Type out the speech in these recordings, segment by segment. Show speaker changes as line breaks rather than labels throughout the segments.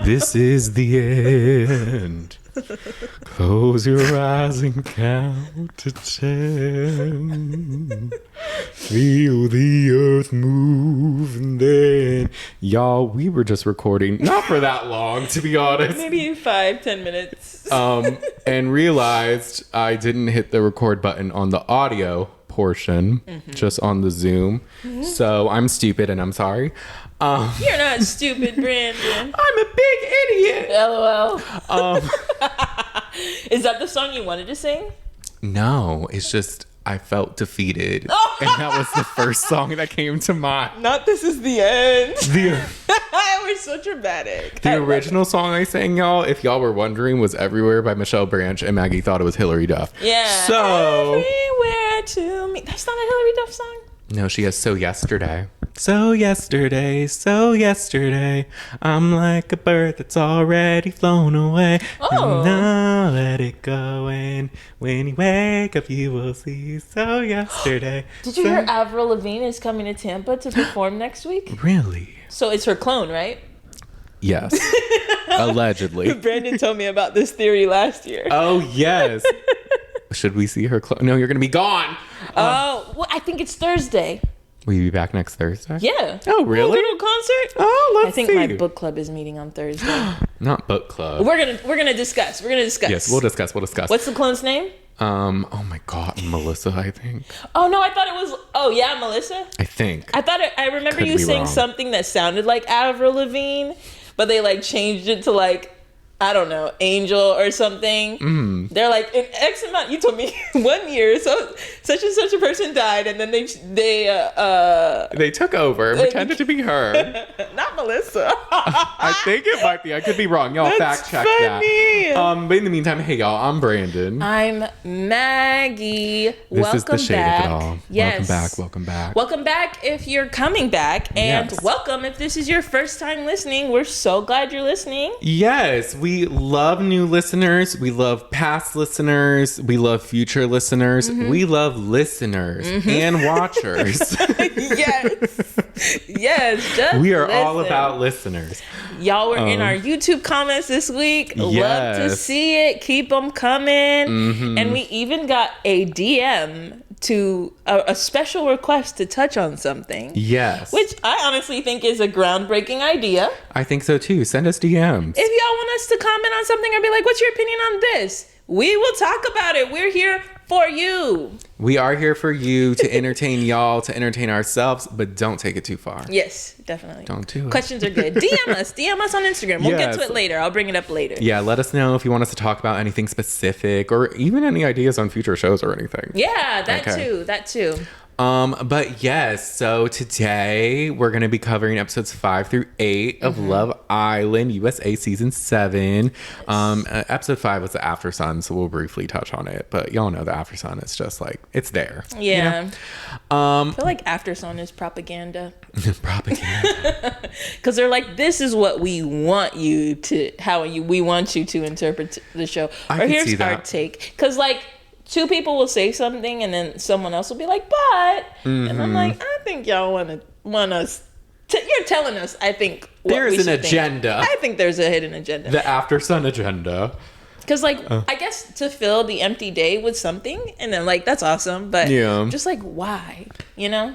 This is the end. Close your eyes and count to 10. Feel the earth move, and then y'all, we were just recording not for that long, to be honest.
Maybe 5-10 minutes.
And realized I didn't hit the record button on the audio portion, just on the Zoom. So I'm stupid and I'm sorry.
You're not stupid, Brandon.
I'm a big idiot.
LOL. Is that the song you wanted to sing?
No, it's just I felt defeated. And that was the first song that came to mind.
Not This Is the End.
The
We're so dramatic.
The original song I sang, y'all, if y'all were wondering, was Everywhere by Michelle Branch, and Maggie thought it was Hilary Duff.
Yeah.
So
Everywhere to me. That's not a Hilary Duff song?
no, she has So Yesterday. So yesterday, I'm like a bird that's already flown away.
Oh.
And now let it go, and when you wake up, you will see. So yesterday.
Did you hear Avril Lavigne is coming to Tampa to perform next week?
Really?
So it's her clone, right?
Yes. Allegedly.
Brandon told me about this theory last year.
Oh, yes. Should we see her No, you're going to be gone.
Oh, well, I think it's Thursday.
Will you be back next Thursday?
Yeah.
Oh, really?
Little concert?
Oh, let's
I think
see.
my book club is meeting on Thursday.
Not book club.
We're gonna discuss.
Yes, we'll discuss.
What's the clone's name?
Oh my God, Melissa, I think.
Oh no, I thought it was. Oh yeah, Melissa.
I think.
I remember
Could
you
be
saying
wrong.
something that sounded like Avril Lavigne, but they like changed it to like, I don't know, Angel or something. They're like, in X amount, you told me 1 year, so such and such a person died, and then they
took over and pretended to be her.
not Melissa.
I think it might be. I could be wrong. Y'all
That's
fact check
funny.
that. But in the meantime, hey y'all, I'm Brandon.
I'm Maggie.
This is the shade
back.
of it all.
Yes.
Welcome back.
Welcome back if you're coming back, and
Yes.
welcome if this is your first time listening. We're so glad you're listening.
Yes, we love new listeners. We love past listeners. We love future listeners. We love listeners and watchers.
Yes, just
We are all
listen.
about listeners.
Y'all were in our YouTube comments this week. Love to
Yes.
see it. Keep them coming. And we even got a DM to a special request to touch on something.
Yes.
Which I honestly think is a groundbreaking idea.
I think so too. Send us DMs.
If y'all want us to comment on something or be like, what's your opinion on this? We will talk about it. We're here for you.
We are here for you to entertain y'all, to entertain ourselves, but don't take it too far.
Yes, definitely.
Don't do it.
Questions are good. DM us. DM us on Instagram. We'll get to
Yes.
it later. I'll bring it up later.
Yeah, let us know if you want us to talk about anything specific or even any ideas on future shows or anything.
Yeah, that
Okay.
too. That too.
But yes, so today we're going to be covering episodes 5 through 8 of Love Island USA season 7. Episode 5 was the Aftersun, so we'll briefly touch on it. But y'all know the Aftersun is just like, it's there.
Yeah.
You know?
I feel like Aftersun is propaganda.
Propaganda.
Because they're like, this is what we want you to, we want you to interpret the show.
I
or
can
here's
see that.
our take. Because like, two people will say something and then someone else will be like, but, and I'm like, I think y'all want us, you're telling us, I think, what
There's
we
an
should think.
agenda.
I think there's a hidden agenda.
The Aftersun agenda.
Because, like, I guess to fill the empty day with something, and then, like, that's awesome. But
Yeah.
just, like, why? You know?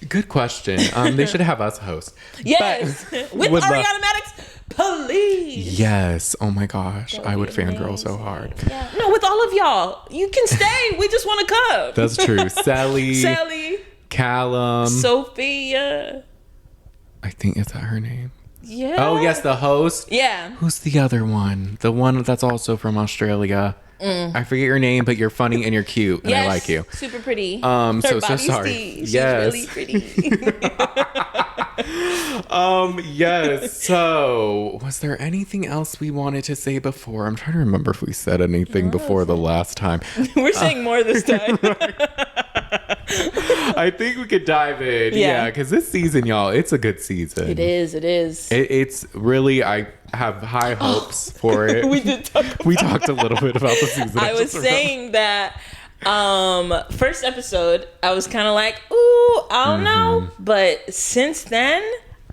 Good question. They should have us host.
Yes.
But
With
would
Ariana
love-
Maddox, please.
Yes. Oh my gosh.
That
I would
would be
fangirl so
amazing.
hard.
Yeah. No, with all of y'all. You can stay. We just want to come.
That's true. Sally, Callum.
Sophia.
I think, is that her name?
Yeah.
Oh, yes, the host.
Yeah.
Who's the other one? The one that's also from Australia. I forget your name, but you're funny and you're cute, and
Yes.
I like you.
Super pretty.
So
body's
sorry.
tea. She's
Yes.
really pretty.
Yes. So, was there anything else we wanted to say before? I'm trying to remember if we said anything before the last time.
We're saying more this time.
I think we could dive in.
Yeah.
Yeah, because this season, y'all, it's a good season.
It is. It is.
It's really, I have high hopes for it.
We did talk about
We talked a little bit about the season.
I was
just remember.
saying that first episode, I was kind of like, ooh, I don't know. But since then,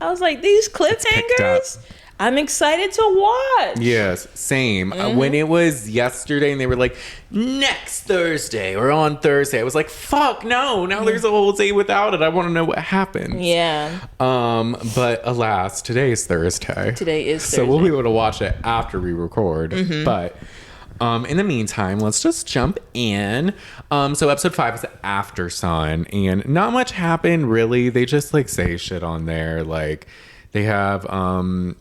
I was like, these
picked up.
cliffhangers, I'm excited to watch.
Yes, same. When it was yesterday and they were like, next Thursday or on Thursday, I was like, fuck, no. Now there's a whole day without it. I want to know what happened.
Yeah.
But alas, today is Thursday.
Today is Thursday.
So we'll be able to watch it after we record. But in the meantime, let's just jump in. So episode 5 is Aftersun, and not much happened really. They just like say shit on there. Like they have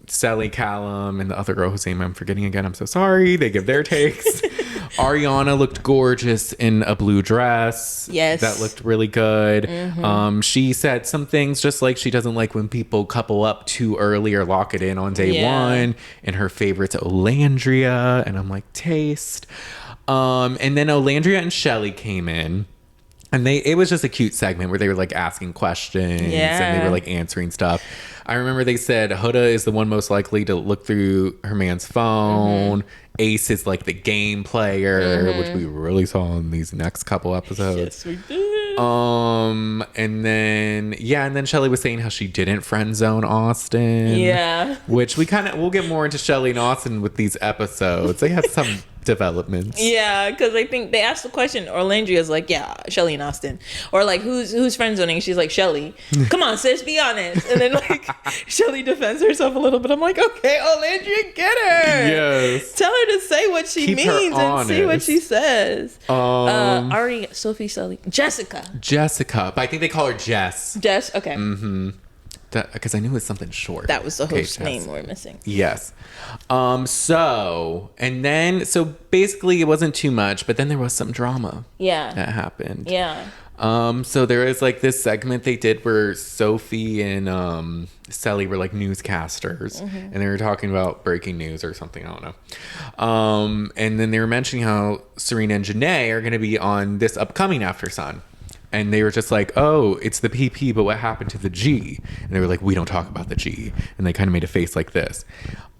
Chelley, Callum, and the other girl whose name I'm forgetting again. I'm so sorry. They give their takes. Ariana looked gorgeous in a blue dress.
Yes.
That looked really good. She said some things just like she doesn't like when people couple up too early or lock it in on day one. And her favorite's Olandria. And I'm like, taste. And then Olandria and Chelley came in. And it was just a cute segment where they were like asking questions and they were like answering stuff. I remember they said Huda is the one most likely to look through her man's phone. Ace is like the game player, which we really saw in these next couple episodes.
Yes, we did.
And then Chelley was saying how she didn't friend zone Austin.
Yeah.
Which we'll get more into Chelley and Austin with these episodes. They have some developments.
Yeah, because I think they asked the question. Orlandria's like, yeah, Chelley and Austin, or like, who's friend zoning? She's like, Chelley. Come on, sis, be honest. And then like, Chelley defends herself a little bit. I'm like, okay, Olandria, get her.
Yes.
Tell her to say what she means and see what she says. Ari, Sophie, Chelley, Jessica.
But I think they call her Jess.
Jess. Okay.
Because I knew it was something short.
That was the host name we're missing.
Yes. So basically it wasn't too much, but then there was some drama.
Yeah.
That happened.
Yeah.
So there is like this segment they did where Sophie and Chelley were like newscasters and they were talking about breaking news or something. I don't know. And then they were mentioning how Serena and Janae are going to be on this upcoming Aftersun. And they were just like, oh, it's the PP, but what happened to the G? And they were like, we don't talk about the G. And they kind of made a face like this.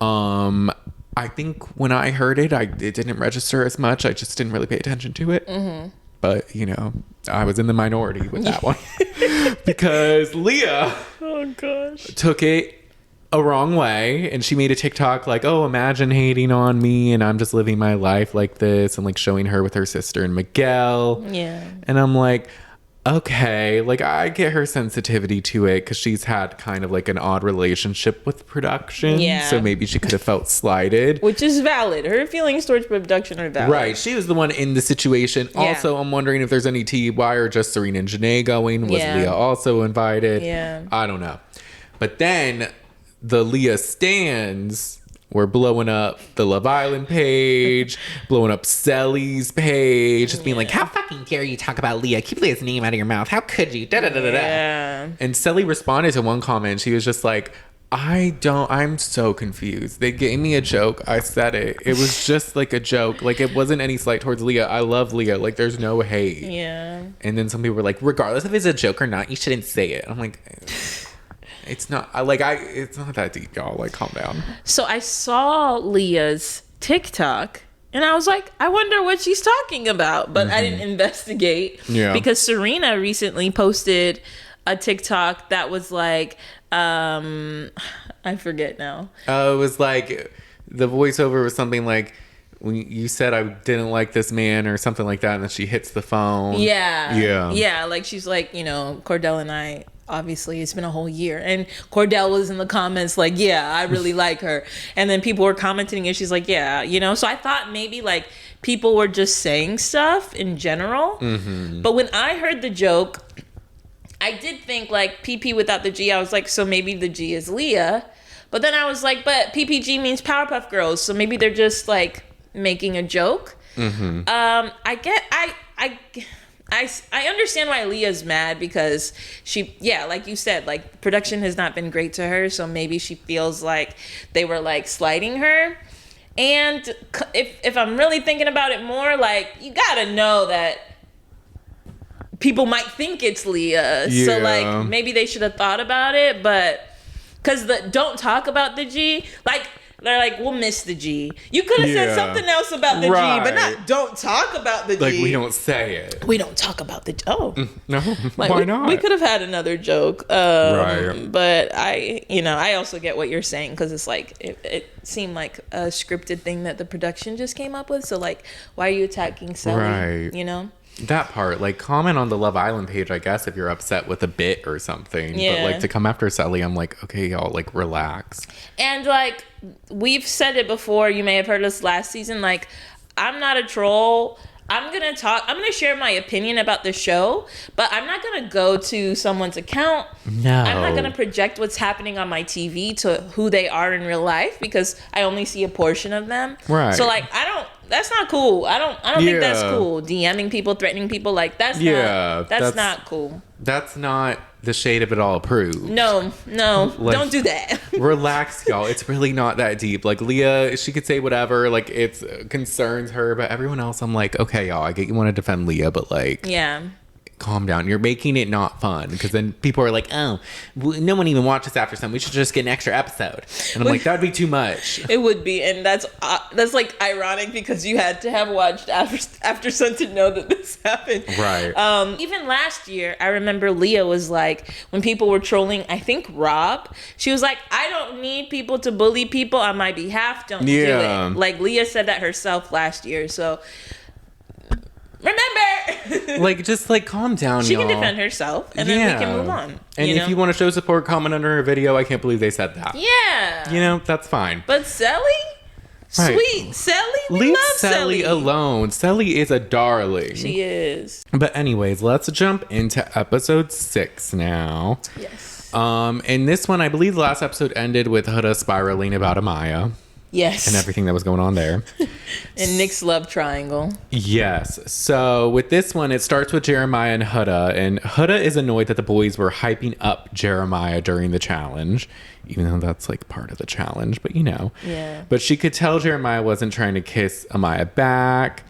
I think when I heard it, it didn't register as much. I just didn't really pay attention to it. But, you know, I was in the minority with that one. Because Leah took it a wrong way. And she made a TikTok like, oh, imagine hating on me. And I'm just living my life like this. And like showing her with her sister and Miguel.
Yeah.
And I'm like, okay, like I get her sensitivity to it because she's had kind of like an odd relationship with production.
Yeah.
So maybe she could have felt slighted.
Which is valid. Her feelings towards production are valid.
Right. She was the one in the situation. Yeah. Also, I'm wondering if there's any tea. Why are just Serena and Janae going? Was Leah also invited?
Yeah.
I don't know. But then the Leah stans were blowing up the Love Island page, blowing up Celley's page, just being like, how fucking dare you talk about Leah? Keep Leah's name out of your mouth. How could you?
Yeah.
And Chelley responded to one comment. She was just like, I'm so confused. They gave me a joke. I said it. It was just like a joke. Like it wasn't any slight towards Leah. I love Leah. Like there's no hate.
Yeah.
And then some people were like, regardless if it's a joke or not, you shouldn't say it. I'm like... It's not it's not that deep, y'all. Like, calm down.
So I saw Leah's TikTok and I was like, I wonder what she's talking about. But I didn't investigate. Yeah. Because Serena recently posted a TikTok that was like, I forget now.
It was like, the voiceover was something like, when you said I didn't like this man or something like that, and then she hits the phone.
Yeah.
Yeah.
Yeah. Like she's like, you know, Cordell and I, obviously it's been a whole year, and Cordell was in the comments like, yeah, I really like her, and then people were commenting and she's like, yeah, you know. So I thought maybe like people were just saying stuff in general. But when I heard the joke, I did think like PP without the G. I was like, so maybe the G is Leah. But then I was like, but PPG means Powerpuff Girls, so maybe they're just like making a joke. I understand why Leah's mad, because she, like you said, like production has not been great to her, so maybe she feels like they were like slighting her. And if I'm really thinking about it more, like you gotta know that people might think it's Leah, so like maybe they should have thought about it. But because the don't talk about the G, like They're like, we'll miss the G. You could have said something else about the G, but not don't talk about the G.
Like, we don't say it.
We don't talk about the G. Oh.
No,
like,
why not?
We could have had another joke.
Right.
But I also get what you're saying, because it's like, it seemed like a scripted thing that the production just came up with. So, like, why are you attacking Chelley?
Right.
You know?
That part, like, comment on the Love Island page, I guess, if you're upset with a bit or something.
Yeah.
But, like, to come after Chelley, I'm like, okay, y'all, like, relax.
And, like, we've said it before. You may have heard us last season. Like, I'm not a troll. I'm going to share my opinion about the show, but I'm not going to go to someone's account.
No.
I'm not going to project what's happening on my TV to who they are in real life, because I only see a portion of them. Right. So, like, that's not cool. I don't think that's cool. DMing people, threatening people, like, that's not cool.
That's not the shade of it all approved.
No, like, don't do that.
Relax, y'all. It's really not that deep. Like, Leah, she could say whatever, like, it concerns her, but everyone else, I'm like, okay, y'all, I get you want to defend Leah, but, like, calm down. You're making it not fun, because then people are like, oh, no one even watches Aftersun. We should just get an extra episode. And I'm like, that would be too much.
It would be, and that's like ironic, because you had to have watched Aftersun to know that this happened.
Right.
Even last year, I remember Leah was like, when people were trolling, I think Rob, she was like, I don't need people to bully people on my behalf. Don't do it. Like, Leah said that herself last year. So remember,
like, just like calm down.
She can defend herself, and then we can move on.
And if you want to show support, comment under her video. I can't believe they said that.
Yeah,
that's fine.
But Chelley, sweet Chelley,
leave Chelley alone. Chelley is a darling.
She is.
But anyways, let's jump into episode 6 now.
Yes.
In this one, I believe the last episode ended with Huda spiraling about Amaya.
Yes.
And everything that was going on there.
And Nick's love triangle.
Yes. So with this one, it starts with Jeremiah and Huda. And Huda is annoyed that the boys were hyping up Jeremiah during the challenge. Even though that's like part of the challenge. But
Yeah.
But she could tell Jeremiah wasn't trying to kiss Amaya back.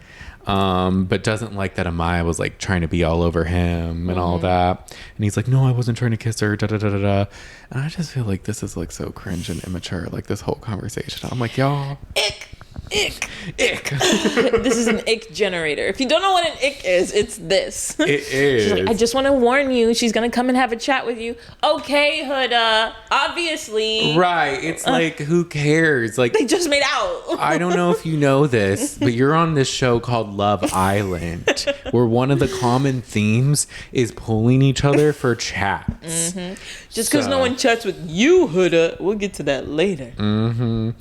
But doesn't like that Amaya was like trying to be all over him and all that. And he's like, no, I wasn't trying to kiss her. Da da da da da. And I just feel like this is like so cringe and immature. Like this whole conversation. I'm like, y'all.
Ick.
This
is an ick generator. If you don't know what an ick is, it's this.
It is.
She's like, I just want to warn you. She's gonna come and have a chat with you. Okay, Huda. Obviously.
Right. It's like, who cares? Like,
they just made out.
I don't know if you know this, but you're on this show called Love Island, where one of the common themes is pulling each other for chats.
Just because no one chats with you, Huda. We'll get to that later.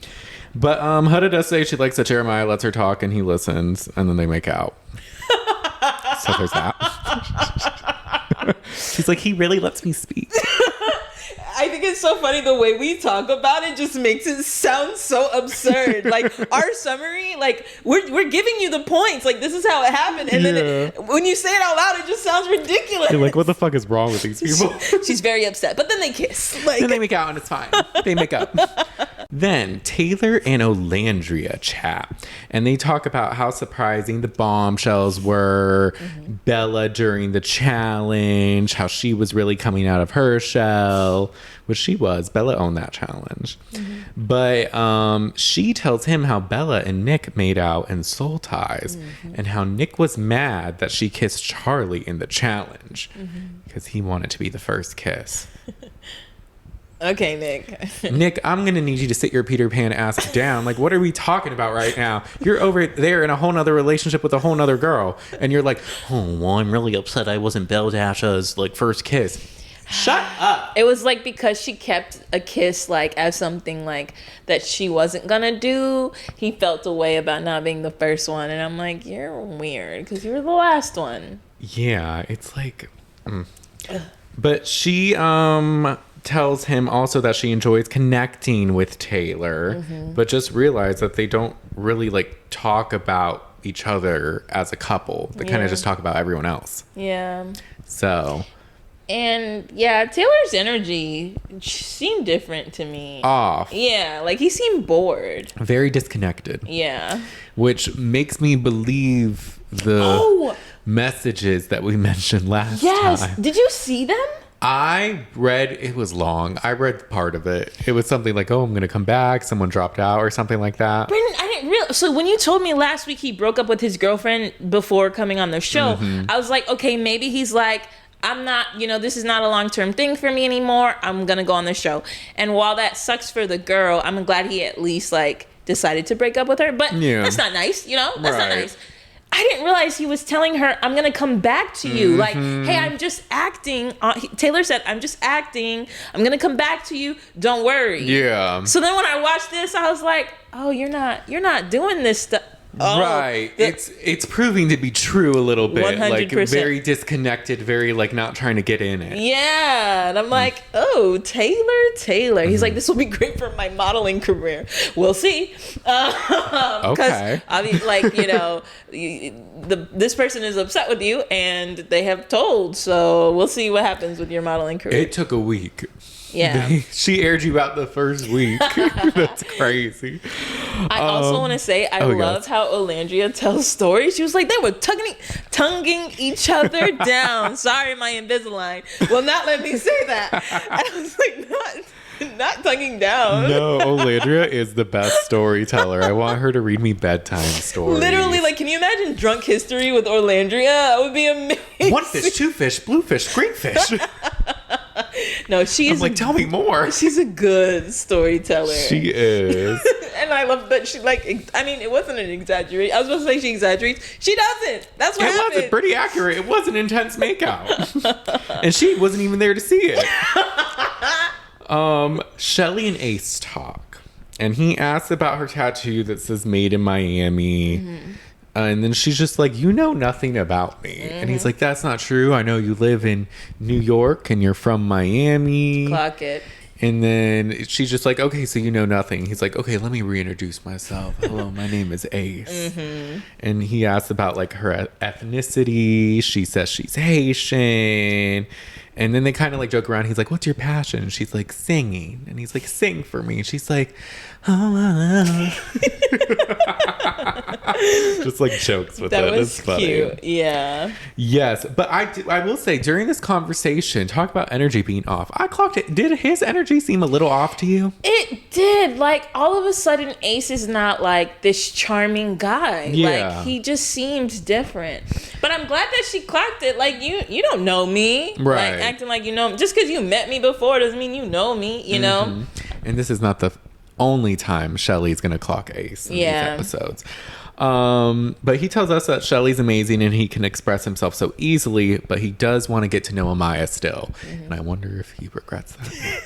But Huda does say she likes that Jeremiah lets her talk and he listens, and then they make out. So there's that. She's like, he really lets me speak.
I think it's so funny the way we talk about it just makes it sound so absurd. Like, our summary, like, we're giving you the points. Like, this is how it happened. And then when you say it out loud, it just sounds ridiculous.
You're like, what the fuck is wrong with these people?
She's very upset. But then they kiss. Like,
then they make out and it's fine. They make up. Then Taylor and Olandria chat. And they talk about how surprising the bombshells were. Belle-a during the challenge. How she was really coming out of her shell. Which she was. Belle-a owned that challenge. But she tells him how Belle-a and Nick made out in Soul Ties. And how Nick was mad that she kissed Charlie in the challenge. Because he wanted to be the first kiss.
Okay, Nick.
Nick, I'm going to need you to sit your Peter Pan ass down. Like, what are we talking about right now? You're over there in a whole nother relationship with a whole nother girl. And you're like, oh, well, I'm really upset I wasn't Belle Dasha's, like, first kiss. Shut up.
It was like because she kept a kiss like as something like that she wasn't gonna do. He felt a way about not being the first one, and I'm like, you're weird because you were the last one.
Yeah, it's like, but she tells him also that she enjoys connecting with Taylor, but just realized that they don't really like talk about each other as a couple. They kind of just talk about everyone else.
Yeah.
So.
And yeah, Taylor's energy seemed different to me.
Off.
Yeah, like he seemed bored.
Very disconnected.
Yeah.
Which makes me believe the messages that we mentioned last time.
Did you see them?
I read, it was long. I read part of it. It was something like, oh, I'm going to come back. Someone dropped out or something like that.
Brendan, I didn't realize. So when you told me last week he broke up with his girlfriend before coming on the show, I was like, okay, maybe he's like, I'm not, this is not a long-term thing for me anymore. I'm going to go on the show. And while that sucks for the girl, I'm glad he at least like decided to break up with her. But that's not nice, That's not nice. I didn't realize he was telling her, I'm going to come back to you. Like, hey, I'm just acting. Taylor said, I'm just acting. I'm going to come back to you. Don't worry.
Yeah.
So then when I watched this, I was like, oh, you're not doing this stuff. Oh,
right. It's proving to be true a little bit.
100%.
Like very disconnected, very like not trying to get in it.
Yeah. And I'm like, oh, Taylor. He's like, this will be great for my modeling career. We'll see.
Okay.
I mean, like, this person is upset with you and they have told. So we'll see what happens with your modeling career.
It took a week.
Yeah.
She aired you out the first week. That's crazy.
I also want to say, I love how Olandria tells stories. She was like, they were tonguing each other down. Sorry, my Invisalign will not let me say that. I was like, not tonguing down.
No, Olandria is the best storyteller. I want her to read me bedtime stories.
Literally, like, can you imagine drunk history with Olandria? That would be amazing.
1 fish, 2 fish, blue fish, green fish.
No, she's
like, tell me more.
She's a good storyteller.
She is.
And I love that she it wasn't an exaggeration. I was supposed to say she exaggerates. She doesn't. That's what happened.
It wasn't pretty accurate. It was an intense makeout. And she wasn't even there to see it. Chelley and Ace talk. And he asks about her tattoo that says made in Miami. And then she's just like, you know nothing about me. And he's like, that's not true. I know you live in New York and you're from Miami.
Clock it.
And then she's just like, okay, so you know nothing. He's like, okay, let me reintroduce myself. Hello, my name is Ace. And he asks about like her ethnicity. She says she's Haitian. And then they kind of like joke around. He's like, what's your passion? And she's like, singing. And he's like, sing for me. And she's like, just like jokes with
that
it.
Was
it's funny.
Cute. Yeah.
Yes. But I will say during this conversation, talk about energy being off. I clocked it. Did his energy seem a little off to you?
It did. Like all of a sudden Ace is not like this charming guy.
Yeah.
Like he just seemed different. But I'm glad that she clocked it. Like you don't know me.
Right.
Like acting like you know me. Just because you met me before doesn't mean you know me, you know?
And this is not the only time Chelley's gonna clock Ace in these episodes. But he tells us that Chelley's amazing and he can express himself so easily, but he does want to get to know Amaya still. And I wonder if he regrets that.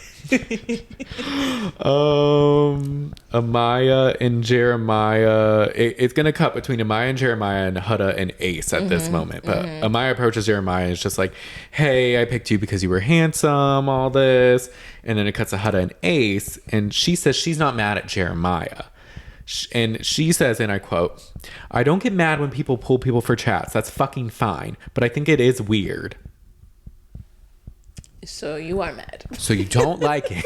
Amaya and Jeremiah, it's gonna cut between Amaya and Jeremiah and Huda and Ace at this moment, but Amaya approaches Jeremiah and is just like, hey, I picked you because you were handsome, all this. And then it cuts to Huda and Ace, and she says she's not mad at Jeremiah. And she says, and I quote, I don't get mad when people pull people for chats. That's fucking fine. But I think it is weird.
So you are mad.
So you don't like it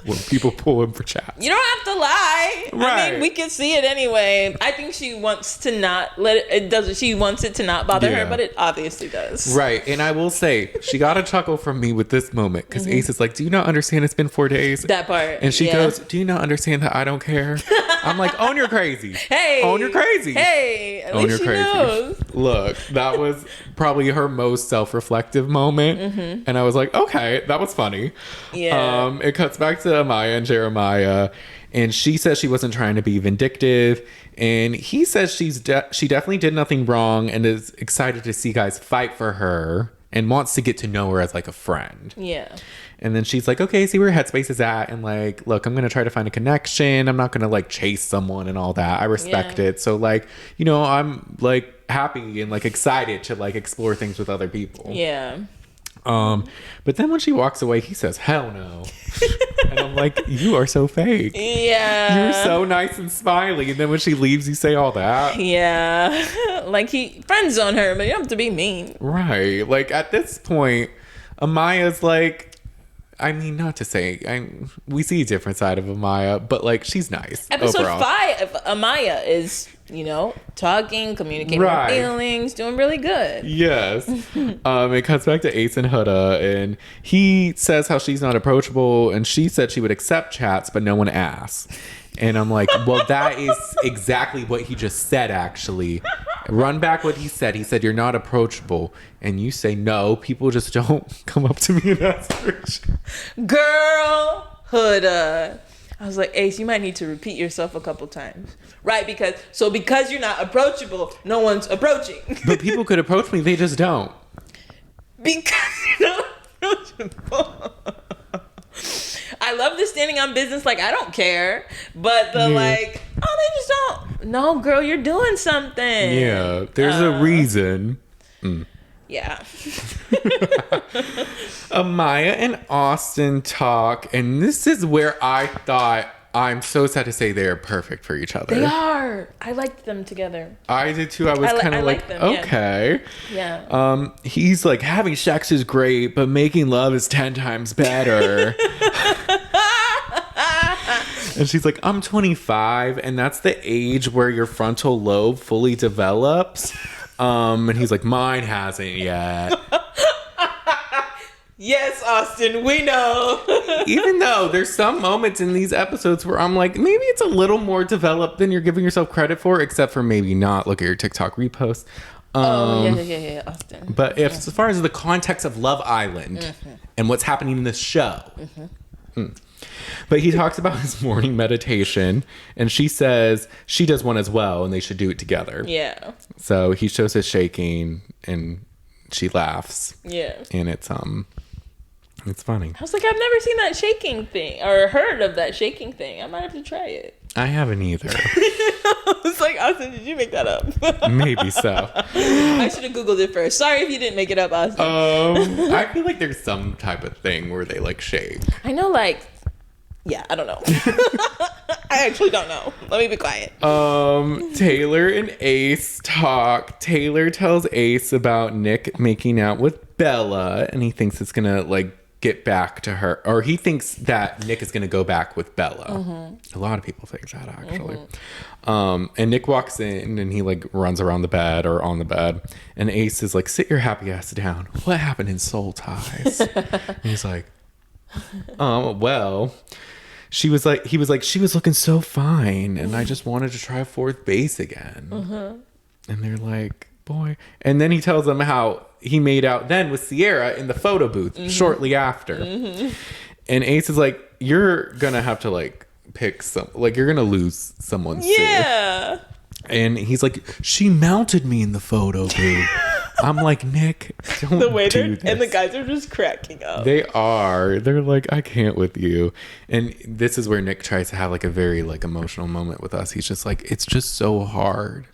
when people pull him for chats.
You don't have to lie.
Right.
I mean, we can see it anyway. I think she wants to not let it doesn't. She wants it to not bother her, but it obviously does.
Right. And I will say, she got a chuckle from me with this moment because Ace is like, do you not understand it's been 4 days?
That part.
And she goes, do you not understand that I don't care? I'm like, own your crazy.
Hey.
Own your crazy.
Hey. At
Own
least
your
she
crazy.
knows.
Look, that was probably her most self-reflective moment. And I was like, okay, that was funny.
Yeah.
It cuts back to Amaya and Jeremiah. And she says she wasn't trying to be vindictive. And he says she definitely did nothing wrong and is excited to see guys fight for her and wants to get to know her as like a friend.
Yeah.
And then she's like, okay, see where Headspace is at. And like, look, I'm going to try to find a connection. I'm not going to like chase someone and all that. I respect it. So like, you know, I'm like happy and like excited to like explore things with other people.
Yeah.
But then when she walks away, he says, hell no. And I'm like, you are so fake.
Yeah.
You're so nice and smiley. And then when she leaves, you say all that.
Yeah. Like he friends on her, but you don't have to be mean.
Right. Like at this point, Amaya's like, I mean, not to say we see a different side of Amaya, but like she's nice.
Episode
overall.
5, Amaya is, talking, communicating her feelings, doing really good.
Yes. It cuts back to Ace and Huda, and he says how she's not approachable, and she said she would accept chats, but no one asks. And I'm like, well, that is exactly what he just said, actually. Run back what he said. He said, you're not approachable. And you say, no, people just don't come up to me and ask for shit.
Girl, Huda. I was like, Ace, you might need to repeat yourself a couple times. Right? Because you're not approachable, no one's approaching.
But people could approach me, they just don't.
Because you're not approachable. I love the standing on business, like I don't care, but the they just don't. No, girl, you're doing something.
Yeah, there's a reason.
Yeah.
Amaya and Austin talk, and this is where I thought, I'm so sad to say they're perfect for each other.
They are. I liked them together.
I did too. I was kind of like, them, okay.
Yeah.
He's like, having sex is great, but making love is 10 times better. And she's like, I'm 25, and that's the age where your frontal lobe fully develops. And he's like, mine hasn't yet.
Yes, Austin, we know.
Even though there's some moments in these episodes where I'm like, maybe it's a little more developed than you're giving yourself credit for, except for maybe not. Look at your TikTok repost.
Yeah, Austin.
But as far as the context of Love Island and what's happening in this show. But he talks about his morning meditation, and she says she does one as well, and they should do it together.
Yeah.
So he shows his shaking, and she laughs.
Yeah.
And it's funny.
I was like, I've never seen that shaking thing or heard of that shaking thing. I might have to try it.
I haven't either.
It's like, Austin, did you make that up?
Maybe so.
I should have Googled it first. Sorry if you didn't make it up, Austin.
I feel like there's some type of thing where they like shake.
I know, yeah, I don't know. I actually don't know. Let me be quiet.
Taylor and Ace talk. Taylor tells Ace about Nick making out with Bella, and he thinks it's gonna get back to her, or he thinks that Nick is gonna go back with Bella. A lot of people think that, actually. And Nick walks in, and he runs around the bed or on the bed, and Ace is like, sit your happy ass down. What happened in Soul Ties? And he's like, well, he was like, she was looking so fine, and I just wanted to try fourth base again. And they're like, boy. And then he tells them how he made out then with Cierra in the photo booth shortly after. And Ace is like, you're gonna have to pick some, you're gonna lose someone soon. And he's like, she mounted me in the photo booth. I'm like, Nick, don't
the way
do this.
And the guys are just cracking up.
They are. They're like, I can't with you. And this is where Nick tries to have a very emotional moment with us. He's just like, it's just so hard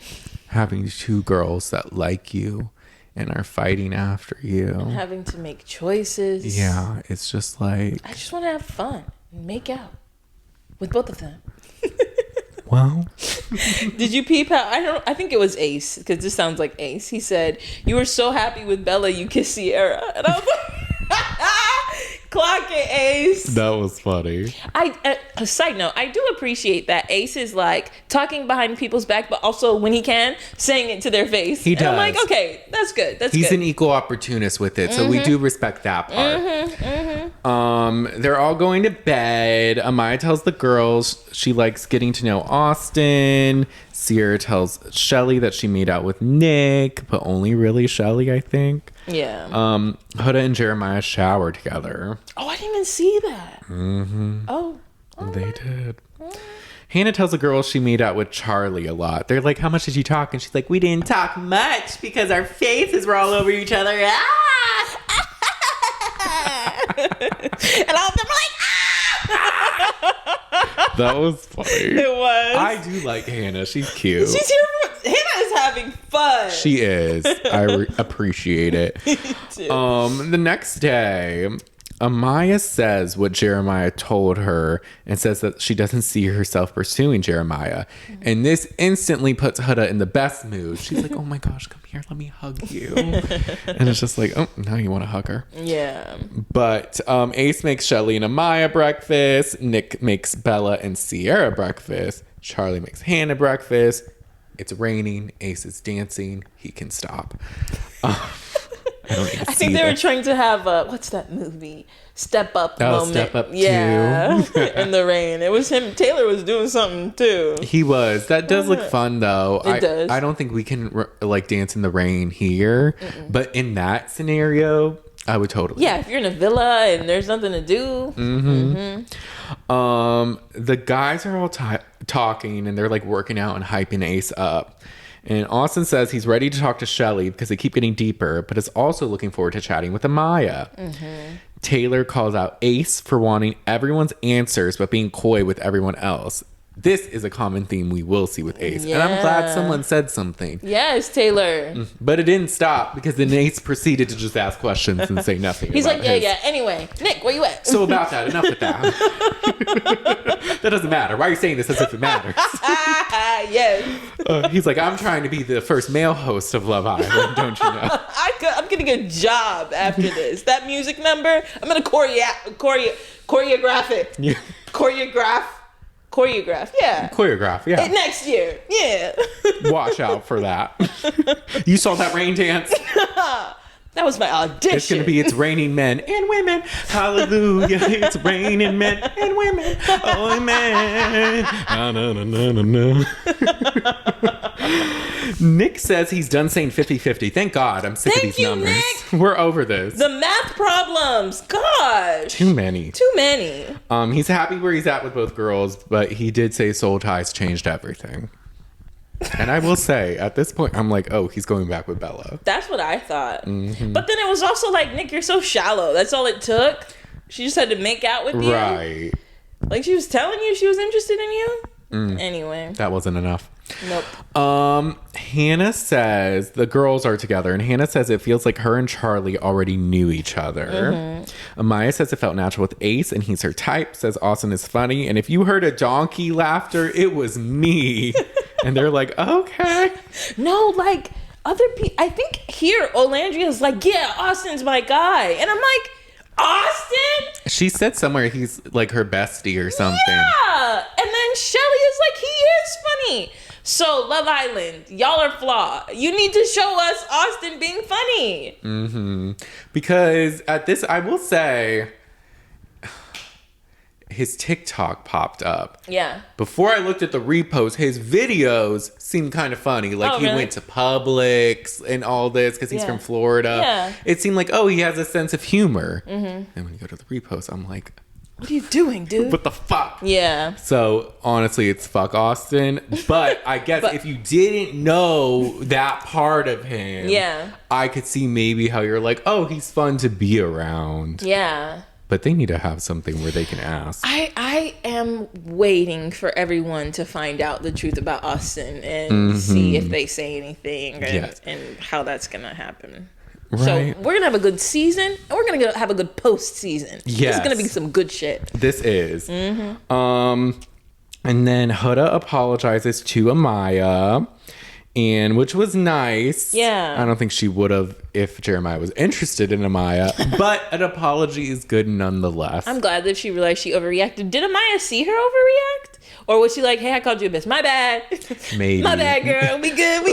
having two girls that like you and are fighting after you.
And having to make choices.
Yeah, it's just I
just want to have fun and make out with both of them.
Well,
did you peep how I think it was Ace, because this sounds like Ace. He said, you were so happy with Bella you kissed Cierra. And I was like, clock it, Ace.
That was funny.
A side note, I do appreciate that Ace is talking behind people's back, but also when he can, saying it to their face.
He does.
And I'm like, okay, that's good.
He's an equal opportunist with it, so we do respect that part. They're all going to bed. Amaya tells the girls she likes getting to know Austin. Cierra tells Chelley that she made out with Nick, but only really Chelley, I think.
Yeah.
Huda and Jeremiah shower together.
Oh, I didn't even see that. Oh.
They did. Hannah tells the girls she made out with Charlie a lot. They're like, how much did you talk? And she's like, we didn't talk much because our faces were all over each other.
And all of them were like,
That was funny.
It was.
I do like Hannah. She's cute.
She's here Hannah is having fun.
She is. I appreciate it.
Me too.
The next day, Amaya says what Jeremiah told her and says that she doesn't see herself pursuing Jeremiah. And this instantly puts Huda in the best mood. She's like, oh my gosh, come here, let me hug you. And it's just like, oh, now you want to hug her.
Yeah.
But Ace makes Chelley and Amaya breakfast. Nick makes Bella and Cierra breakfast. Charlie makes Hannah breakfast. It's raining. Ace is dancing. He can stop. I
think they were trying to have what's that movie? Step Up moment.
Step Up 2.
In the rain. It was him. Taylor was doing something too.
He was. That does look fun though.
It does.
I don't think we can like dance in the rain here, but in that scenario, I would totally.
Yeah, if you're in a villa and there's nothing to do.
The guys are all talking and they're like working out and hyping Ace up. And Austin says he's ready to talk to Chelley because they keep getting deeper, but is also looking forward to chatting with Amaya. Taylor calls out Ace for wanting everyone's answers but being coy with everyone else. This is a common theme we will see with Ace. Yeah. And I'm glad someone said something.
Yes, Taylor.
But it didn't stop because then Ace proceeded to just ask questions and say nothing.
He's like, yeah. Anyway, Nick, where you at?
So about that, enough with that. That doesn't matter. Why are you saying this as if it matters?
Yes.
He's like, I'm trying to be the first male host of Love Island, don't you know?
I'm getting a job after this. That music number, I'm going to choreograph it.
Yeah.
Choreograph, yeah.
Next
year, yeah.
Watch out for that. You saw that rain dance?
That was my audition.
It's going to be It's Raining Men and Women. Hallelujah. It's raining men and women. Oh, man. No. Nick says he's done saying 50-50. Thank God. I'm sick of these numbers. Nick. We're over this.
The math problems. Gosh.
Too many. He's happy where he's at with both girls, but he did say soul ties changed everything. And I will say, at this point, I'm like, oh, he's going back with Bella.
That's what I thought. But then it was also like, Nick, you're so shallow. That's all it took. She just had to make out with you.
Right.
Like, she was telling you she was interested in you. Anyway.
That wasn't enough.
Nope.
Hannah says the girls are together, and Hannah says it feels like her and Charlie already knew each other. Amaya says it felt natural with Ace, and he's her type. Says Austin is funny, and if you heard a donkey laughter, it was me. And they're like, okay.
No, like other people. I think here Olandria's like, yeah, Austin's my guy, and I'm like, Austin?
She said somewhere he's like her bestie or something.
Yeah. And then Chelley is like, he is funny. So, Love Island, y'all are flawed. You need to show us Austin being funny.
Because at this, I will say, his TikTok popped up.
Yeah.
Before I looked at the repost, his videos seemed kind of funny. Like, he went to Publix and all this because he's from Florida.
Yeah.
It seemed like, oh, he has a sense of humor. And when you go to the repost, I'm like,
what are you doing, dude?
What the fuck?
Yeah.
So, honestly, it's fuck Austin. But I guess if you didn't know that part of him, I could see maybe how you're like, oh, he's fun to be around.
Yeah.
But they need to have something where they can ask.
I am waiting for everyone to find out the truth about Austin and see if they say anything and how that's going to happen. Right. So we're going to have a good season and we're going to have a good post-season. Yes. This is going to be some good shit.
This is. And then Huda apologizes to Amaya. And which was nice.
Yeah.
I don't think she would have if Jeremiah was interested in Amaya. But an apology is good nonetheless.
I'm glad that she realized she overreacted. Did Amaya see her overreact? Or was she like, hey, I called you a bitch. My bad.
Maybe.
My bad, girl. We good.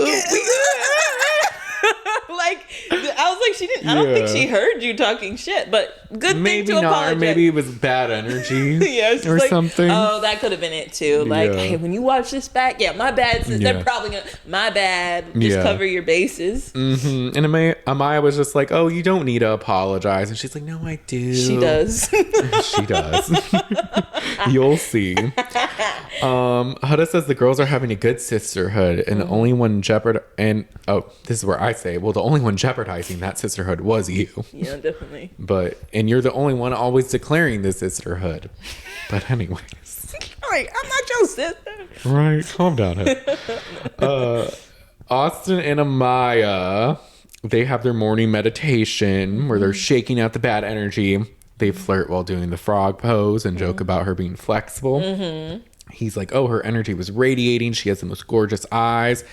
Like, I was like, she didn't. I don't think she heard you talking shit, but good thing to apologize.
Or maybe it was bad energy, or
like,
something.
Oh, that could have been it too. Like, hey, when you watch this back, my bad. They're probably gonna, my bad. Just cover your bases.
And Amaya was just like, oh, you don't need to apologize, and she's like, no, I do.
She does.
She does. You'll see. Huda says the girls are having a good sisterhood, and the only one this is where I say, well, the only one jeopardizing that sisterhood was you.
Yeah, definitely.
And you're the only one always declaring the sisterhood. But anyways.
Right, I'm not your sister.
Right, calm down. Austin and Amaya, they have their morning meditation where they're shaking out the bad energy. They flirt while doing the frog pose and joke about her being flexible. He's like, oh, her energy was radiating. She has the most gorgeous eyes.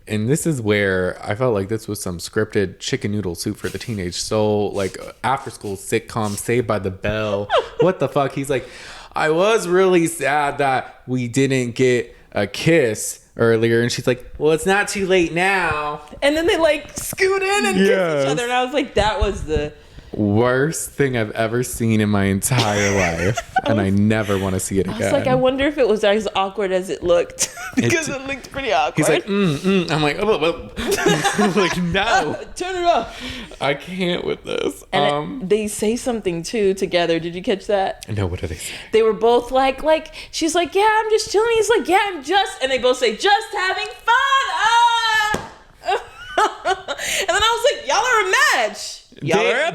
And this is where I felt like this was some scripted chicken noodle soup for the teenage soul, like after school sitcom, Saved by the Bell. What the fuck? He's like, I was really sad that we didn't get a kiss earlier. And she's like, well, it's not too late now.
And then they like scoot in and kiss each other. And I was like, that was the
worst thing I've ever seen in my entire life. And I never want to see it again.
I was like, I wonder if it was as awkward as it looked. Because it looked pretty awkward.
He's like, I'm like, like, no.
Turn it off.
I can't with this.
And they say something too together. Did you catch that?
No, what do they say?
They were both like, she's like, yeah, I'm just chilling. He's like, yeah, I'm just, and they both say, just having fun. And then I was like, y'all are a match.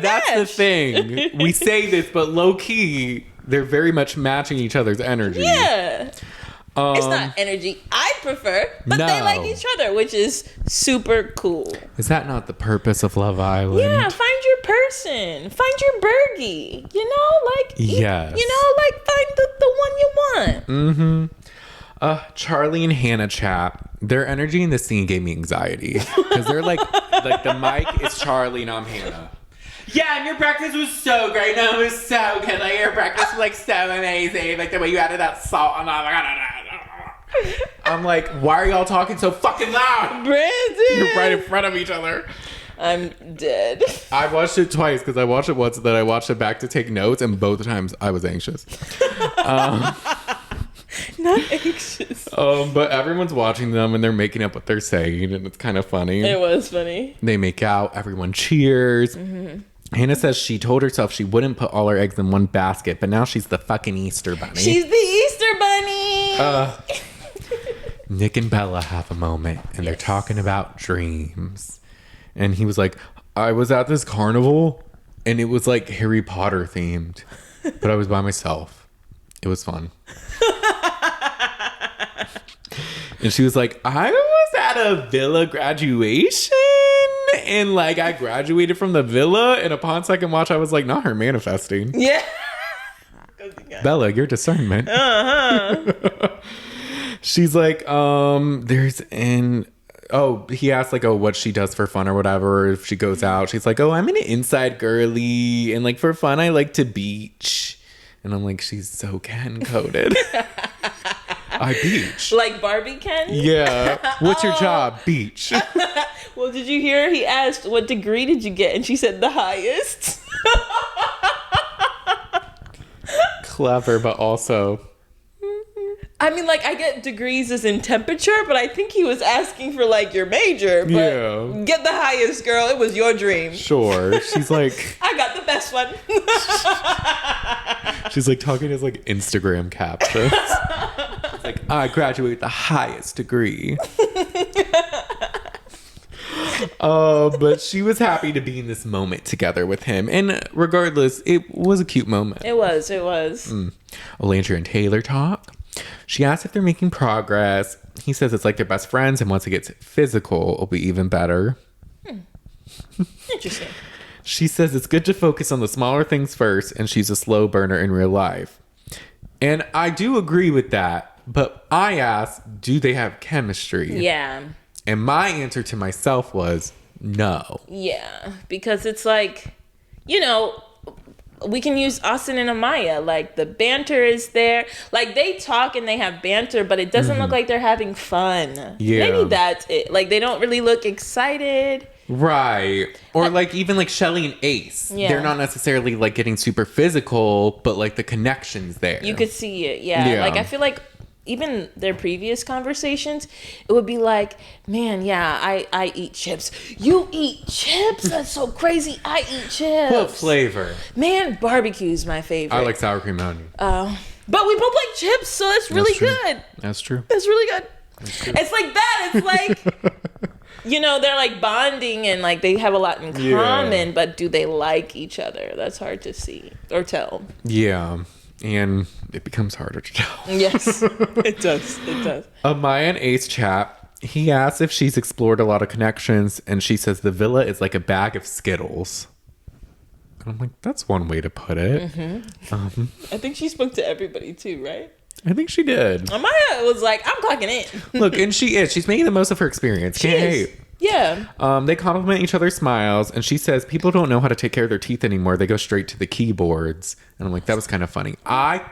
That's the thing. We say this, but low key, they're very much matching each other's energy.
Yeah. It's not energy I prefer, but they like each other, which is super cool.
Is that not the purpose of Love Island?
Yeah, find your person. Find your Bergie. You know, like,
yes.
You know, like, find the one you want.
Charlie and Hannah chat. Their energy in this scene gave me anxiety. Because they're like the mic is Charlie and I'm Hannah. Yeah, and your breakfast was so great. No, it was so good. Like, your breakfast was, like, so amazing. Like, the way you added that salt on. I'm like, why are y'all talking so fucking loud?
Brandon!
You're right in front of each other.
I'm dead.
I watched it twice because I watched it once and then I watched it back to take notes, and both times I was anxious.
Not anxious.
But everyone's watching them and they're making up what they're saying, and it's kind of funny.
It was funny.
They make out. Everyone cheers. Hannah says she told herself she wouldn't put all her eggs in one basket, but now she's the fucking Easter bunny.
She's the Easter bunny.
Nick and Bella have a moment, and they're talking about dreams. And he was like, I was at this carnival, and it was like Harry Potter themed, but I was by myself. It was fun. And she was like, I was at a villa graduation, and like I graduated from the villa, and upon second watch I was like, not her manifesting.
Yeah.
Bella, your discernment. She's like, he asked like, oh, what she does for fun or whatever, if she goes out. She's like, oh, I'm an inside girly, and like for fun I like to beach. And I'm like, she's so Ken coded. I beach.
Like Barbie Ken?
Yeah. What's your job? Beach.
Well, did you hear? He asked, what degree did you get? And she said, the highest.
Clever, but also...
I mean, like, I get degrees as in temperature, but I think he was asking for, like, your major. But get the highest, girl. It was your dream.
Sure. She's like...
I got the best one.
She's, like, talking as, like, Instagram captions. It's like, I graduated with the highest degree. But she was happy to be in this moment together with him. And regardless, it was a cute moment.
It was.
Olandria and Taylor talk. She asks if they're making progress. He says it's like they're best friends, and once it gets physical, it'll be even better.
Interesting.
She says it's good to focus on the smaller things first, and she's a slow burner in real life. And I do agree with that, but I asked, do they have chemistry?
Yeah.
And my answer to myself was no.
Yeah, because it's like, you know... We can use Austin and Amaya. Like, the banter is there. Like, they talk and they have banter, but it doesn't look like they're having fun.
Yeah.
Maybe that's it. Like, they don't really look excited.
Right. Or, like, even, like, Chelley and Ace. Yeah. They're not necessarily, like, getting super physical, but, like, the connection's there.
You could see it, yeah. Like, I feel like even their previous conversations, it would be like, man, yeah, I eat chips. You eat chips? That's so crazy. I eat chips.
What flavor?
Man, barbecue's my favorite.
I like sour cream and onion.
But we both like chips, so that's really good.
That's true.
That's really good. It's like that. It's like, you know, they're like bonding and like they have a lot in common, but do they like each other? That's hard to see or tell.
Yeah. And it becomes harder to tell.
Yes, it does. It does.
Amaya and Ace chat. He asks if she's explored a lot of connections, and she says the villa is like a bag of Skittles. And I'm like, that's one way to put it.
I think she spoke to everybody too, right?
I think she did.
Amaya was like, I'm clocking in.
Look, and she is. She's making the most of her experience. Can't hate.
Yeah.
They compliment each other's smiles, and she says people don't know how to take care of their teeth anymore. They go straight to the keyboards. And I'm like, that was kind of funny. I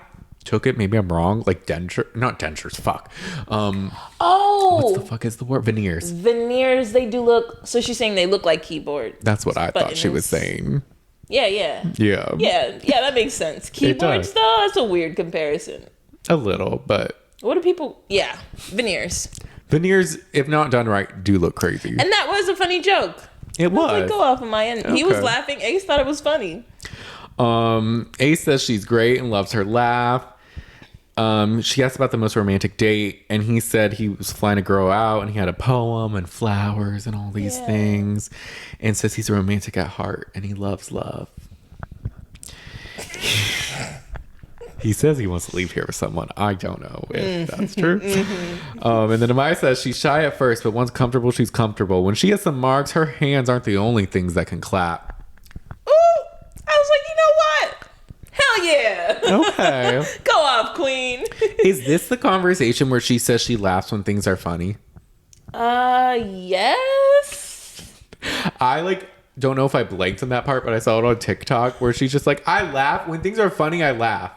took it, maybe I'm wrong, like not dentures, fuck. What the fuck is the word? Veneers.
Veneers, they do look, so she's saying they look like keyboard.
That's what I thought she was saying.
Yeah.
Yeah,
that makes sense. Keyboards, though, that's a weird comparison.
A little, but...
What do people... Yeah, veneers.
Veneers, if not done right, do look crazy.
And that was a funny joke.
It was.
Like, go off of my end. He was laughing. Ace thought it was funny.
Ace says she's great and loves her laugh. She asked about the most romantic date, and he said he was flying a girl out and he had a poem and flowers and all these things, and says he's a romantic at heart and he loves love. He says he wants to leave here with someone. I don't know if that's true. And then Amaya says she's shy at first, but once comfortable, she's comfortable. When she has some marks, her hands aren't the only things that can clap.
Ooh! I was like, you know what? Hell yeah.
Okay.
Go off, queen.
Is this the conversation where she says she laughs when things are funny?
Yes.
I don't know if I blanked on that part, but I saw it on TikTok where she's just like, I laugh. When things are funny, I laugh.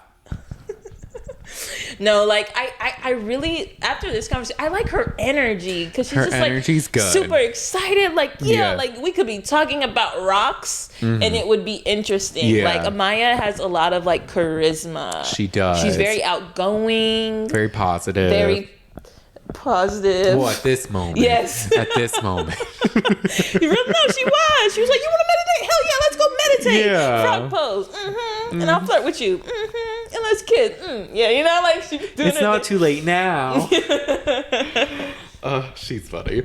No, like I really, after this conversation, I like her energy because she's just
energy's
like
good.
super excited. Like, yeah, like we could be talking about rocks and it would be interesting.
Yeah.
Like Amaya has a lot of like charisma.
She does.
She's very outgoing.
Very positive.
Very positive.
Well, at this moment.
Yes.
At this moment.
No, she was. She was like, you want to meditate? Hell yeah, let's go meditate.
Yeah.
Frog pose. And I'll flirt with you. And let's kiss. Yeah, you know, like she's doing
it's not too late now. She's funny.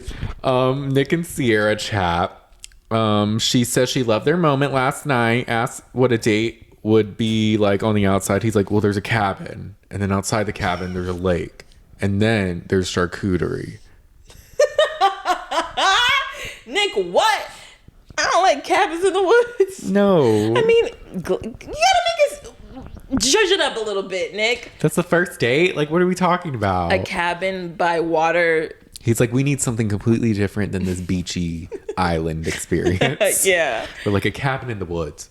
Nick and Cierra chat. She says she loved their moment last night. Asked what a date would be like on the outside. He's like, well, there's a cabin. And then outside the cabin, there's a lake. And then there's charcuterie.
Nick, what? I don't like cabins in the woods.
No.
I mean, you gotta make us judge it up a little bit, Nick.
That's the first date? Like, what are we talking about?
A cabin by water.
He's like, we need something completely different than this beachy island experience.
Yeah.
Or like a cabin in the woods.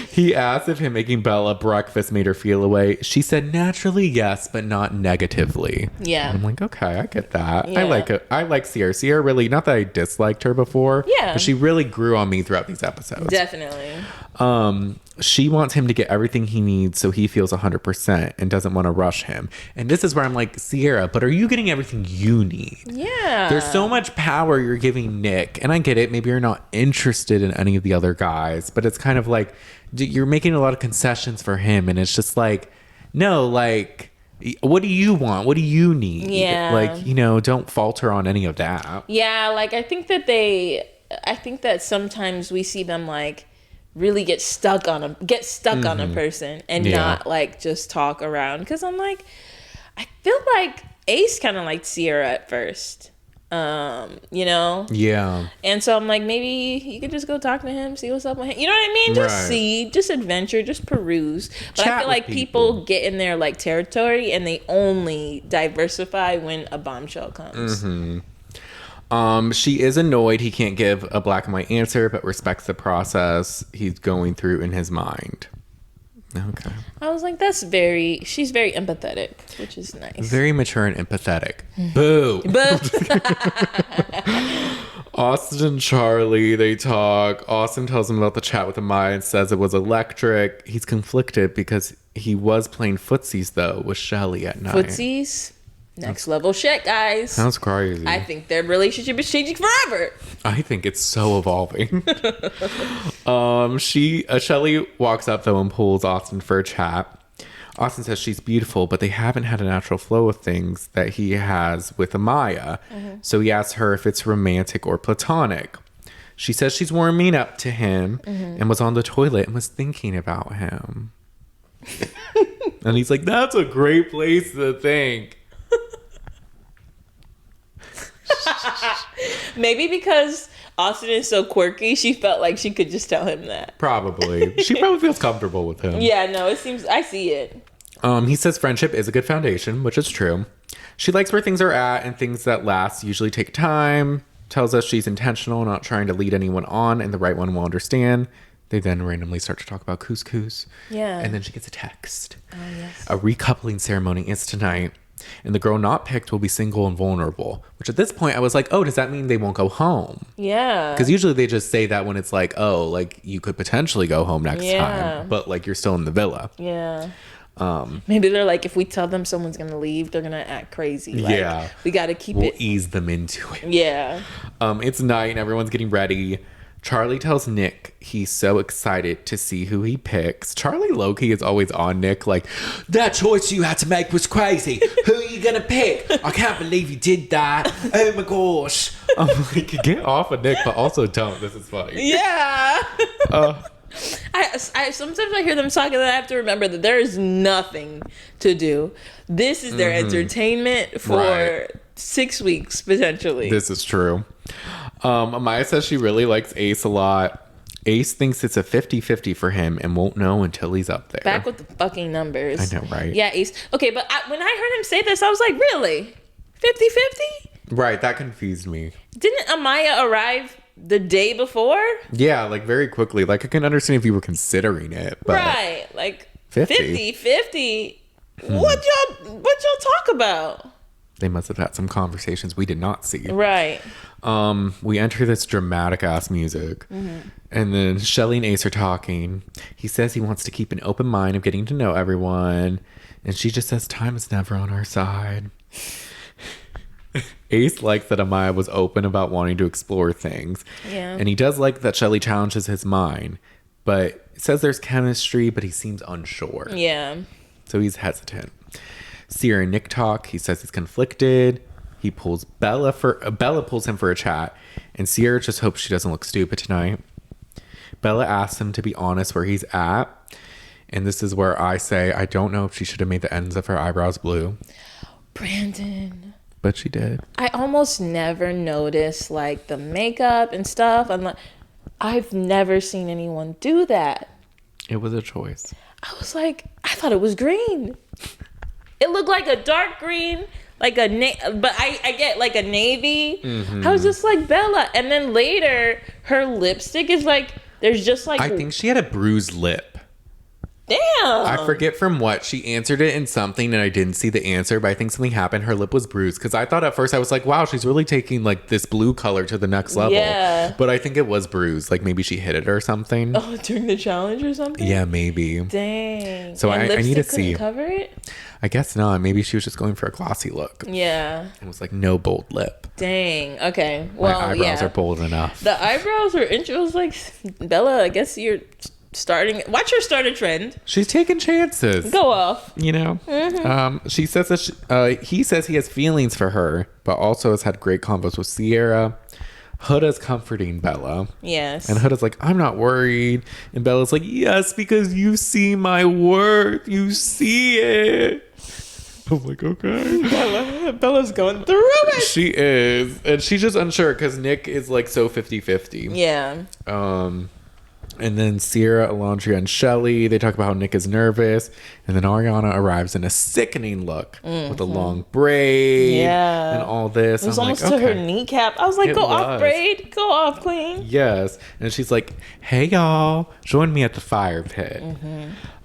He asked if him making Belle breakfast made her feel away. She said naturally yes, but not negatively.
Yeah.
I'm like, okay, I get that.
Yeah.
I like it. I like Cierra. Cierra really, not that I disliked her before.
Yeah.
But she really grew on me throughout these episodes.
Definitely.
She wants him to get everything he needs so he feels 100% and doesn't want to rush him. And this is where I'm like, Cierra, but are you getting everything you need?
Yeah.
There's so much power you're giving Nick. And I get it. Maybe you're not interested in any of the other guys, but it's kind of like you're making a lot of concessions for him. And it's just like, no, like, what do you want? What do you need?
Yeah.
Like, don't falter on any of that.
Yeah. Like, I think that sometimes we see them like really get stuck on a person and not like just talk around. Cause I'm like, I feel like Ace kind of liked Cierra at first.
Yeah.
And so I'm like, maybe you could just go talk to him, see what's up with him. You know what I mean? Just see, just adventure, just peruse. But
Chat
I feel like people get in their like territory and they only diversify when a bombshell comes.
She is annoyed he can't give a black and white answer, but respects the process he's going through in his mind. Okay.
I was like, she's very empathetic, which is nice.
Very mature and empathetic. Boo. Austin and Charlie, they talk. Austin tells him about the chat with Amaya and says it was electric. He's conflicted because he was playing footsies, though, with Chelley at night.
Footsies? Next level shit, guys.
Sounds crazy.
I think their relationship is changing forever.
I think it's so evolving. Chelley walks up though and pulls Austin for a chat. Austin says she's beautiful, but they haven't had a natural flow of things that he has with Amaya. So he asks her if it's romantic or platonic. She says she's warming up to him and was on the toilet and was thinking about him. And he's like, that's a great place to think.
Maybe because Austin is so quirky. She felt like she could just tell him that.
Probably. She probably feels comfortable with him.
Yeah, no, it seems, I see it.
He says friendship is a good foundation, which is true. She likes where things are at, and things that last usually take time. Tells us she's intentional, not trying to lead anyone on, and the right one will understand. They then randomly start to talk about couscous.
Yeah.
And then she gets a text.
Oh, yes.
A recoupling ceremony is tonight, and the girl not picked will be single and vulnerable. Which at this point, I was like, oh, does that mean they won't go home?
Yeah.
Because usually they just say that when it's like, oh, like, you could potentially go home next time. But, like, you're still in the villa.
Yeah. Maybe they're like, if we tell them someone's gonna leave, they're gonna act crazy. Like,
yeah.
We gotta keep
we'll
it.
ease them into it.
Yeah.
It's night and everyone's getting ready. Charlie tells Nick he's so excited to see who he picks. Charlie low-key is always on Nick, like, that choice you had to make was crazy. Who are you gonna pick? I can't believe you did that. Oh my gosh. I'm like, get off of Nick, but also don't. This is funny.
Yeah. I sometimes I hear them talking and I have to remember that there is nothing to do. This is their entertainment for 6 weeks, potentially.
This is true. Amaya says she really likes Ace a lot. Ace thinks it's a 50-50 for him and won't know until he's up there.
Back with the fucking numbers.
I know, right?
Yeah, Ace. Okay, but when I heard him say this, I was like, really? 50-50?
Right, that confused me.
Didn't Amaya arrive the day before?
Yeah, like very quickly. Like I can understand if you were considering it, but
right, like
50.
50. What y'all talk about?
They must have had some conversations we did not see.
Right.
We enter this dramatic ass music, and then Chelley and Ace are talking. He says he wants to keep an open mind of getting to know everyone, and she just says time is never on our side. Ace likes that Amaya was open about wanting to explore things.
Yeah.
And he does like that Chelley challenges his mind, but says there's chemistry, but he seems unsure.
Yeah.
So he's hesitant. Cierra and Nick talk. He says he's conflicted. He pulls Bella pulls him for a chat, and Cierra just hopes she doesn't look stupid tonight. Bella asks him to be honest where he's at, and this is where I say I don't know if she should have made the ends of her eyebrows blue.
Brandon.
But she did.
I almost never notice like the makeup and stuff. I've never seen anyone do that.
It was a choice.
I was like, I thought it was green. It looked like a dark green, like but I get like a navy. I was just like, Bella. And then later, her lipstick is like, there's just like.
I think she had a bruised lip.
Damn.
I forget from what. She answered it in something and I didn't see the answer, but I think something happened. Her lip was bruised. Because I thought at first, I was like, wow, she's really taking like this blue color to the next level.
Yeah.
But I think it was bruised. Like maybe she hit it or something.
Oh, during the challenge or something?
Yeah, maybe.
Dang.
So I need to see.
Cover it?
I guess not. Maybe she was just going for a glossy look.
Yeah.
It was like no bold lip.
Dang. Okay. Well,
my eyebrows are bold enough.
The eyebrows were it was like, Bella, I guess you're watch her start a trend.
She's taking chances.
Go off.
You know? She says that he says he has feelings for her, but also has had great convos with Cierra. Huda's comforting Bella.
Yes.
And Huda's like, I'm not worried. And Bella's like, yes, because you see my worth. You see it. I'm like, okay.
Bella's going through it.
She is. And she's just unsure because Nick is like so 50-50.
Yeah.
And then Cierra, Olandria, and Chelley, they talk about how Nick is nervous. And then Ariana arrives in a sickening look with a long braid and all this.
It was
I'm
almost
like,
to
okay.
her kneecap. I was like, go off, braid. Go off, queen.
Yes. And she's like, hey, y'all, join me at the fire pit.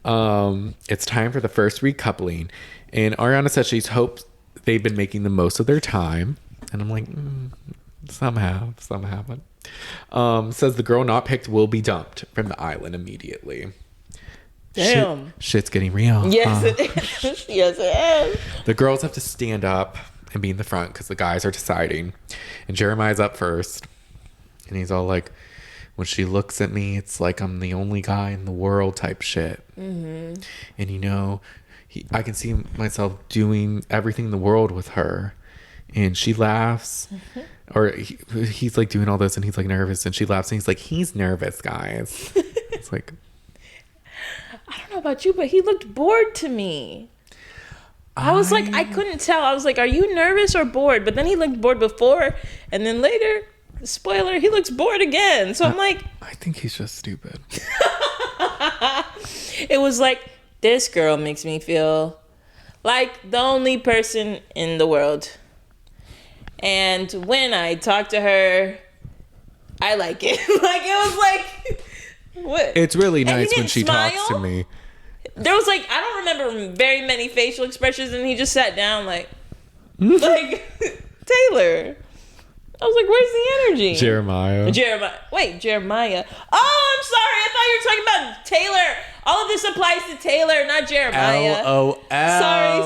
It's time for the first recoupling. And Ariana says she's hopes they've been making the most of their time. And I'm like, some haven't. Says the girl not picked will be dumped from the island immediately.
Damn.
Shit's getting real.
Yes, it is. Yes, it is.
The girls have to stand up and be in the front because the guys are deciding. And Jeremiah's up first. And he's all like, when she looks at me, it's like I'm the only guy in the world type shit. And, you know, I can see myself doing everything in the world with her. And she laughs. Or he's like doing all this and he's like nervous. And she laughs and he's like, he's nervous, guys. It's like...
I don't know about you, but he looked bored to me. I was like, I couldn't tell. I was like, are you nervous or bored? But then he looked bored before. And then later, spoiler, he looks bored again. So I'm like,
I think he's just stupid.
it was like, this girl makes me feel like the only person in the world. And when I talk to her, I like it. Like, it was like, what?
It's really
And he
nice when
didn't
she
smile.
talks to me.
There was like, I don't remember very many facial expressions, and he just sat down like Taylor. I was like, where's the energy?
Jeremiah.
Wait, Jeremiah. Oh, I'm sorry. I thought you were talking about Taylor. All of this applies to Taylor, not Jeremiah.
LOL.
Sorry.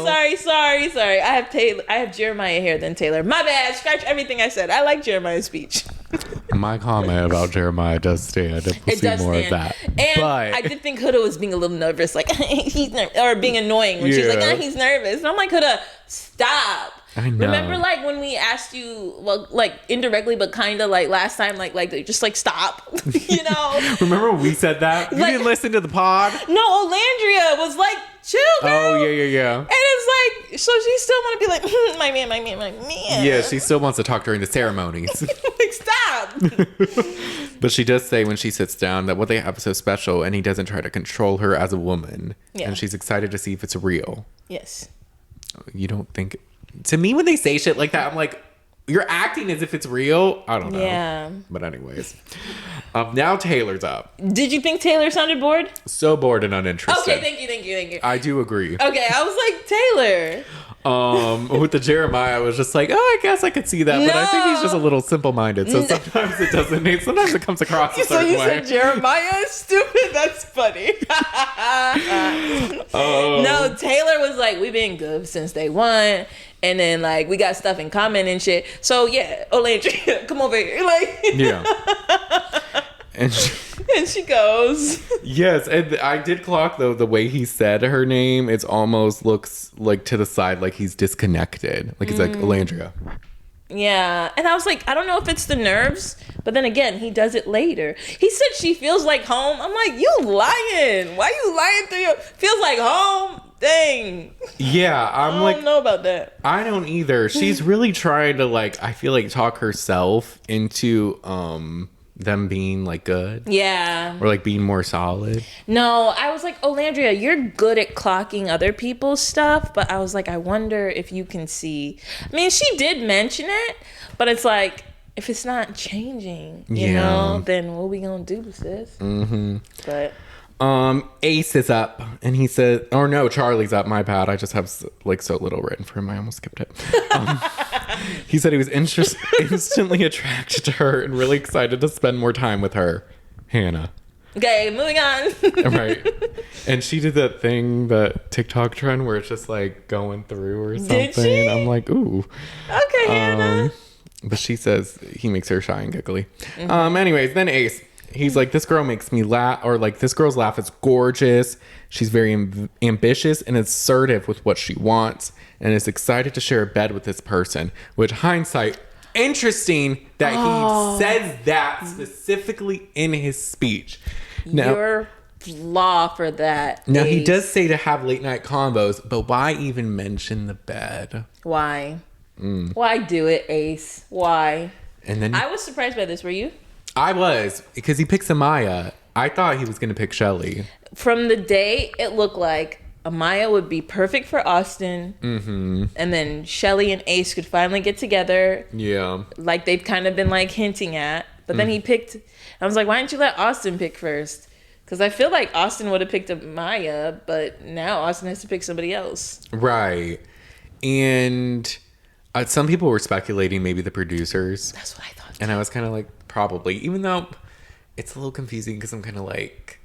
I have Jeremiah here than Taylor. My bad. Scratch everything I said. I like Jeremiah's speech.
My comment about Jeremiah does stand. We'll see more of that.
And
but
I did think Huda was being a little nervous, like he's or being annoying when she's like, he's nervous. And I'm like, Huda, stop.
I know.
Remember, like, when we asked you, well, like, indirectly, but kind of, like, last time, like, just, like, stop, you know?
Remember when we said that? You didn't listen to the pod?
No, Olandria was like, chill, girl.
Oh, yeah.
And it's like, so she still want to be like, my man.
Yeah, she still wants to talk during the ceremonies.
Like, stop.
But she does say when she sits down that what they have is so special, and he doesn't try to control her as a woman. Yeah. And she's excited to see if it's real.
Yes.
You don't think... To me, when they say shit like that, I'm like, you're acting as if it's real. I don't know.
Yeah.
But anyways, now Taylor's up.
Did you think Taylor sounded bored?
So bored and uninterested.
Okay, thank you.
I do agree.
Okay, I was like, Taylor.
With the Jeremiah, I was just like, oh, I guess I could see that. But I think he's just a little simple-minded. So sometimes it doesn't. Sometimes it comes across a certain way. So you said
Jeremiah is stupid? That's funny. No, Taylor was like, we've been good since day one. And then, like, we got stuff in common and shit. So, yeah, Olandria, come over here. Like,
yeah. And
she goes.
Yes, and I did clock, though, the way he said her name, it almost looks, like, to the side, like he's disconnected. Like, he's like, Olandria.
Yeah. And I was like, I don't know if it's the nerves. But then again, he does it later. He said she feels like home. I'm like, you lying. Why you lying through your... Feels like home? Dang.
Yeah,
I don't know about that.
I don't either. She's really trying to, like, I feel like talk herself into them being, like, good.
Yeah.
Or, like, being more solid.
No, I was like, Olandria, you're good at clocking other people's stuff. But I was like, I wonder if you can see. I mean, she did mention it. But it's like, if it's not changing, you know, then what we gonna do, sis? Mm-hmm. But...
Ace is up, and he said, or no, Charlie's up, my bad. I just have like so little written for him, I almost skipped it. He said he was instantly attracted to her and really excited to spend more time with her. Hannah.
Okay, moving on.
Right. And she did that thing, that TikTok trend where it's just like going through or something.
Did she?
I'm like, ooh.
Okay, Hannah.
But she says he makes her shy and giggly. Mm-hmm. Anyways, then Ace. He's like, this girl makes me laugh, or like, this girl's laugh is gorgeous. She's very ambitious and assertive with what she wants, and is excited to share a bed with this person. Which, hindsight, interesting that he says that specifically in his speech. Now,
your flaw for that.
Now, Ace. He does say to have late night combos, but why even mention the bed?
Why? Why do it, Ace? Why?
And then
I was surprised by this. Were you?
I was, because he picks Amaya. I thought he was going to pick Chelley.
From the day, it looked like Amaya would be perfect for Austin. Mm-hmm. And then Chelley and Ace could finally get together. Yeah. Like they've kind of been like hinting at. But then he picked... I was like, why didn't you let Austin pick first? Because I feel like Austin would have picked Amaya, but now Austin has to pick somebody else.
Right. And some people were speculating maybe the producers.
That's what I thought.
And I was kind of like, probably, even though it's a little confusing because I'm kind of like,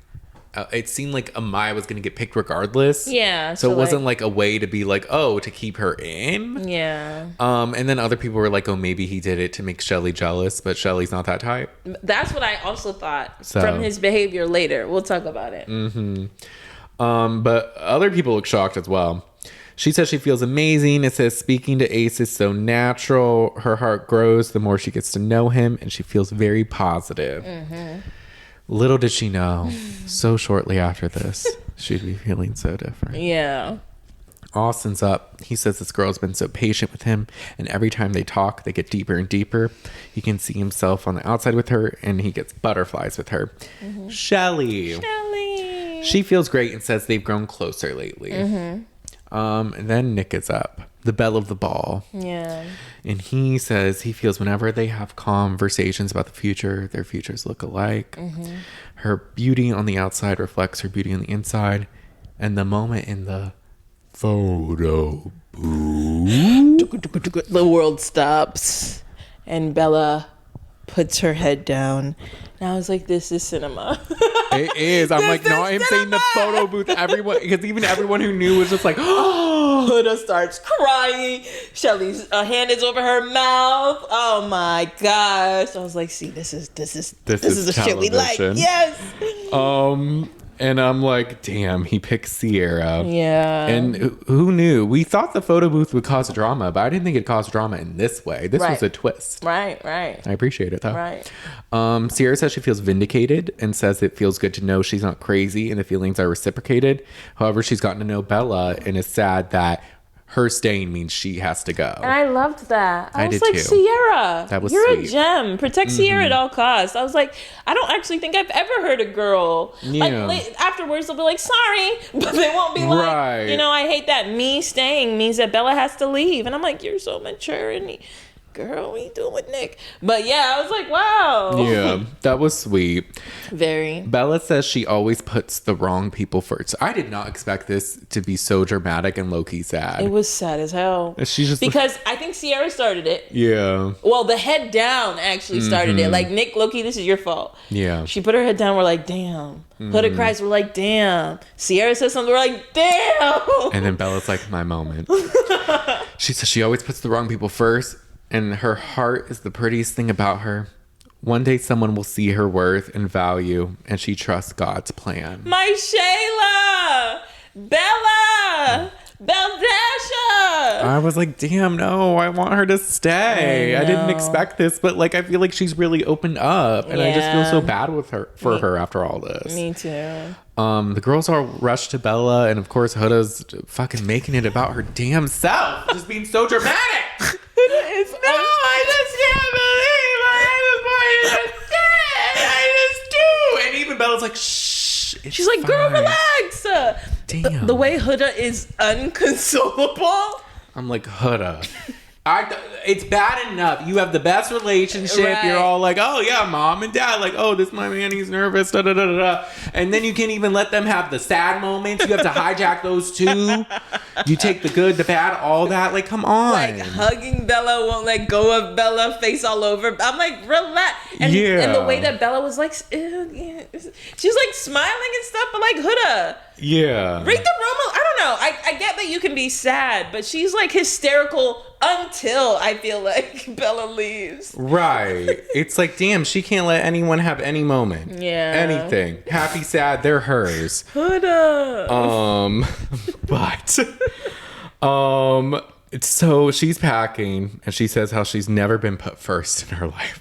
it seemed like Amaya was going to get picked regardless.
Yeah.
So it wasn't like a way to be like, oh, to keep her in.
Yeah.
And then other people were like, oh, maybe he did it to make Chelley jealous, but Chelley's not that type.
That's what I also thought from his behavior later. We'll talk about it.
Mm-hmm. But other people look shocked as well. She says she feels amazing. It says speaking to Ace is so natural. Her heart grows the more she gets to know him, and she feels very positive. Mm-hmm. Little did she know, so shortly after this, she'd be feeling so different.
Yeah.
Austin's up. He says this girl's been so patient with him, and every time they talk, they get deeper and deeper. He can see himself on the outside with her, and he gets butterflies with her. Chelley. She feels great and says they've grown closer lately. And then Nick is up, the belle of the ball.
Yeah.
And he says he feels whenever they have conversations about the future, their futures look alike. Her beauty on the outside reflects her beauty on the inside. And the moment in the photo booth,
the world stops and Bella puts her head down. And I was like, this is cinema.
It is. I'm like, no, I'm saying the photo booth. Everyone, because even everyone who knew was just like, oh.
Huda starts crying. Shelly's hand is over her mouth. Oh my gosh! I was like, see, this is the shit we like. Yes.
And I'm like, damn, he picked Cierra.
Yeah.
And who knew? We thought the photo booth would cause drama, but I didn't think it'd cause drama in this way. This was a twist.
Right.
I appreciate it, though.
Right.
Cierra says she feels vindicated and says it feels good to know she's not crazy and the feelings are reciprocated. However, she's gotten to know Bella and is sad that her staying means she has to go.
And I loved that. I was
did
like,
too.
Cierra,
That was
you're
sweet.
a gem. Protect Cierra at all costs. I was like, I don't actually think I've ever heard a girl like afterwards they'll be like, sorry, but they won't be like, I hate that. Me staying means that Bella has to leave, and I'm like, you're so mature and girl, what are you doing with Nick? But yeah, I was like, wow.
Yeah, that was sweet.
Very.
Bella says she always puts the wrong people first. I did not expect this to be so dramatic and low-key sad.
It was sad as hell.
She's just
because I think Cierra started it.
Yeah.
Well, the head down actually started it. Like, Nick, low-key, this is your fault.
Yeah.
She put her head down, we're like, damn. Huda cries, we're like, damn. Cierra says something, we're like, damn.
And then Bella's like, my moment. She says she always puts the wrong people first. And her heart is the prettiest thing about her. One day someone will see her worth and value, and she trusts God's plan.
My Shayla! Bella! Beldasha!
I was like, damn, no, I want her to stay. I didn't expect this, but like I feel like she's really opened up. And I just feel so bad with her her after all this.
Me too.
The girls all rush to Bella, and of course Huda's fucking making it about her damn self. Just being so dramatic.
It's no, I just can't believe
I just do. And even Bella's like, shh.
She's like, girl, relax.
Damn.
The way Huda is unconsolable.
I'm like, Huda. It's bad enough. You have the best relationship.
Right.
You're all like, oh yeah, mom and dad. Like, oh, this is my man. He's nervous. Da, da, da, da, da. And then you can't even let them have the sad moments. You have to hijack those too. You take the good, the bad, all that. Like, come on.
Like hugging Bella, won't let go of Bella, face all over. I'm like, relax. And the way that Bella was like, she was like smiling and stuff, but like, Huda.
Yeah.
Read the room. I don't know. I get that you can be sad, but she's like hysterical until I feel like Bella leaves.
Right. It's like, damn, she can't let anyone have any moment.
Yeah.
Anything. Happy, sad, they're hers.
Huda.
So she's packing and she says how she's never been put first in her life.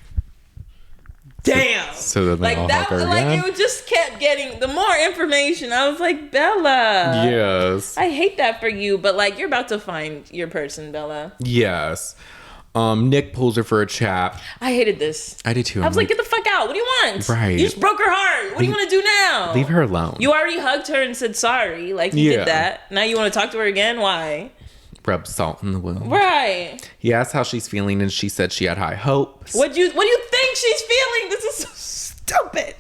Damn.
So then
like that, like it just kept getting the more information. I was like, Bella.
Yes.
I hate that for you, but like you're about to find your person, Bella.
Yes. Nick pulls her for a chat.
I hated this.
I did too.
I was like, get the fuck out. What do you want?
Right.
You just broke her heart. What do you want to do now?
Leave her alone.
You already hugged her and said sorry. Like you did that. Now you want to talk to her again? Why?
Rub salt in the wound.
Right.
He asked how she's feeling and she said she had high hopes.
What do you think she's feeling? This is so stupid.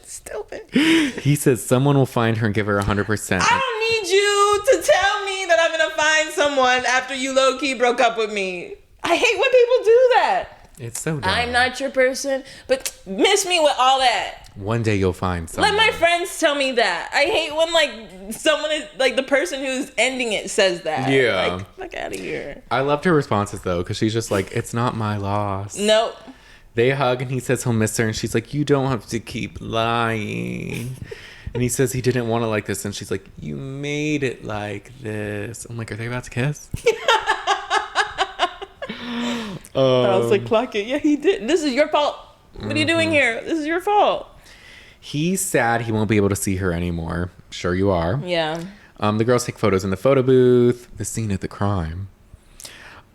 Stupid.
He says someone will find her and give her 100%.
I don't need you to tell me that I'm going to find someone after you low-key broke up with me. I hate when people do that.
It's so dumb.
I'm not your person, but miss me with all that.
One day you'll find someone.
Let my friends tell me that. I hate when like someone is like the person who's ending it says that.
Yeah.
Like, fuck out of here.
I loved her responses though, because she's just like, it's not my loss.
Nope.
They hug and he says he'll miss her and she's like, you don't have to keep lying. And he says he didn't want it like this and she's like, you made it like this. I'm like, are they about to kiss?
I was like, clock it. Yeah, he did. This is your fault. What are you doing here? This is your fault.
He's sad he won't be able to see her anymore. Sure you are.
Yeah.
The girls take photos in the photo booth, the scene of the crime.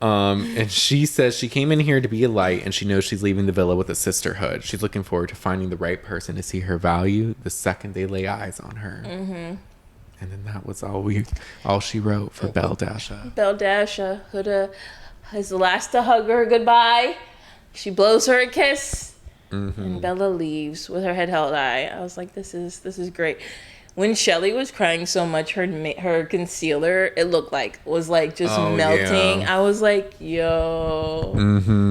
And she says she came in here to be a light, and she knows she's leaving the villa with a sisterhood. She's looking forward to finding the right person to see her value the second they lay eyes on her. Mm-hmm. And then that was all she wrote for belle-a.
Belle-a. Huda is the last to hug her goodbye. She blows her a kiss, and Bella leaves with her head held high. I was like, this is great. When Chelley was crying so much, her concealer, it looked like, was like just melting. Yeah. I was like, yo,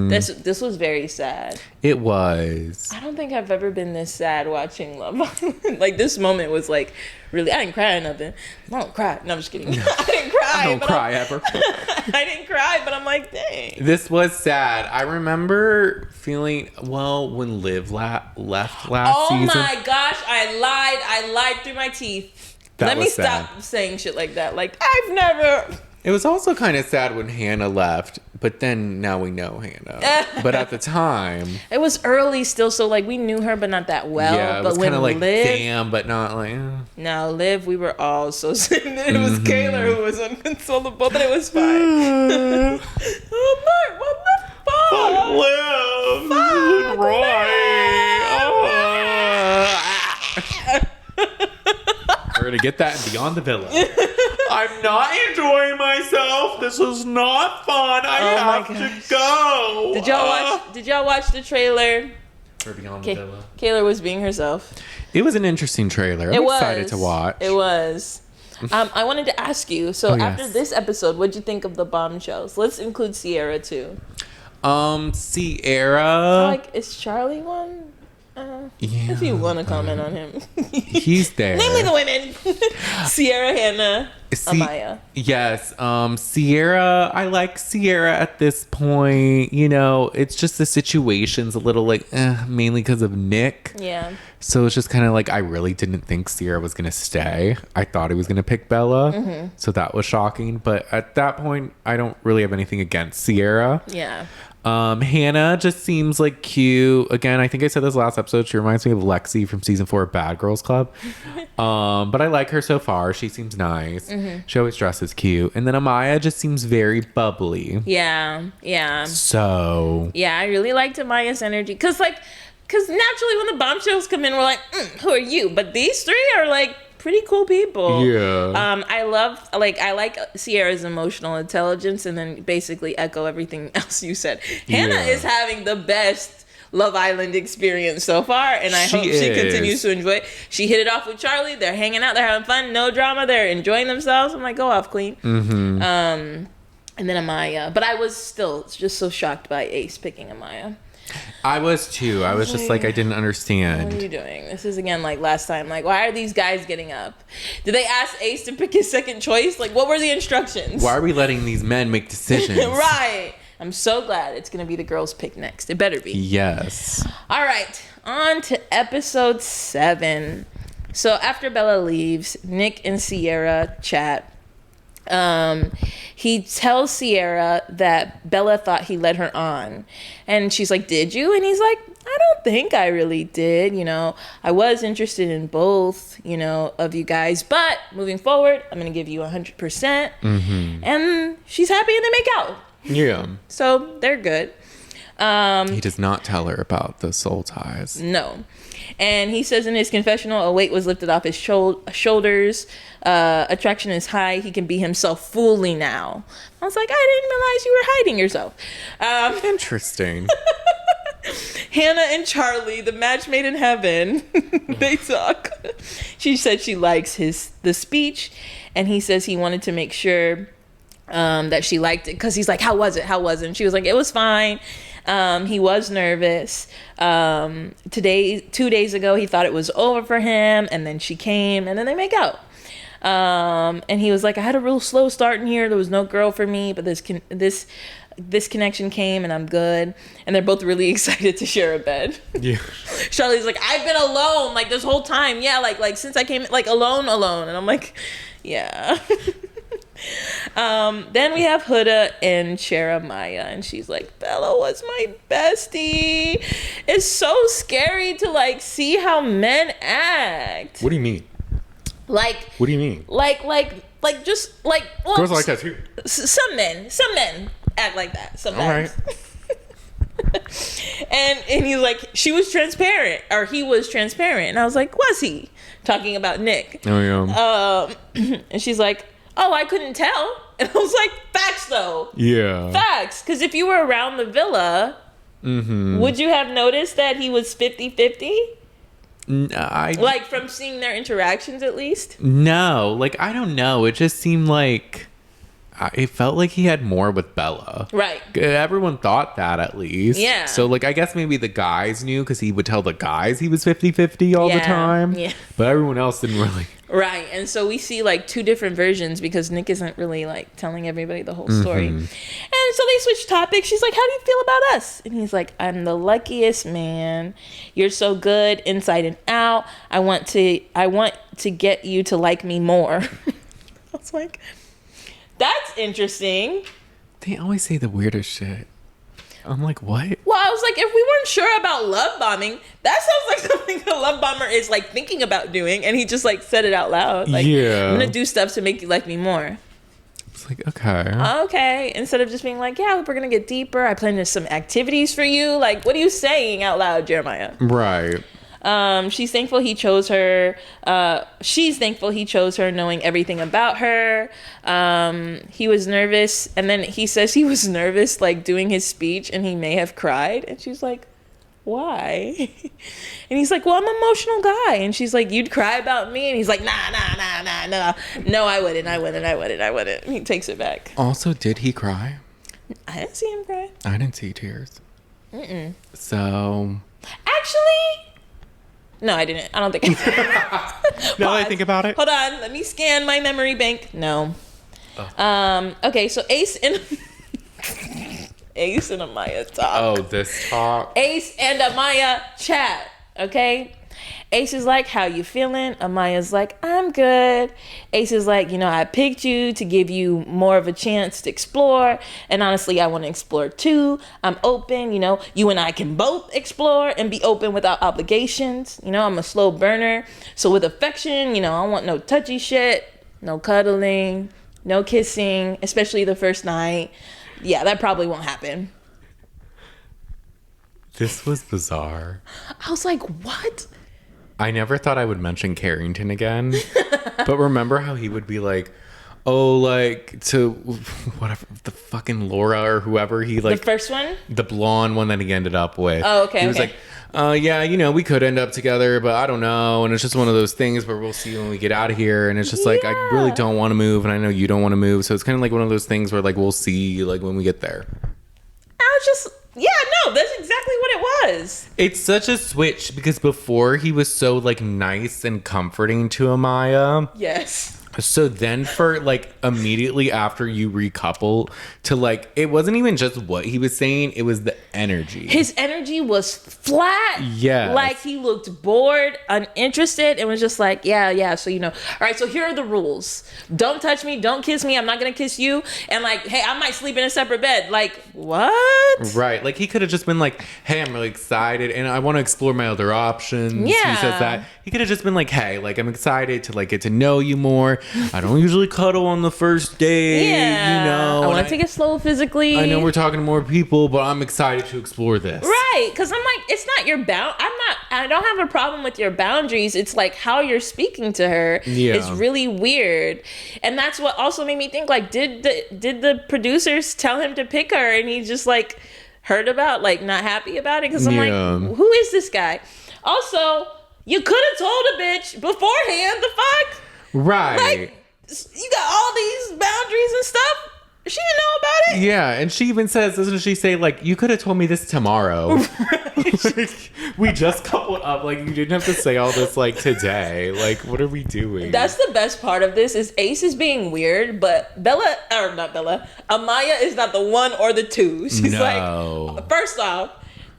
this was very sad.
It was.
I don't think I've ever been this sad watching Love Island. Like, this moment was like, really, I didn't cry or nothing. I don't cry. No, I'm just kidding. I didn't cry.
I don't cry ever.
I didn't cry, but I'm like, dang.
This was sad. I remember feeling, when Liv left last season.
Oh my gosh, I lied through my teeth. Let me stop saying shit like that. Like, I've never...
It was also kind of sad when Hannah left, but then now we know Hannah. But at the time...
It was early still, so like we knew her, but not that well.
Yeah, it was kind of like, damn, but not like...
No, Liv, we were all so sick. It was Kayla who was inconsolable, but it was fine. Oh, Mark, what the fuck?
Fuck Liv. We're going to get that and beyond the villa. I'm not enjoying myself. This is not fun. I have to go.
Did y'all watch the trailer?
For Beyond the Villa.
Kayla was being herself.
It was an interesting trailer. I'm excited to watch.
It was. I wanted to ask you. So after this episode, what'd you think of the bombshells? Let's include Cierra too.
Sierra.
Is Charlie one? If you want to comment on him.
He's there.
Name me the women. Cierra, Hannah, Amaya.
Yes. Cierra, I like Cierra at this point. You know, it's just the situation's a little like, mainly because of Nick.
Yeah.
So it's just kind of like, I really didn't think Cierra was going to stay. I thought he was going to pick Bella. Mm-hmm. So that was shocking. But at that point, I don't really have anything against Cierra.
Yeah.
Hannah just seems like cute. Again, I think I said this last episode. She reminds me of Lexi from season 4 of Bad Girls Club. But I like her so far. She seems nice. Mm-hmm. She always dresses cute. And then Amaya just seems very bubbly.
Yeah. Yeah.
So.
Yeah, I really liked Amaya's energy. Because naturally when the bombshells come in, we're like, who are you? But these three are like pretty cool people.
Yeah.
I like Sierra's emotional intelligence, and then basically echo everything else you said. Hannah is having the best Love Island experience so far, and I hope she continues to enjoy it. She hit it off with Charlie. They're hanging out. They're having fun. No drama. They're enjoying themselves. I'm like, go off, queen. Mm-hmm. And then Amaya. But I was still just so shocked by Ace picking Amaya.
I was too. I was just like, I didn't understand.
What are you doing? This is again like last time. Like, why are these guys getting up? Did they ask Ace to pick his second choice? Like, what were the instructions?
Why are we letting these men make decisions?
Right. I'm so glad it's going to be the girls' pick next. It better be.
Yes. All
right. On to episode 7. So after Bella leaves, Nick and Cierra chat. He tells Cierra that Bella thought he led her on, and she's like, did you? And he's like, I don't think I really did. You know, I was interested in both, you know, of you guys, but moving forward, I'm going to give you 100%. Mm-hmm. And she's happy and they make out.
Yeah.
So they're good.
He does not tell her about the soul ties.
No. And he says in his confessional, a weight was lifted off his shoulders. Attraction is high. He can be himself fully now. I was like, I didn't realize you were hiding yourself.
Interesting.
Hannah and Charlie, the match made in heaven, they talk. She said she likes the speech, and he says he wanted to make sure that she liked it, because he's like, how was it? And she was like, it was fine. He was nervous. 2 days ago, he thought it was over for him, and then she came, and then they make out. And he was like, I had a real slow start in here. There was no girl for me, but this connection came, and I'm good. And they're both really excited to share a bed. Yeah. Charlie's like, I've been alone like this whole time. Yeah, like since I came, like alone. And I'm like, yeah. Then we have Huda and Amaya, and she's like, Bella was my bestie. It's so scary to like see how men act.
What do you mean?
Like,
what do you mean?
Like just like, well,
Girls are like that too.
Some men act like that sometimes.
All right.
and he's like, she was transparent, or he was transparent, and I was like, was he? Talking about Nick.
Oh
yeah. And she's like, oh, I couldn't tell, and I was like, facts though.
Yeah.
Facts, because if you were around the villa, would you have noticed that he was 50-50? Like, from seeing their interactions, at least?
No, like, I don't know. It just seemed like it felt like he had more with Bella.
Right.
Everyone thought that, at least.
Yeah.
So, like, I guess maybe the guys knew because he would tell the guys he was 50-50 all the time. Yeah. But everyone else didn't really.
Right. And so we see, like, two different versions because Nick isn't really, like, telling everybody the whole story. And so they switch topics. She's like, how do you feel about us? And he's like, I'm the luckiest man. You're so good inside and out. I want to get you to like me more. I was like, that's interesting.
They always say the weirdest shit. I'm like, what?
Well, I was like, if we weren't sure about love bombing, that sounds like something a love bomber is like thinking about doing, and he just like said it out loud. Like, I'm gonna do stuff to make you like me more.
It's like, okay.
Okay. Instead of just being like, yeah, we're gonna get deeper. I planned some activities for you. Like, what are you saying out loud, Jeremiah?
Right.
She's thankful he chose her. She's thankful he chose her, knowing everything about her. He was nervous, and then he says he was nervous, like doing his speech, and he may have cried. And she's like, why? And he's like, well, I'm an emotional guy. And she's like, you'd cry about me? And he's like, nah. No, I wouldn't. And he takes it back.
Also, did he cry?
I didn't see him cry.
I didn't see tears. So.
Actually. No, I didn't. I don't think I did.
Now that I think about it.
Hold on. Let me scan my memory bank. No. Okay, so Ace and Amaya talk.
Oh, this talk.
Ace and Amaya chat. Okay? Ace is like, how you feeling? Amaya's like, I'm good. Ace is like, I picked you to give you more of a chance to explore. And honestly, I want to explore too. I'm open, you and I can both explore and be open without obligations. I'm a slow burner. So with affection, I don't want no touchy shit, no cuddling, no kissing, especially the first night. Yeah, that probably won't happen.
This was bizarre.
I was like, what?
I never thought I would mention Carrington again. But remember how he would be like, oh, like, to whatever, the fucking Laura or whoever he like.
The first one?
The blonde one that he ended up with.
Oh, okay.
He was like, yeah, we could end up together, but I don't know. And it's just one of those things where we'll see when we get out of here. And it's just like, I really don't want to move. And I know you don't want to move. So it's kind of like one of those things where like, we'll see like when we get there.
I was just... Yeah, no, that's exactly what it was.
It's such a switch because before he was so like nice and comforting to Amaya.
Yes.
So then for like immediately after you recouple to like, it wasn't even just what he was saying, it was the energy.
His energy was flat.
Yeah.
Like he looked bored, uninterested, and was just like, yeah. So, all right, so here are the rules. Don't touch me. Don't kiss me. I'm not going to kiss you. And like, hey, I might sleep in a separate bed. Like, what?
Right. Like he could have just been like, hey, I'm really excited and I want to explore my other options.
Yeah.
He says that. He could have just been like, hey, like I'm excited to like get to know you more. I don't usually cuddle on the first date,
I want to take it slow physically.
I know we're talking to more people, but I'm excited to explore this.
Right, because I'm like, it's not your I don't have a problem with your boundaries. It's like how you're speaking to her is really weird. And that's what also made me think, like, did the producers tell him to pick her and he just like heard about, like, not happy about it? Because I'm like, who is this guy? Also, you could have told a bitch beforehand, the fuck?
Right.
Like, you got all these boundaries and stuff. She didn't know about it.
Yeah, and she even says, doesn't she say, like, you could have told me this tomorrow. Like, we just coupled up. Like, you didn't have to say all this, like, today. Like, what are we doing?
That's the best part of this is Ace is being weird, but Amaya is not the one or the two. She's like, first off,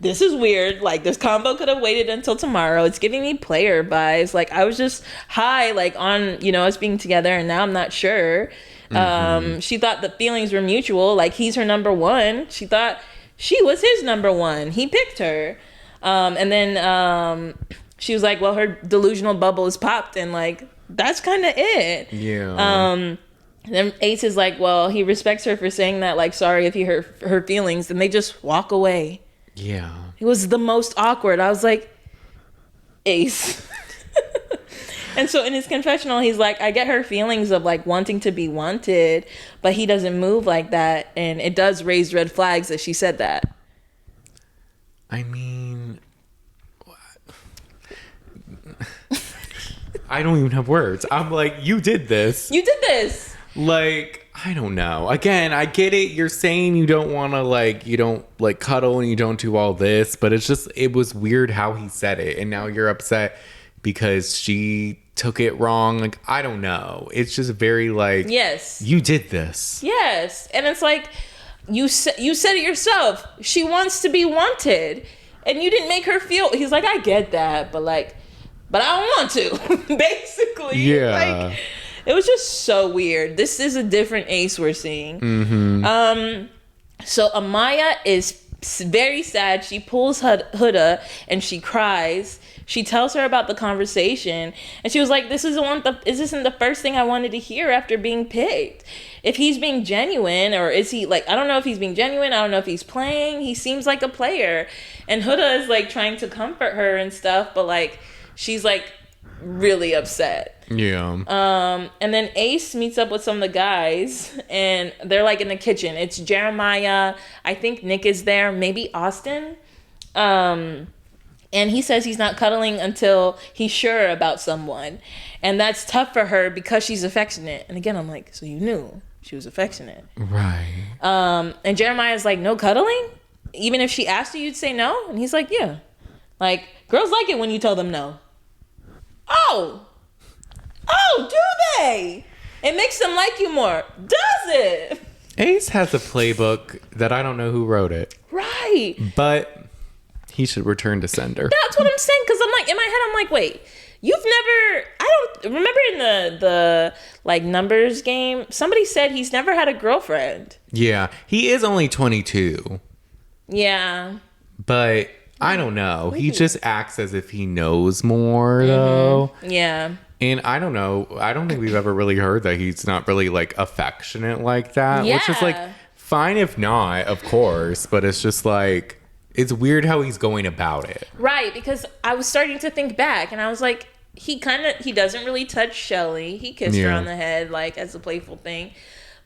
this is weird. Like, this combo could have waited until tomorrow. It's giving me player vibes. Like, I was just high, like, on, us being together, and now I'm not sure. She thought the feelings were mutual. Like, he's her number one. She thought she was his number one. He picked her. And then she was like, well, her delusional bubble is popped, and, like, that's kind of it.
Yeah.
Then Ace is like, well, he respects her for saying that, like, sorry if you hurt her feelings. And they just walk away.
Yeah.
It was the most awkward. I was like, Ace. And so in his confessional, he's like, I get her feelings of like wanting to be wanted, but he doesn't move like that. And it does raise red flags that she said that.
I mean, I don't even have words. I'm like, you did this.
You did this.
Like, I don't know. Again, I get it. You're saying you don't want to, like, you don't, like, cuddle and you don't do all this. But it's just, it was weird how he said it. And now you're upset because she took it wrong. Like, I don't know. It's just very, like,
yes,
you did this.
Yes. And it's like, you said it yourself. She wants to be wanted. And you didn't make her feel, he's like, I get that. But, like, but I don't want to, basically.
Yeah.
Like, it was just so weird. This is a different Ace we're seeing.
Mm-hmm.
So Amaya is very sad. She pulls Huda and she cries. She tells her about the conversation. And she was like, this isn't the first thing I wanted to hear after being picked. If he's being genuine, or is he like, I don't know if he's being genuine. I don't know if he's playing. He seems like a player. And Huda is like trying to comfort her and stuff. But like, she's like really upset.
Yeah.
And then Ace meets up with some of the guys and they're like in the kitchen. It's Jeremiah. I think Nick is there. Maybe Austin. And he says he's not cuddling until he's sure about someone. And that's tough for her because she's affectionate. And again, I'm like, so you knew she was affectionate.
Right.
And Jeremiah's like, no cuddling? Even if she asked you, you'd say no? And he's like, yeah. Like, girls like it when you tell them no. Oh, do they? It makes them like you more. Does it?
Ace has a playbook that I don't know who wrote it.
Right.
But he should return to sender.
That's what I'm saying. Because I'm like, in my head, I'm like, wait, I don't remember in the like numbers game, somebody said he's never had a girlfriend.
Yeah. He is only 22.
Yeah.
But I don't know. He just acts as if he knows more, though.
Yeah.
And I don't know. I don't think we've ever really heard that he's not really, like, affectionate like that.
Yeah.
Which is, like, fine if not, of course. But it's just, like, it's weird how he's going about it.
Right. Because I was starting to think back. And I was like, he doesn't really touch Chelley. He kissed her on the head, like, as a playful thing.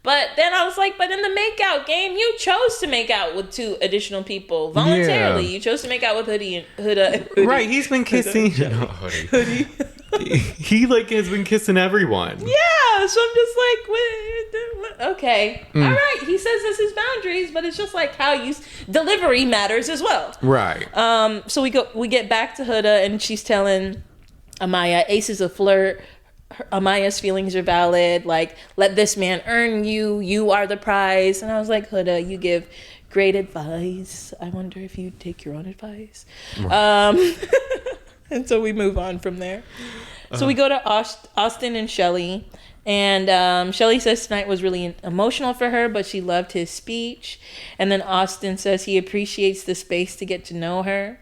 But then I was like, but in the make-out game, you chose to make out with 2 additional people voluntarily. Yeah. You chose to make out with Huda.
Right, he's been kissing... Hoodie. He, like, has been kissing everyone.
Yeah, so I'm just like, what? Okay. All right, he says this is boundaries, but it's just like how you... Delivery matters as well.
Right.
So we get back to Huda, and she's telling Amaya, Ace is a flirt. Amaya's feelings are valid. Like, let this man earn you. You are the prize. And I was like, Huda, you give great advice. I wonder if you take your own advice. Right. And so we move on from there. So we go to Austin and Chelley. And Chelley says tonight was really emotional for her, but she loved his speech. And then Austin says he appreciates the space to get to know her.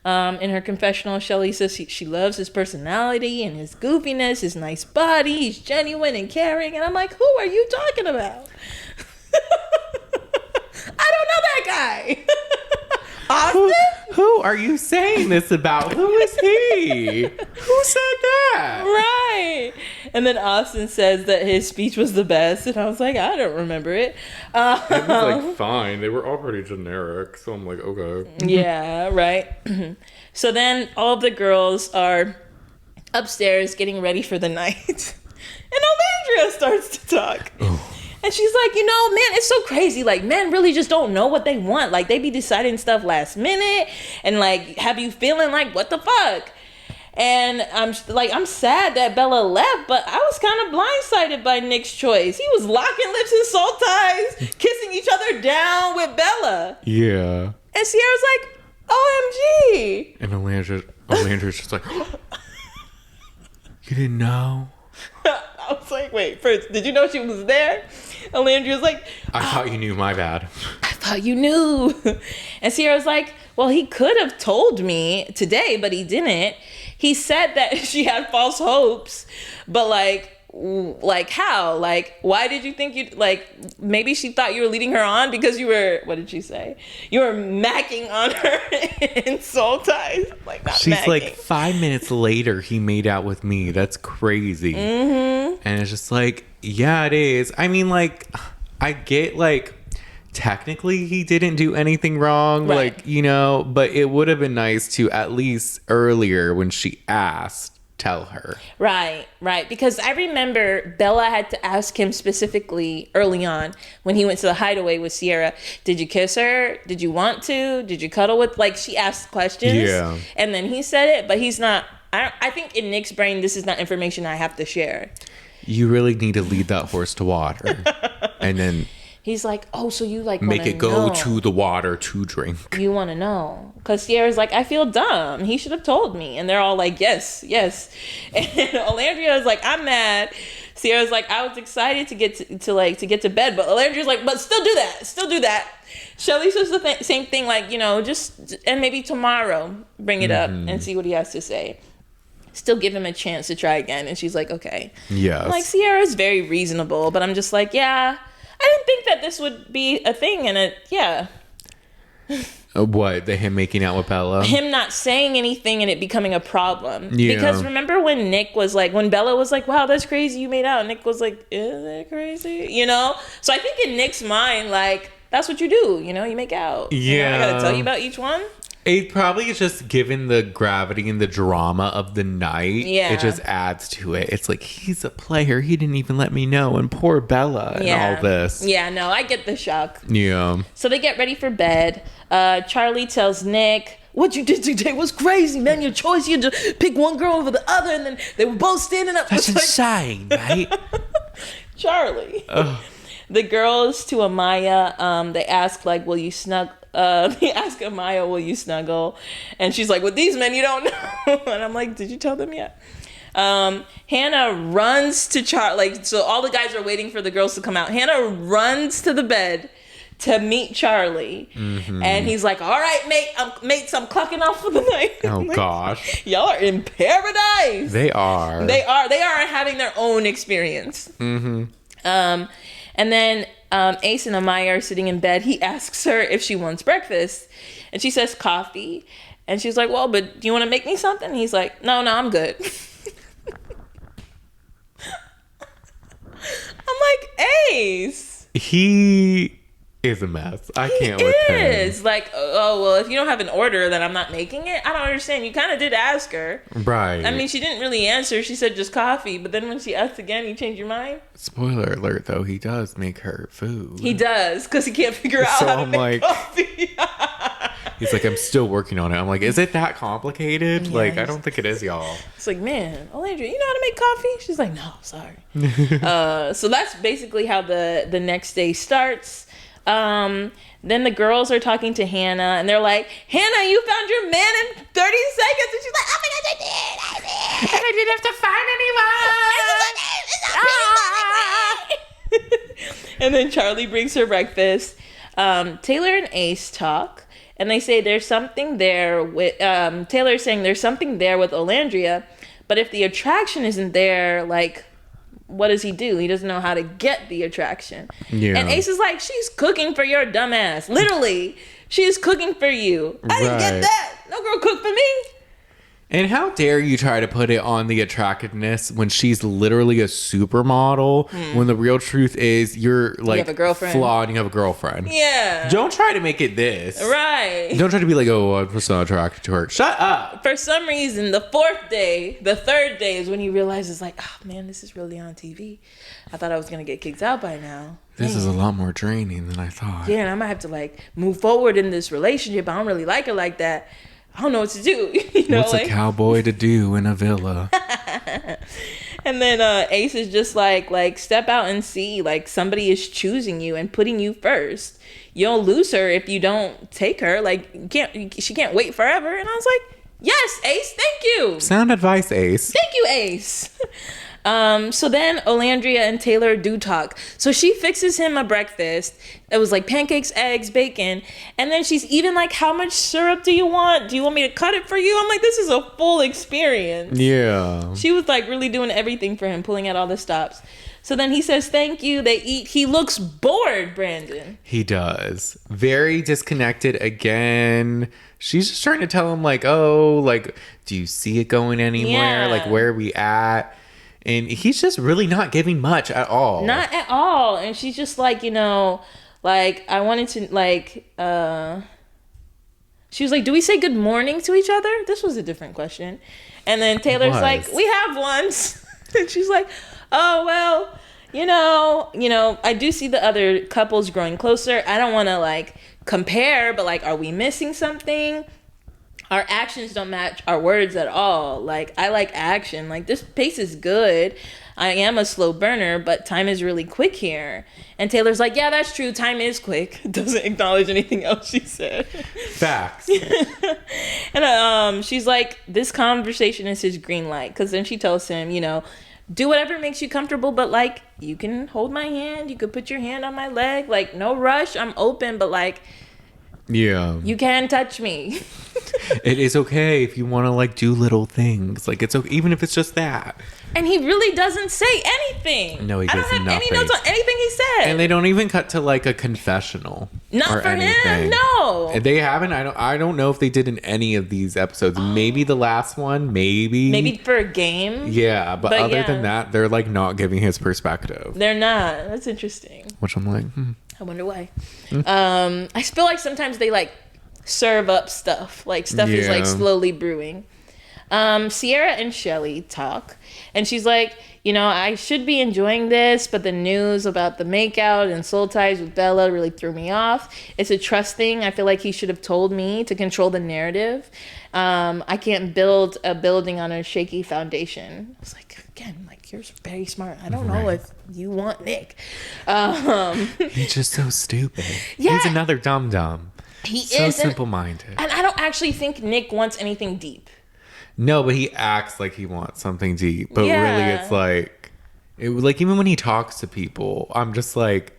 In her confessional, Chelley says she loves his personality and his goofiness, his nice body. He's genuine and caring. And I'm like, who are you talking about? I don't know that guy. Austin?
Who are you saying this about? Who is he? Who said that?
Right. And then Austin says that his speech was the best. And I was like, I don't remember it.
It was like fine. They were all pretty generic. So I'm like, okay.
Yeah, right. So then all of the girls are upstairs getting ready for the night. And Olandria starts to talk. Oh. And she's like, man, it's so crazy. Like, men really just don't know what they want. Like, they be deciding stuff last minute. And, like, have you feeling like, what the fuck? And I'm sad that Bella left. But I was kind of blindsided by Nick's choice. He was locking lips and soul ties, kissing each other down with Bella.
Yeah.
And Cierra's like, OMG.
And Olandria's just like, you didn't know?
I was like, wait, first, did you know she was there? Olandria's like,
I thought you knew, my bad.
I thought you knew. And Cierra's like, well, he could have told me today, but he didn't. he said that she had false hopes, but like how? Like, why did you think you like? Maybe she thought you were leading her on because you were. What did she say? You were macking on her in soul ties. Like, not
She's
macking.
like, 5 minutes later, he made out with me. That's crazy. And it's just like, yeah, it is. I mean, like, I get like, technically he didn't do anything wrong,
right.
like, you know, but it would have been nice to at least earlier when she asked. Tell her.
Right. Because I remember Bella had to ask him specifically early on when he went to the hideaway with Cierra. Did you kiss her? Did you want to? Did you cuddle with? Like, she asked questions. Yeah. And then he said it, but he's not. I think in Nick's brain, this is not information I have to share.
You really need to lead that horse to water. And then
he's like, oh, so you like
make it go to the water to drink.
You want to know. Because Sierra's like, I feel dumb. He should have told me. And they're all like, yes. And Olandria is like, I'm mad. Sierra's like, I was excited to get to get to bed. But Olandria's like, but still do that. Chelley says the same thing, like, you know, and maybe tomorrow bring it up and see what he has to say. Still give him a chance to try again. And she's like, okay.
Yes.
I'm like, Sierra's very reasonable. But I'm just like, yeah. I didn't think that this would be a thing, and
What? Him making out with Bella?
Him not saying anything and it becoming a problem.
Yeah.
Because remember when Nick was like, when Bella was like, wow, that's crazy, you made out. Nick was like, is it crazy? You know? So I think in Nick's mind, like, that's what you do. You know, you make out.
Yeah.
You know, I gotta tell you about each one.
It probably is just given the gravity and the drama of the night. Yeah. It just adds to it. It's like, he's a player. He didn't even let me know. And poor Bella and all this.
Yeah, no, I get the shock.
Yeah.
So they get ready for bed. Charlie tells Nick, what you did today was crazy, man. Your choice, you had to pick one girl over the other, and then they were both standing up.
That's insane, right?
Charlie. The girls to Amaya, they ask, like, will you snuggle? They ask Amaya, will you snuggle? And she's like, with these men, you don't know. And I'm like, did you tell them yet? Hannah runs to Charlie. Like, so all the guys are waiting for the girls to come out. Hannah runs to the bed to meet Charlie. And he's like, all right, mates, I'm clocking off for the night.
Oh,
like,
gosh.
Y'all are in paradise.
They are.
They are having their own experience. And then Ace and Amaya are sitting in bed. He asks her if she wants breakfast. And she says coffee. And she's like, well, but do you want to make me something? And he's like, no, I'm good. I'm like, Ace.
He is a mess. I can't with him. He
is. Like, oh, well, if you don't have an order, then I'm not making it. I don't understand. You kind of did ask her.
Right.
I mean, she didn't really answer. She said just coffee. But then when she asked again, you changed your mind?
Spoiler alert, though. He does make her food.
He does, because he can't figure out how to make coffee.
He's like, I'm still working on it. I'm like, is it that complicated?
Yeah,
like, I don't think it is, y'all.
It's like, man, Olandria, you know how to make coffee? She's like, no, sorry. So that's basically how the next day starts. Then the girls are talking to Hannah, and they're like, Hannah, you found your man in 30 seconds. And she's like, oh my gosh, I did. And I didn't have to find anyone. And then Charlie brings her breakfast. Taylor and Ace talk, and they say there's something there with, Taylor's saying there's something there with Olandria, but if the attraction isn't there, like, what does he do? He doesn't know how to get the attraction. Yeah. And Ace is like, she's cooking for your dumb ass. Literally, she's cooking for you. I didn't get that. No girl cooked for me.
And how dare you try to put it on the attractiveness when she's literally a supermodel, when the real truth is you're like
you have a girlfriend.
Flawed and you have a girlfriend.
Yeah.
Don't try to make it this.
Right.
Don't try to be like, oh, I'm just not attracted to her. Shut up.
For some reason, the third day is when he realizes like, oh man, this is really on TV. I thought I was going to get kicked out by now.
This is a lot more draining than I thought.
Yeah, and I might have to like move forward in this relationship. I don't really like her like that. I don't know what to do. You know,
what's a cowboy to do in a villa?
And then Ace is just like step out and see, like somebody is choosing you and putting you first. You'll lose her if you don't take her. Like she can't wait forever. And I was like, yes, Ace, thank you.
Sound advice, Ace.
Thank you, Ace. So then Olandria and Taylor do talk. So she fixes him a breakfast. It was like pancakes, eggs, bacon. And then she's even like, how much syrup do you want? Do you want me to cut it for you? I'm like, this is a full experience.
Yeah.
She was like really doing everything for him, pulling out all the stops. So then he says, thank you. They eat. He looks bored, Brandon.
He does. Very disconnected again. She's just trying to tell him like, oh, like, do you see it going anywhere?
Yeah.
Like, where are we at? And he's just really not giving much at all.
Not at all. And she's just like, you know, like, I wanted to, like, she was like, do we say good morning to each other? This was a different question. And then Taylor's like, we have once. And she's like, oh, well, you know, I do see the other couples growing closer. I don't want to, like, compare, but, like, are we missing something? Our actions don't match our words at all. Like, I like action. Like, this pace is good. I am a slow burner, but time is really quick here. And Taylor's like, yeah, that's true. Time is quick. Doesn't acknowledge anything else she said.
Facts.
And she's like, this conversation is his green light. Because then she tells him, you know, do whatever makes you comfortable, but, like, you can hold my hand. You could put your hand on my leg. Like, no rush. I'm open, but, like,
yeah,
you can touch me.
It is okay if you want to, like, do little things. Like, it's okay, even if it's just that.
And he really doesn't say anything.
No, he does
I don't have
nothing.
any notes on anything he said.
And they don't even cut to, like, a confessional.
Not
or
for
anything.
him, no.
They haven't. I don't know if they did in any of these episodes. Maybe the last one, maybe
for a game.
Yeah, but other
yeah.
than that, they're, like, not giving his perspective.
They're not. That's interesting.
Which I'm like,
I wonder why. I feel like sometimes they, like, serve up stuff. Like, stuff is, like, slowly brewing. Cierra and Chelley talk. And she's like, you know, I should be enjoying this, but the news about the makeout and soul ties with Bella really threw me off. It's a trust thing. I feel like he should have told me to control the narrative. I can't build a building on a shaky foundation. I was like, again, like, you're very smart. I don't know if you want Nick.
He's just so stupid.
Yeah.
He's another dum-dum.
He
so
is.
simple-minded.
And I don't actually think Nick wants anything deep.
No, but he acts like he wants something deep. But
Yeah.
really, it's like, like, even when he talks to people, I'm just like,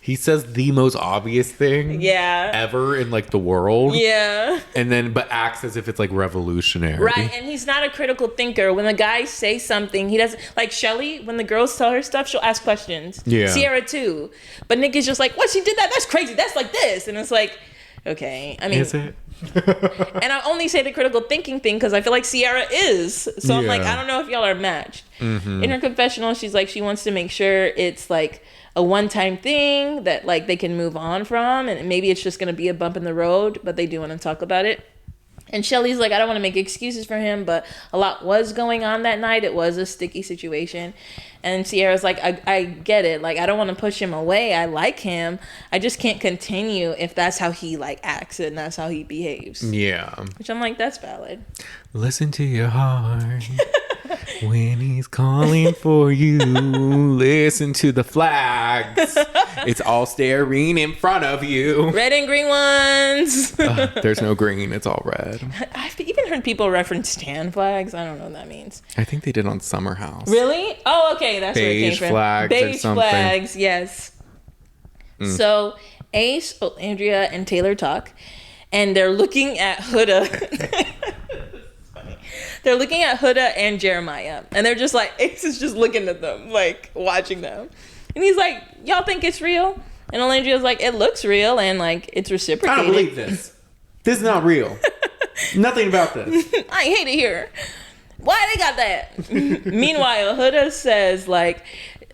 he says the most obvious thing ever in, like, the world.
Yeah.
And then, but acts as if it's, like, revolutionary.
Right, and he's not a critical thinker. When the guys say something, he doesn't, like Chelley, when the girls tell her stuff, she'll ask questions.
Yeah.
Cierra too. But Nick is just like, what, she did that? That's crazy. That's like this. And it's like, okay. I mean,
Is it?
and I only say the critical thinking thing because I feel like Cierra is. So I'm like,
Yeah.
I don't know if y'all are matched. In her confessional, she's like, she wants to make sure it's like a one-time thing that, like, they can move on from, and maybe it's just going to be a bump in the road, but they do want to talk about it. And Chelley's like, I don't want to make excuses for him, but a lot was going on that night. It was a sticky situation. And Sierra's like, I get it. Like, I don't want to push him away. I like him. I just can't continue if that's how he, like, acts and that's how he behaves.
Yeah.
Which I'm like, that's valid.
Listen to your heart when he's calling for you. Listen to the flags. It's all staring in front of you.
Red and green ones.
There's no green. It's all red.
I've even heard people reference tan flags. I don't know what that means.
I think they did on Summer House.
Really? Oh, okay. That's where it came
Beige
from.
flags or
Beige
something.
flags, yes. So Ace, Olandria, and Taylor talk, and they're looking at Huda. They're looking at Huda and Jeremiah, and they're just like, Ace is just looking at them, like, watching them. And he's like, y'all think it's real? And Olandria's like, it looks real, and, like, it's reciprocated.
I don't believe this. This is not real. Nothing about this.
I hate it here. Why they got that? Meanwhile, Huda says, like,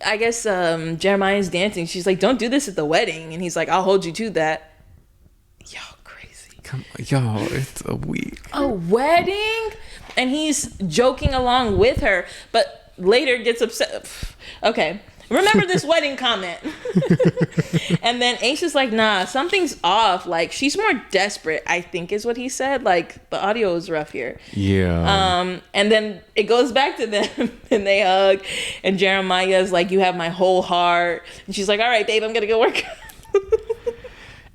I guess Jeremiah's dancing. She's like, don't do this at the wedding. And he's like, I'll hold you to that. Y'all crazy.
Come on, y'all, it's a week.
A wedding? And he's joking along with her, but later gets upset. Okay. Remember this wedding comment. And then Ace is like, nah, something's off. Like, she's more desperate, I think is what he said. Like, the audio is rough here.
Yeah.
And then it goes back to them and they hug. And Jeremiah's like, you have my whole heart. And she's like, all right, babe, I'm going to go work.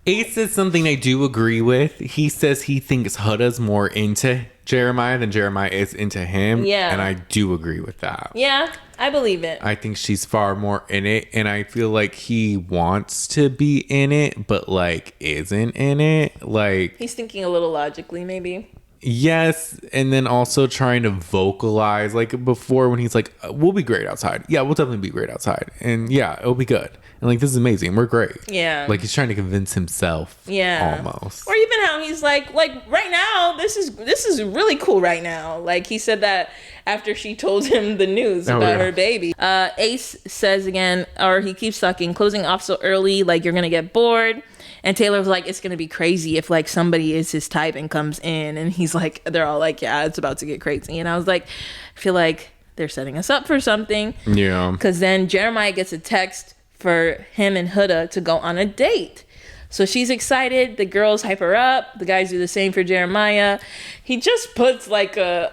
Ace says something I do agree with. He says he thinks Huda's more into Jeremiah than Jeremiah is into him.
Yeah.
And I do agree with that.
Yeah. I believe it.
I think she's far more in it, and I feel like he wants to be in it, but like isn't in it. Like
he's thinking a little logically, maybe.
Yes, and then also trying to vocalize like before when he's like, "We'll be great outside." Yeah, we'll definitely be great outside, and yeah, it'll be good. And like, this is amazing. We're great.
Yeah.
Like he's trying to convince himself.
Yeah.
Almost.
Or even how he's like right now, this is really cool right now. Like he said that after she told him the news about her baby. Ace says again, or he keeps talking, closing off so early, like you're gonna get bored. And Taylor was like, it's gonna be crazy if like somebody is his type and comes in. And he's like, they're all like, yeah, it's about to get crazy. And I was like, I feel like they're setting us up for something.
Yeah.
Because then Jeremiah gets a text for him and Huda to go on a date. So she's excited. The girls hype her up. The guys do the same for Jeremiah. He just puts like a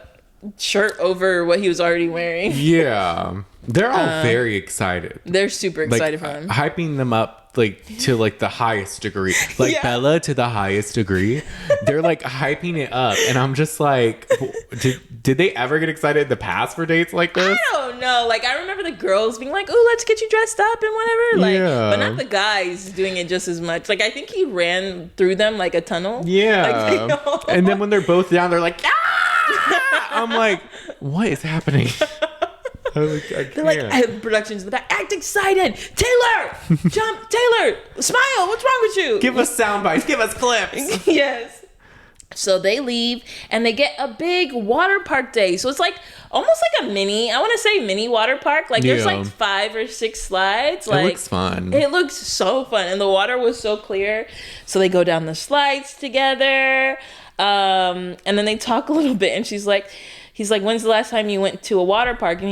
shirt over what he was already wearing.
Yeah. They're all very excited.
They're super excited for him.
Hyping them up like to like the highest degree. Like Bella to the highest degree. They're like hyping it up. And I'm just like, did they ever get excited in the past for dates like this?
I don't know. Like I remember the girls being like, "Oh, let's get you dressed up and whatever." Like, but not the guys doing it just as much. Like I think he ran through them like a tunnel.
Yeah. Like, and then when they're both down, they're like, "Ah!" I'm like, what is happening?
They're like, production's in the back. Act excited. Taylor, jump. Taylor, smile. What's wrong with you?
Give us sound bites. Give us clips.
Yes. So they leave and they get a big water park day. So it's like almost like a mini water park. Like there's like 5 or 6 slides. Like,
it looks fun.
It looks so fun. And the water was so clear. So they go down the slides together. And then they talk a little bit and he's like, when's the last time you went to a water park? And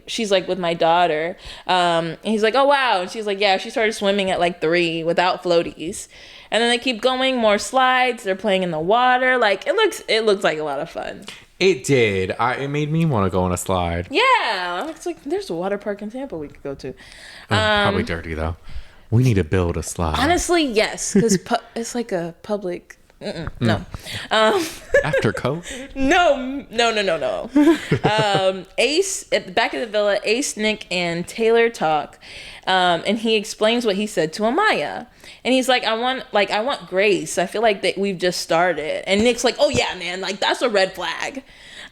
she's like, with my daughter. And he's like, oh, wow. And she's like, yeah, she started swimming at like 3 without floaties. And then they keep going, more slides. They're playing in the water. Like it looks like a lot of fun.
It did. It made me want to go on a slide.
Yeah. It's like, there's a water park in Tampa we could go to.
Probably dirty though. We need to build a slide.
Honestly, yes. Because it's like a public... No.
After COVID?
No. Ace, at the back of the villa, Ace, Nick, and Taylor talk. And he explains what he said to Amaya. And he's like, I want grace. I feel like that we've just started. And Nick's like, oh yeah, man, like that's a red flag.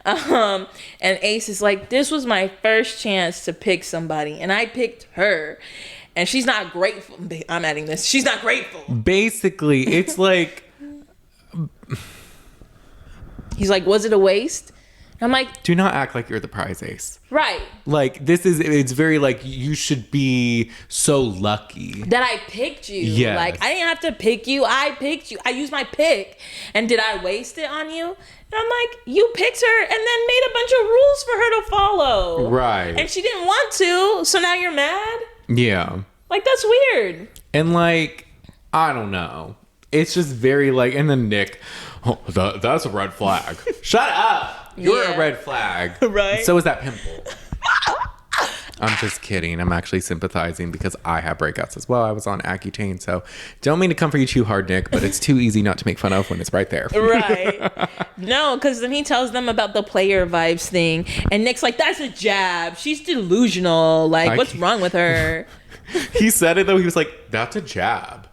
And Ace is like, this was my first chance to pick somebody. And I picked her. And she's not grateful. I'm adding this. She's not grateful.
Basically, it's like...
He's like, was it a waste? I'm like,
do not act like you're the prize ace.
Right.
Like it's very like you should be so lucky
that I picked you.
Yes.
Like I didn't have to pick you. I picked you. I used my pick. And did I waste it on you? And I'm like, you picked her and then made a bunch of rules for her to follow.
Right.
And she didn't want to. So now you're mad?
Yeah.
Like that's weird.
And like, I don't know. It's just very like, and then Nick, oh, that's a red flag. Shut up. You're a red flag.
Right.
So is that pimple. I'm just kidding. I'm actually sympathizing because I have breakouts as well. I was on Accutane, so don't mean to come for you too hard, Nick, but it's too easy not to make fun of when it's right there.
Right. No, because then he tells them about the player vibes thing, and Nick's like, that's a jab. She's delusional. Like, what's wrong with her?
He said it, though. He was like, that's a jab.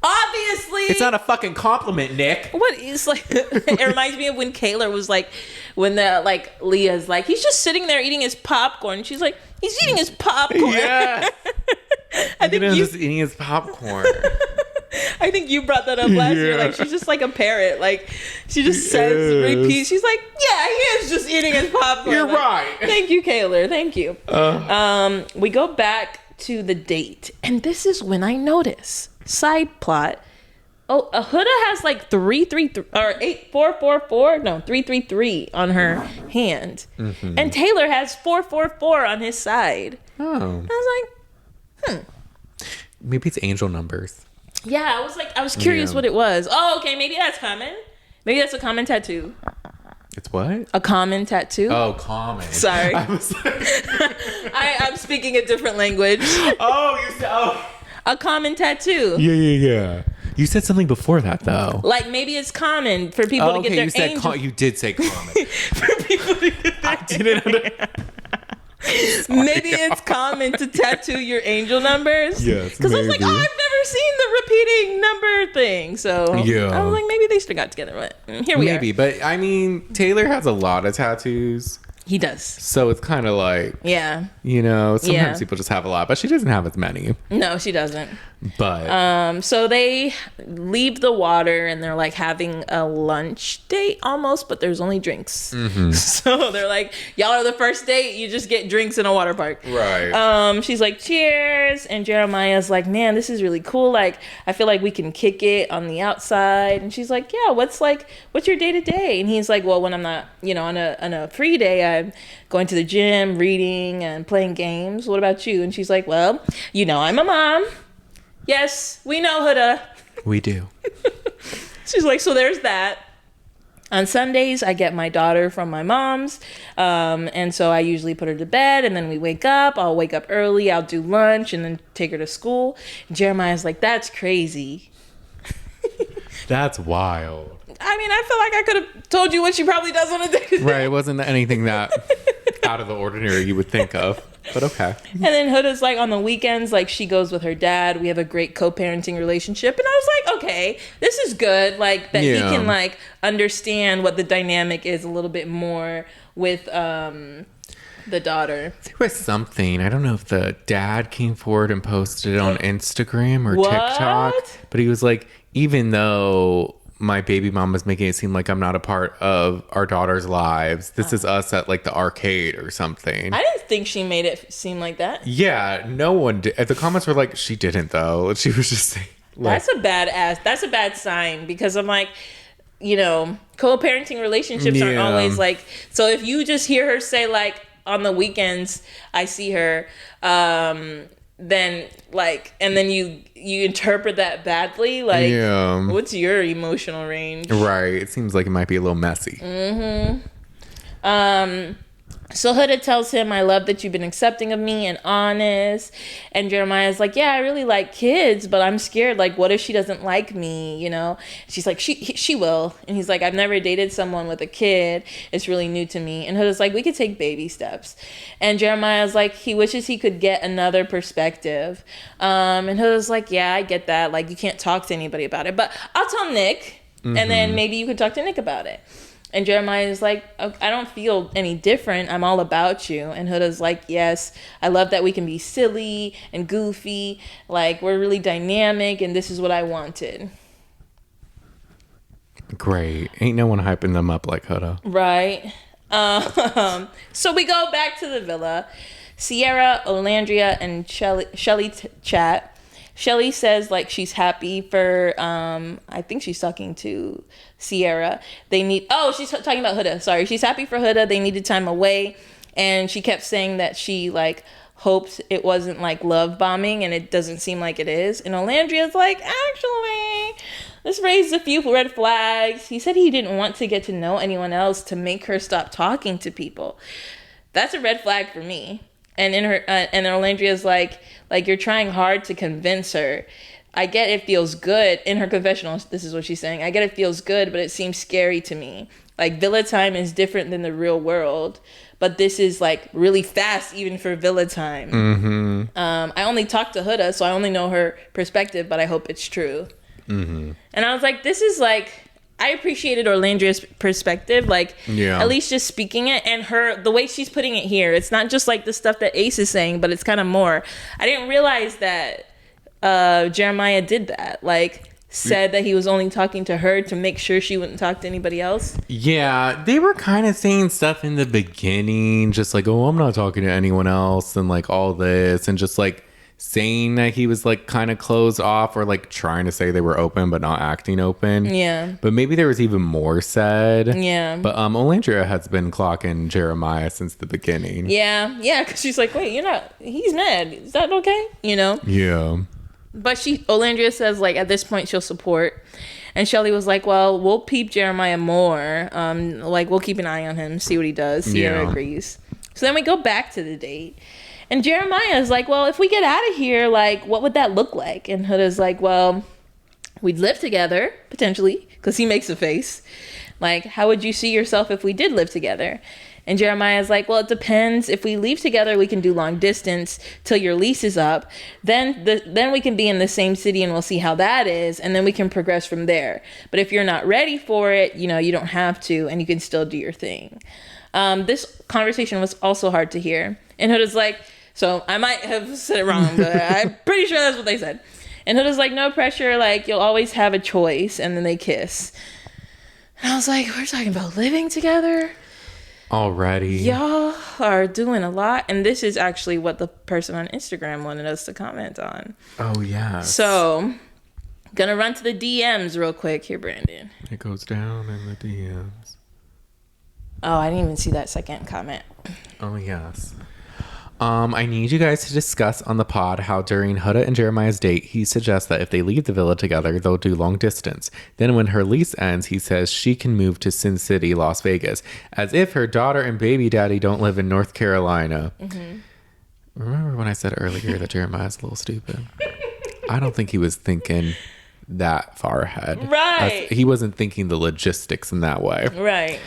Obviously.
It's not a fucking compliment, Nick.
What is like, it reminds me of when Kayla was like, when the like Leah's like, he's just sitting there eating his popcorn. She's like, he's eating his popcorn.
Yeah.
I think you
just eating his popcorn.
I think you brought that up last year. Like she's just like a parrot. Like she just says, repeats. She's like, yeah, he is just eating his popcorn.
You're
like,
right.
Thank you, Kayla. Thank you. We go back to the date, and this is when I notice. Side plot. Oh, Huda has like 333 or 8444. No, 333 on her hand, and Taylor has 444 on his side.
Oh,
I was like,
maybe it's angel numbers.
Yeah, I was curious what it was. Oh, okay, maybe that's common. Maybe that's a common tattoo.
It's what?
A common tattoo.
Oh, common.
Sorry.
I was like...
I'm speaking a different language.
Oh, you said
a common tattoo.
Yeah. You said something before that though.
Like maybe it's common for people to get their angel.
You did say common.
For people to get their
I didn't
Maybe it's common to tattoo your angel numbers.
Yes,
because I was like, oh, I've never seen the repeating number thing. So
yeah.
I was like, maybe they still got together. But here we are.
Maybe, but I mean, Taylor has a lot of tattoos.
He does.
So it's kind of like,
yeah,
you know, sometimes people just have a lot, but she doesn't have as many.
No, she doesn't.
But
so they leave the water and they're like having a lunch date almost, but there's only drinks. So they're like, y'all are the first date, you just get drinks in a water park.
Right.
She's like, cheers. And Jeremiah's like, man, this is really cool. Like, I feel like we can kick it on the outside. And she's like, yeah, what's your day to day? And he's like, well, when I'm not, you know, on a free day, I'm going to the gym, reading and playing games. What about you? And she's like, well, you know, I'm a mom. Yes, we know, Huda.
We do.
She's like, so there's that. On Sundays, I get my daughter from my mom's. And so I usually put her to bed and then we wake up. I'll wake up early. I'll do lunch and then take her to school. And Jeremiah's like, that's crazy.
That's wild.
I mean, I feel like I could have told you what she probably does on a day.
Right. It wasn't anything that out of the ordinary you would think of. But okay.
And then Huda's like, on the weekends, like, she goes with her dad. We have a great co-parenting relationship. And I was like, okay, this is good. Like, that he can, like, understand what the dynamic is a little bit more with the daughter.
There was something. I don't know if the dad came forward and posted it on Instagram or
What?
TikTok. But he was like, even though my baby mom was making it seem like I'm not a part of our daughter's lives, this is us at like the arcade or something.
I didn't think she made it seem like that.
Yeah, no one did. The comments were like, she didn't though. She was just saying, like,
That's a bad sign, because I'm like, you know, co-parenting relationships aren't always like, so if you just hear her say like, on the weekends I see her, then like, and then you interpret that badly, like, what's your emotional range?
Right. It seems like it might be a little messy.
So Huda tells him, I love that you've been accepting of me and honest. And Jeremiah's like, yeah, I really like kids, but I'm scared. Like, what if she doesn't like me? You know? She's like, she will. And he's like, I've never dated someone with a kid. It's really new to me. And Huda's like, we could take baby steps. And Jeremiah's like, he wishes he could get another perspective. And Huda's like, yeah, I get that. Like, you can't talk to anybody about it, but I'll tell Nick. And then maybe you could talk to Nick about it. And Jeremiah is like, I don't feel any different. I'm all about you. And Huda's like, yes, I love that we can be silly and goofy. Like, we're really dynamic, and this is what I wanted.
Great. Ain't no one hyping them up like Huda.
Right. So we go back to the villa. Cierra, Olandria, and Chelley chat. Chelley says like she's happy for I think she's talking to Cierra. She's talking about Huda. Sorry. She's happy for Huda. They needed time away. And she kept saying that she like hoped it wasn't like love bombing, and it doesn't seem like it is. And Olandria's like, actually, this raised a few red flags. He said he didn't want to get to know anyone else to make her stop talking to people. That's a red flag for me. And in her, and Olandria's like you're trying hard to convince her. I get it feels good. In her confessional, this is what she's saying. I get it feels good, but it seems scary to me. Like, villa time is different than the real world, but this is like really fast even for villa time. I only talked to Huda, so I only know her perspective, but I hope it's true. And I was like, this is like, I appreciated Orlandria's perspective, like, at least just speaking it, and the way she's putting it here. It's not just like the stuff that Ace is saying, but it's kind of more. I didn't realize that Jeremiah did that, like, said that he was only talking to her to make sure she wouldn't talk to anybody else. Yeah,
they were kind of saying stuff in the beginning, just like, oh, I'm not talking to anyone else, and like all this, and just like saying that he was like kind of closed off, or like trying to say they were open but not acting open. Yeah. But maybe there was even more said. Yeah. But Olandria has been clocking Jeremiah since the beginning.
Yeah. Yeah, because she's like, wait, he's mad. Is that okay? You know? Yeah. But Olandria says like at this point she'll support. And Chelley was like, well, we'll peep Jeremiah more. Like, we'll keep an eye on him, see what he does. Cierra agrees. So then we go back to the date. And Jeremiah is like, well, if we get out of here, like, what would that look like? And Huda's like, well, we'd live together, potentially, because he makes a face. Like, how would you see yourself if we did live together? And Jeremiah's like, well, it depends. If we leave together, we can do long distance till your lease is up. Then we can be in the same city and we'll see how that is. And then we can progress from there. But if you're not ready for it, you know, you don't have to, and you can still do your thing. This conversation was also hard to hear. And Huda's like, so I might have said it wrong, but I'm pretty sure that's what they said. And Huda's like, no pressure, like, you'll always have a choice. And then they kiss. And I was like, we're talking about living together?
Already.
Y'all are doing a lot. And this is actually what the person on Instagram wanted us to comment on.
Oh, yeah.
So, gonna run to the DMs real quick here, Brandon.
It goes down in the DMs.
Oh, I didn't even see that second comment.
Oh, yes. I need you guys to discuss on the pod how during Huda and Jeremiah's date, he suggests that if they leave the villa together, they'll do long distance. Then when her lease ends, he says she can move to Sin City, Las Vegas, as if her daughter and baby daddy don't live in North Carolina. Mm-hmm. Remember when I said earlier that Jeremiah's a little stupid? I don't think he was thinking that far ahead.
Right.
He wasn't thinking the logistics in that way.
Right.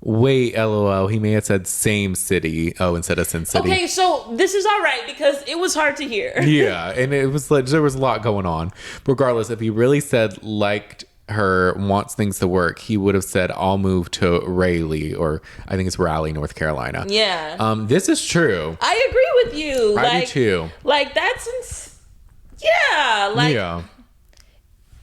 Wait, LOL. He may have said same city. Oh, instead of Sin City.
Okay, so this is all right because it was hard to hear.
Yeah, and it was like there was a lot going on. Regardless, if he really said liked her, wants things to work, he would have said I'll move to Raleigh, or I think it's Raleigh, North Carolina.
Yeah.
This is true.
I agree with you.
I do too.
Like that's yeah. Like
yeah.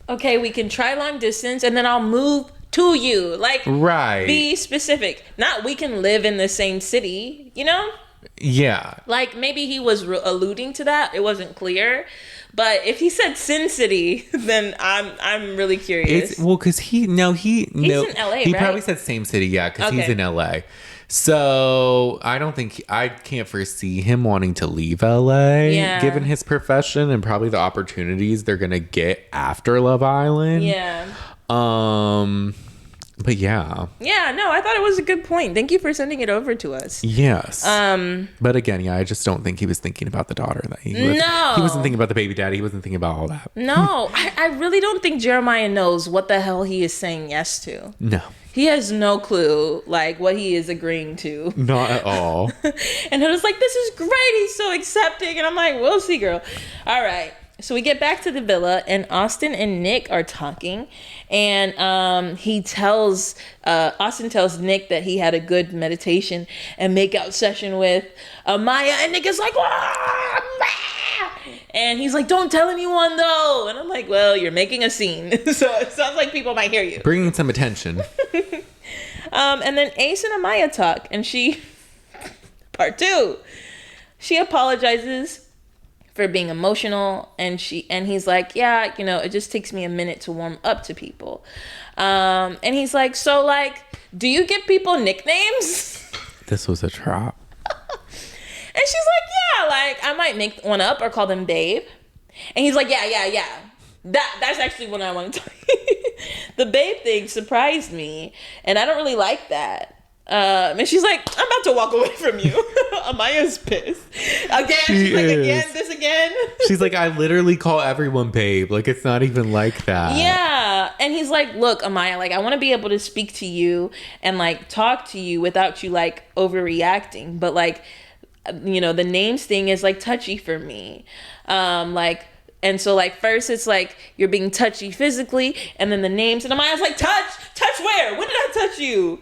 Okay, we can try long distance, and then I'll move to you. Like,
right.
Be specific. Not we can live in the same city, you know?
Yeah.
Like, maybe he was alluding to that. It wasn't clear. But if he said Sin City, then I'm really curious.
Because he's in LA, he
right?
probably said same city, yeah, because he's in LA. So I can't foresee him wanting to leave LA, given his profession and probably the opportunities they're gonna get after Love Island.
Yeah.
But yeah.
Yeah, no, I thought it was a good point. Thank you for sending it over to us.
Yes. But again, yeah, I just don't think he was thinking about the daughter. He wasn't thinking about the baby daddy. He wasn't thinking about all that.
No, I really don't think Jeremiah knows what the hell he is saying yes to.
No.
He has no clue, like, what he is agreeing to.
Not at all.
And he was like, this is great. He's so accepting. And I'm like, we'll see, girl. All right. So we get back to the villa, and Austin and Nick are talking. And Austin tells Nick that he had a good meditation and makeout session with Amaya. And Nick is like, wah! And he's like, don't tell anyone, though. And I'm like, well, you're making a scene. So it sounds like people might hear you.
Bringing some attention.
And then Ace and Amaya talk. And part 2, she apologizes for being emotional. And he's like, yeah, it just takes me a minute to warm up to people. And he's like, so, like, do you give people nicknames?
This was a trap.
And she's like, yeah, like, I might make one up or call them Babe. And he's like, yeah. That's actually what I want to tell you. The Babe thing surprised me, and I don't really like that. And she's like, I'm about to walk away from you. Amaya's pissed. She's like, again?
She's like, I literally call everyone Babe. Like, it's not even like that.
Yeah. And he's like, look, Amaya, like, I want to be able to speak to you and, like, talk to you without you, like, overreacting. But, like, the names thing is, like, touchy for me. And so, like, first it's like you're being touchy physically, and then the names, and Amaya's like, touch where? When did I touch you?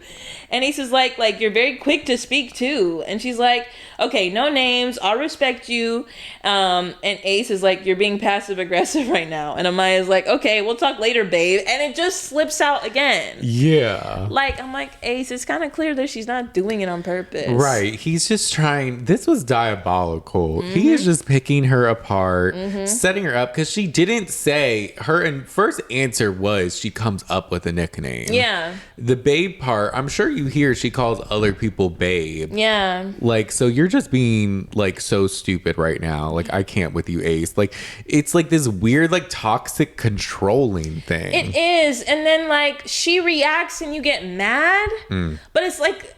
And Ace is like you're very quick to speak too. And she's like, okay, no names, I'll respect you. And Ace is like, you're being passive aggressive right now. And Amaya's like, okay, we'll talk later, babe. And it just slips out again.
Yeah.
Like, I'm like, Ace, it's kind of clear that she's not doing it on purpose.
Right. He's just trying. This was diabolical. Mm-hmm. He is just picking her apart, setting her up, because she didn't say her first answer was she comes up with a nickname.
Yeah.
The babe part, I'm sure you hear she calls other people babe.
Yeah.
Like, so you're just being like so stupid right now. Like, I can't with you, Ace. Like, it's like this weird, like, toxic controlling thing.
It is. And then, like, she reacts and you get mad. But it's like,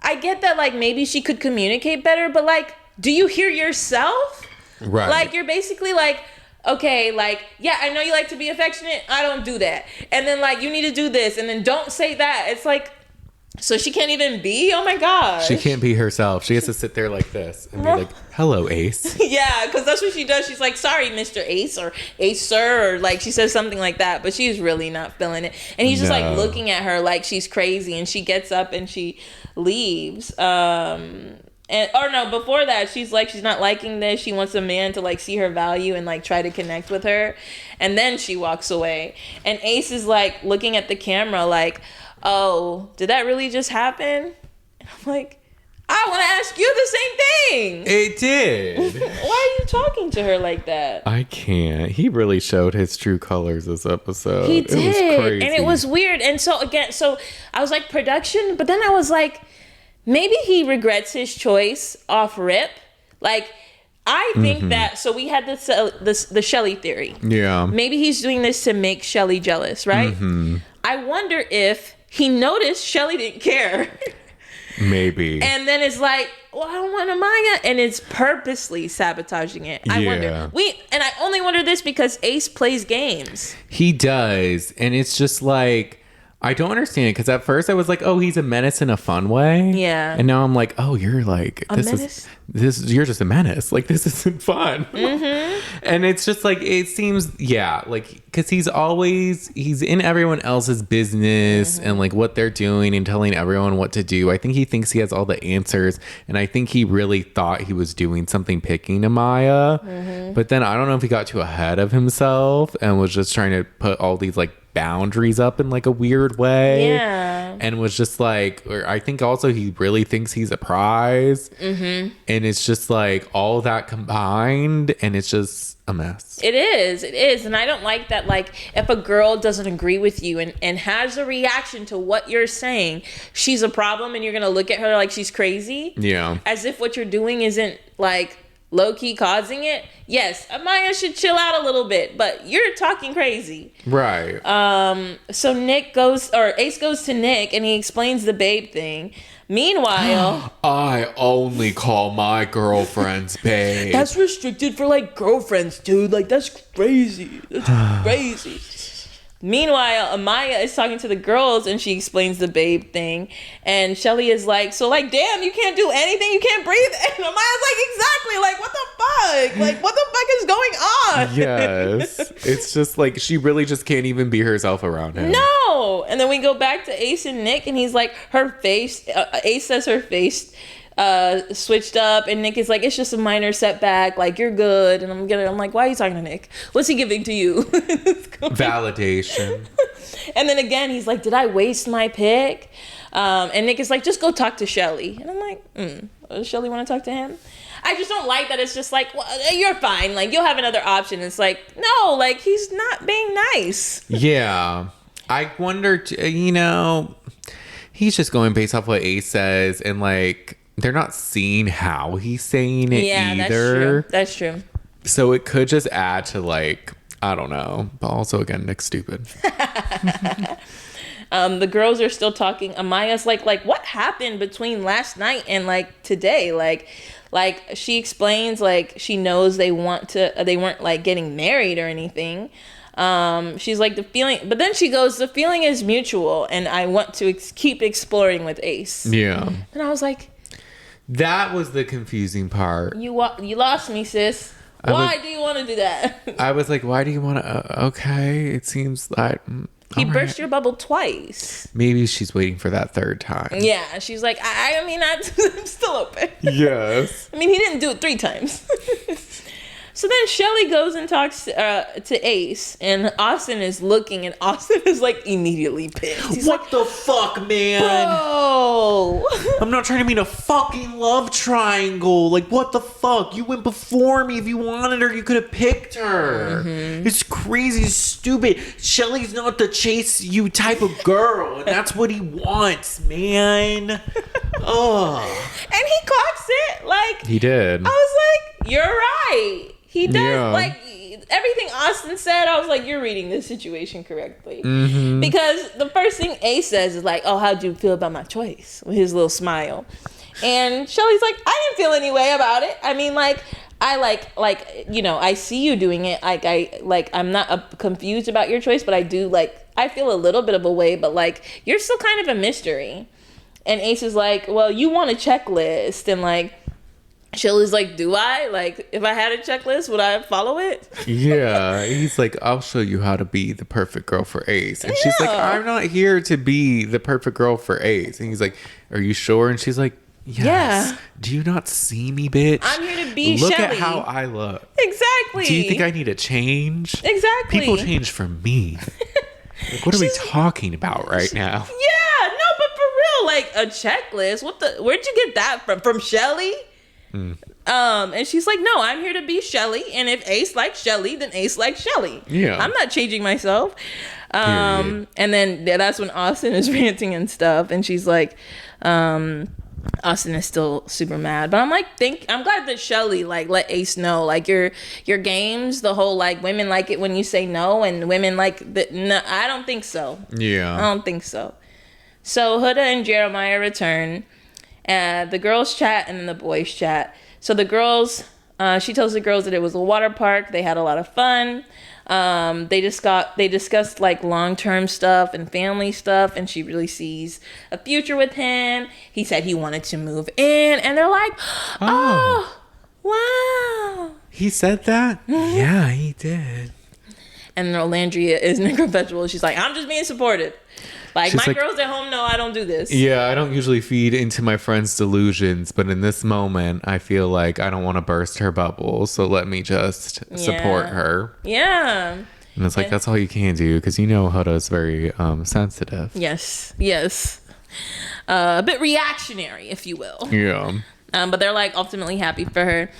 I get that, like, maybe she could communicate better, but, like, do you hear yourself?
Right.
Like, you're basically like, okay, like, yeah, I know you like to be affectionate. I don't do that. And then, like, you need to do this. And then don't say that. It's like, So she can't even be? Oh my gosh.
She can't be herself. She has to sit there like this and be like, hello, Ace.
Yeah, because that's what she does. She's like, sorry, Mr. Ace, or Ace, sir, or like she says something like that, but she's really not feeling it. And he's just like looking at her like she's crazy, and she gets up and she leaves. Before that, she's like, she's not liking this. She wants a man to like see her value and like try to connect with her. And then she walks away. And Ace is like looking at the camera like, oh, did that really just happen? And I'm like, I want to ask you the same thing.
It did.
Why are you talking to her like that?
I can't. He really showed his true colors this episode.
He did.
It was crazy.
And it was weird. And so I was like, production, but then I was like, maybe he regrets his choice off rip. Like, I think that, so we had the Chelley theory.
Yeah.
Maybe he's doing this to make Chelley jealous, right? Mm-hmm. I wonder if he noticed Chelley didn't care.
Maybe.
And then it's like, well, I don't want Amaya. And it's purposely sabotaging it. I wonder. And I only wonder this because Ace plays games.
He does. And it's just like, I don't understand it because at first I was like, oh, he's a menace in a fun way.
Yeah.
And now I'm like, oh, you're like, you're just a menace. Like, this isn't fun. Mm-hmm. And it's just like, it seems, like, because he's in everyone else's business and like what they're doing and telling everyone what to do. I think he thinks he has all the answers. And I think he really thought he was doing something picking Amaya. Mm-hmm. But then I don't know if he got too ahead of himself and was just trying to put all these like boundaries up in like a weird way. Yeah. And was just like, or I think also he really thinks he's a prize. Mm-hmm. And it's just like all that combined and it's just a mess.
It is. And I don't like that, like, if a girl doesn't agree with you and has a reaction to what you're saying, she's a problem and you're going to look at her like she's crazy. Yeah. As if what you're doing isn't like low-key causing it. Yes, Amaya should chill out a little bit, but you're talking crazy. Right. So Ace goes to Nick and he explains the babe thing. Meanwhile,
I only call my girlfriends babe.
That's restricted for like girlfriends, dude. Like, that's crazy. That's crazy. Meanwhile, Amaya is talking to the girls and she explains the babe thing. And Chelley is like, so like, damn, you can't do anything? You can't breathe? And Amaya's like, exactly. Like, what the fuck? Like, what the fuck is going on?
Yes. It's just like, she really just can't even be herself around him.
No. And then we go back to Ace and Nick and he's like, her face, Ace says her face switched up and Nick is like, it's just a minor setback, like you're good. And I'm like, why are you talking to Nick? What's he giving to you?
Validation.
And then again he's like, did I waste my pick? And Nick is like, just go talk to Chelley. And I'm like, does Chelley want to talk to him? I just don't like that it's just like, well, you're fine, like you'll have another option. It's like, no, like he's not being nice.
Yeah. I wonder, he's just going based off what Ace says and like they're not seeing how he's saying it either.
That's true.
So it could just add to like, I don't know. But also again, Nick's stupid.
The girls are still talking. Amaya's like what happened between last night and like today? Like she explains like she knows they weren't like getting married or anything. She's like the feeling, but then she goes, the feeling is mutual and I want to keep exploring with Ace. Yeah. And I was like,
that was the confusing part.
You lost me, sis. Why do you want to do that?
I was like, why do you want to? Okay, it seems like
he burst your bubble twice.
Maybe she's waiting for that third time.
Yeah, she's like, I mean, I'm still open.
Yes.
I mean, he didn't do it 3 times. So then Chelley goes and talks to Ace, and Austin is looking, and Austin is like immediately pissed. He's
what the fuck, man?
Bro.
I'm not trying to mean a fucking love triangle. Like, what the fuck? You went before me. If you wanted her, you could have picked her. Mm-hmm. It's crazy, stupid. Chelley's not the chase you type of girl, and that's what he wants, man. Oh.
And he clocks it. Like,
he did.
I was like, you're right. He does. Yeah. Like, everything Austin said, I was like, you're reading this situation correctly. Mm-hmm. Because the first thing Ace says is like, oh, how'd you feel about my choice? With his little smile. And Chelley's like, I didn't feel any way about it. I mean, like, I I see you doing it. I'm not confused about your choice, but I do, I feel a little bit of a way, but, you're still kind of a mystery. And Ace is like, well, you want a checklist. And like, Chelley's like, do I? Like, if I had a checklist, would I follow it?
Yeah. He's like, I'll show you how to be the perfect girl for Ace. And she's like, I'm not here to be the perfect girl for Ace. And he's like, are you sure? And she's like, yes. Yeah. Do you not see me, bitch?
I'm here to be
Look
Chelley.
at how I look.
Exactly.
Do you think I need a change?
Exactly.
People change for me. Like, what are we talking about right now?
Yeah, no, but for real, like a checklist. Where'd you get that from? From Chelley? And she's like, no, I'm here to be Chelley, and if Ace likes Chelley, then Ace likes Chelley.
Yeah,
I'm not changing myself. And then that's when Austin is ranting and stuff, and she's like, Austin is still super mad, but I'm like, I'm glad that Chelley like let Ace know, like your games, the whole like women like it when you say no, and women like that. No, I don't think so.
Yeah,
I don't think so. So Huda and Jeremiah return. The girls chat and then the boys chat. So the girls, she tells the girls that it was a water park. They had a lot of fun. They discussed like long-term stuff and family stuff, and she really sees a future with him. He said he wanted to move in, and they're like, oh wow.
He said that? Mm-hmm. Yeah, he did.
And Olandria is necropedal. She's like, I'm just being supportive. Like,
she's
my girls at home know I don't do this.
Yeah, I don't usually feed into my friend's delusions, but in this moment, I feel like I don't want to burst her bubble, so let me just support her.
Yeah.
And it's like, that's all you can do, because you know Huda's very sensitive.
Yes. A bit reactionary, if you will.
Yeah.
But they're, like, ultimately happy for her.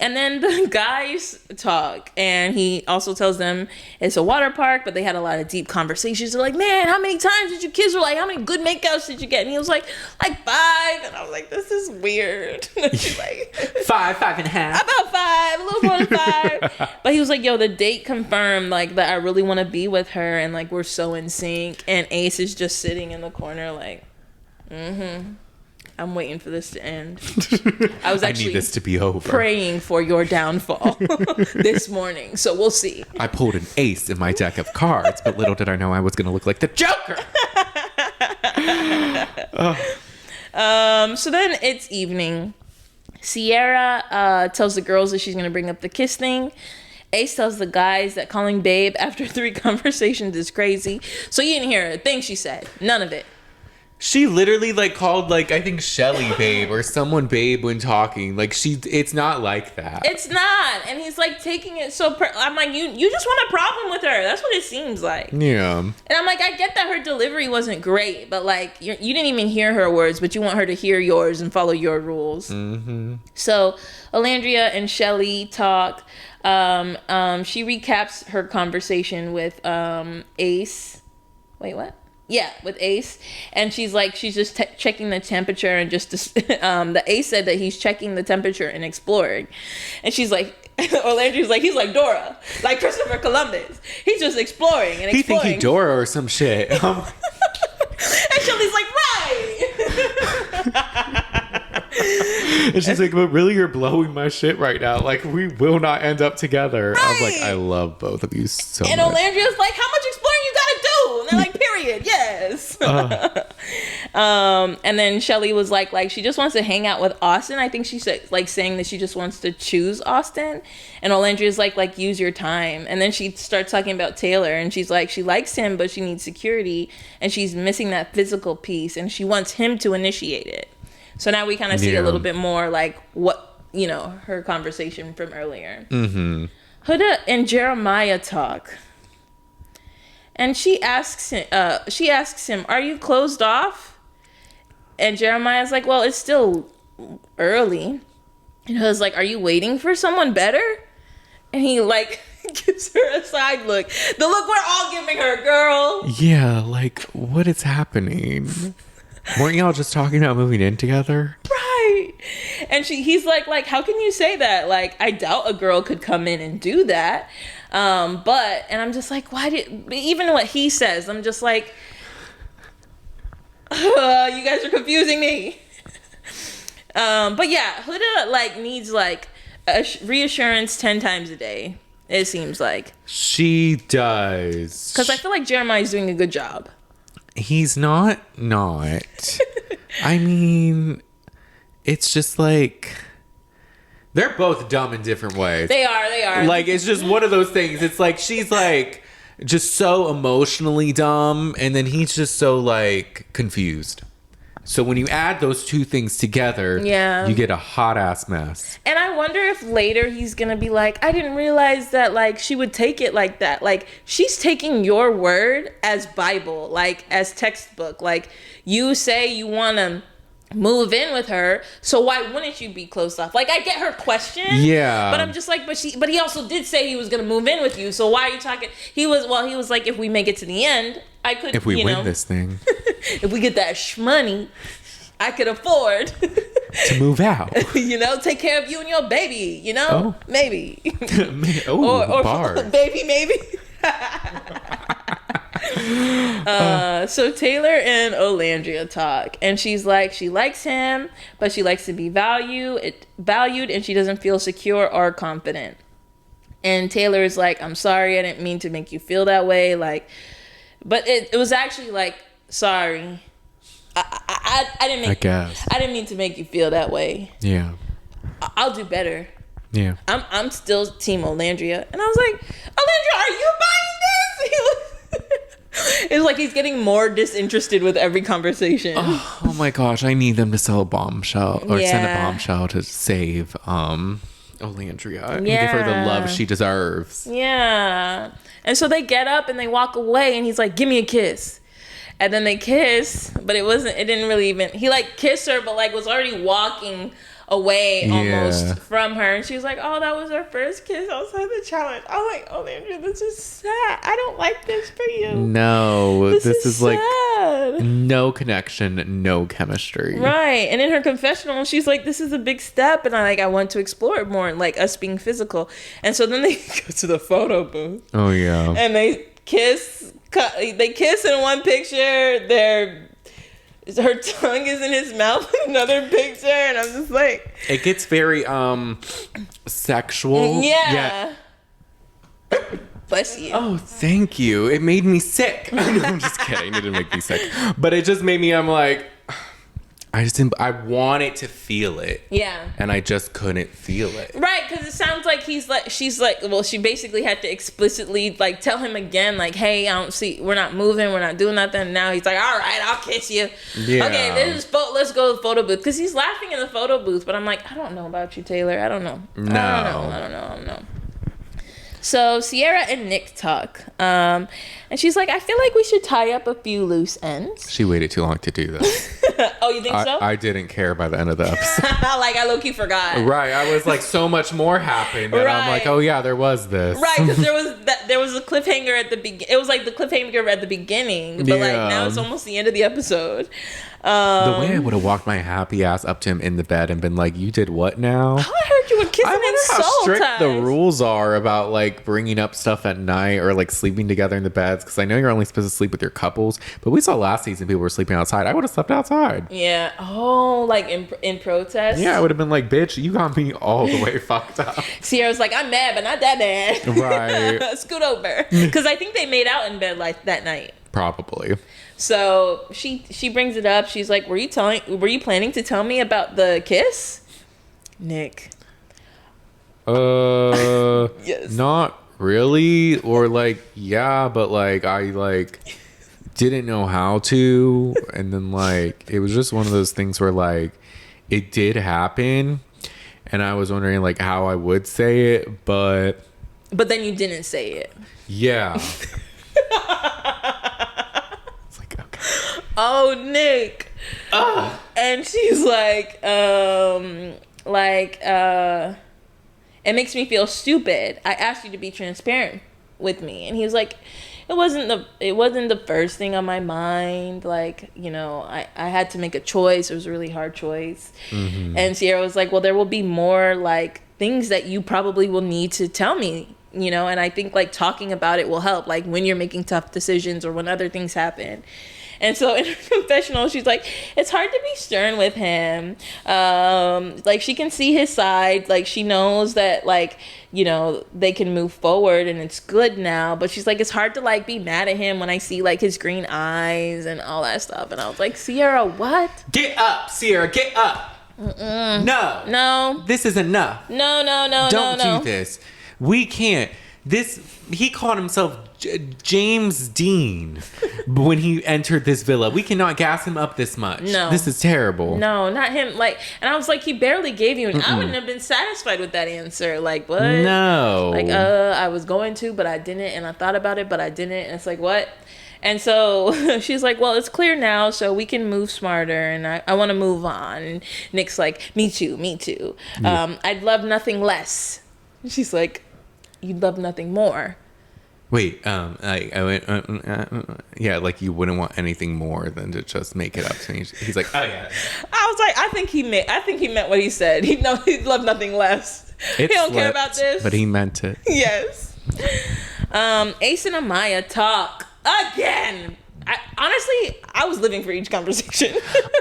And then the guys talk, and he also tells them it's a water park, but they had a lot of deep conversations. They're like, man, how many times did you kiss her? Like, how many good makeouts did you get? And he was like 5. And I was like, this is weird. She's like,
5.5.
About 5, a little more than 5. But he was like, yo, the date confirmed, like, that I really want to be with her, and, like, we're so in sync. And Ace is just sitting in the corner, like, I'm waiting for this to end. I was actually
I need this to be over.
Praying for your downfall this morning. So we'll see.
I pulled an ace in my deck of cards, but little did I know I was going to look like the Joker.
So then it's evening. Sierra tells the girls that she's going to bring up the kiss thing. Ace tells the guys that calling babe after 3 conversations is crazy. So you didn't hear a thing she said. None of it.
She literally like called like I think Chelley babe or someone babe when talking. Like it's not like that.
It's not. And he's like taking it so I'm like, you just want a problem with her. That's what it seems like.
Yeah.
And I'm like, I get that her delivery wasn't great, but like you didn't even hear her words, but you want her to hear yours and follow your rules. Mm-hmm. So Olandria and Chelley talk. She recaps her conversation with Ace. Wait, what? Yeah, with Ace, and she's just checking the temperature and just the Ace said that he's checking the temperature and exploring, and she's like, Olandria's like, he's like Dora, like Christopher Columbus. He's just exploring and exploring.
He think he Dora or some shit.
And Chelley's like, right.
And she's like, but really, you're blowing my shit right now. Like, we will not end up together. Right. I was like, I love both of you so much.
And Olandria's like, how much exploring you gotta do? And they're like, period, yes. And then Chelley was like she just wants to hang out with Austin. I think she said like saying that she just wants to choose Austin. And Olandria's like use your time. And then she starts talking about Taylor, and she's like, she likes him, but she needs security, and she's missing that physical piece, and she wants him to initiate it. So now we kind of see a little bit more like what, her conversation from earlier. Mm-hmm. Huda and Jeremiah talk. And she asks him, are you closed off? And Jeremiah's like, well, it's still early. And Huda's like, are you waiting for someone better? And he like gives her a side look. The look we're all giving her, girl.
Yeah, like, what is happening? Weren't y'all just talking about moving in together?
Right. And he's like, how can you say that? Like, I doubt a girl could come in and do that. And I'm just like, even what he says, I'm just like, you guys are confusing me. But yeah, Huda needs a reassurance 10 times a day. It seems like
she does.
Because I feel like Jeremiah's doing a good job.
He's not. I mean, it's just like they're both dumb in different ways.
They are.
Like, it's just one of those things. It's like she's like just so emotionally dumb, and then he's just so like confused. So when you add those two things together, you get a hot ass mess.
And I wonder if later he's going to be like, I didn't realize that like she would take it like that. Like, she's taking your word as Bible, like as textbook. Like, you say you want to move in with her, so why wouldn't you be closed off? Like, I get her question, but I'm just like, but he also did say he was gonna move in with you, so why are you talking? He was like, if we make it to the end, I could,
if we win this thing,
if we get that shmoney, I could afford
to move out,
take care of you and your baby, maybe
or bars.
Baby maybe. So Taylor and Olandria talk, and she's like, she likes him, but she likes to be valued, and she doesn't feel secure or confident. And Taylor is like, I'm sorry, I didn't mean to make you feel that way. Like, but it was actually like, sorry, I didn't mean to make you feel that way.
Yeah,
I'll do better.
Yeah,
I'm still Team Olandria, and I was like, Olandria, are you buying this? It's like he's getting more disinterested with every conversation.
Oh my gosh, I need them to sell a bombshell or send a bombshell to save Olandria. I need her the love she deserves.
Yeah. And so they get up and they walk away, and he's like, give me a kiss. And then they kiss, but it didn't really even, he like kissed her, but like was already walking away almost from her, and she was like, oh, that was our first kiss outside the challenge. I'm like, oh, Andrew, this is sad. I don't like this for you.
No, this is
sad.
Like no connection, no chemistry.
Right. And in her confessional, she's like, this is a big step, and I want to explore it more, and like us being physical. And so then they go to the photo booth.
Oh yeah.
And they kiss in one picture. Her tongue is in his mouth in another picture, and I'm just like,
it gets very sexual.
Yeah. Bless you.
Oh, thank you. It made me sick. No, I'm just kidding. It didn't make me sick, but it just made me. I'm like, I wanted to feel it.
Yeah.
And I just couldn't feel it.
Right, because it sounds like she's like, well, she basically had to explicitly like tell him again, like, hey, I don't see, we're not moving, we're not doing nothing. And now he's like, all right, I'll kiss you. Yeah. Okay, let's go to the photo booth. Because he's laughing in the photo booth, but I'm like, I don't know about you, Taylor. I don't know.
No.
I don't know. So Cierra and Nick talk, and she's like, I feel like we should tie up a few loose ends.
She waited too long to do this.
Oh, you think so?
I didn't care by the end of the episode.
Like, I low-key forgot.
Right, I was like, so much more happened, and I'm like, oh yeah, there was this.
Right, because there was a cliffhanger at the beginning. It was like the cliffhanger at the beginning, but like now it's almost the end of the episode.
The way I would have walked my happy ass up to him in the bed and been like, you did what now?
Oh, I heard you were kissing
I wonder
in
how
soul
strict
ties.
the rules are about like bringing up stuff at night or like sleeping together in the beds, because I know you're only supposed to sleep with your couples, but we saw last season people were sleeping outside. I would have slept outside.
Yeah. Oh, like in protest?
Yeah, I would have been like, bitch, you got me all the way fucked up.
Sierra's like, I'm mad, but not that bad.
Right.
Scoot over. Because I think they made out in bed like that night.
Probably.
So she brings it up. She's like, were you planning to tell me about the kiss? Nick.
Yes. Not really. Or like, yeah, but like I like didn't know how to, and then like it was just one of those things where like it did happen, and I was wondering like how I would say it, but
then you didn't say it.
Yeah. It's like, okay.
Oh, Nick. And she's like, it makes me feel stupid. I asked you to be transparent with me. And he was like, it wasn't the first thing on my mind. Like, I had to make a choice. It was a really hard choice. Mm-hmm. And Cierra was like, well, there will be more like things that you probably will need to tell me you know, and I think like talking about it will help, like when you're making tough decisions or when other things happen. And so in her confessional, she's like, it's hard to be stern with him. Like, she can see his side. Like, she knows that, like, you know, they can move forward and it's good now. But she's like, it's hard to, like, be mad at him when I see, like, his green eyes and all that stuff. And I was like, Cierra, what?
Get up, Cierra, get up. No.
No.
This is enough.
No.
Don't do this. We can't. He called himself James Dean when he entered this villa. We cannot gas him up this much.
No.
This is terrible.
No, not him. Like, and I was like, he barely gave you I wouldn't have been satisfied with that answer. Like, what?
No.
Like, I was going to, but I didn't. And I thought about it, but I didn't. And it's like, what? And so she's like, well, it's clear now, so we can move smarter, and I want to move on. And Nick's like, me too. Yeah. I'd love nothing less. She's like, you'd love nothing more.
Wait, yeah, like you wouldn't want anything more than to just make it up to me. He's like, oh yeah.
I was like, I think he meant what he said. He'd love nothing less. He don't care about this.
But he meant it.
Yes. Ace and Amaya talk again. I was living for each conversation.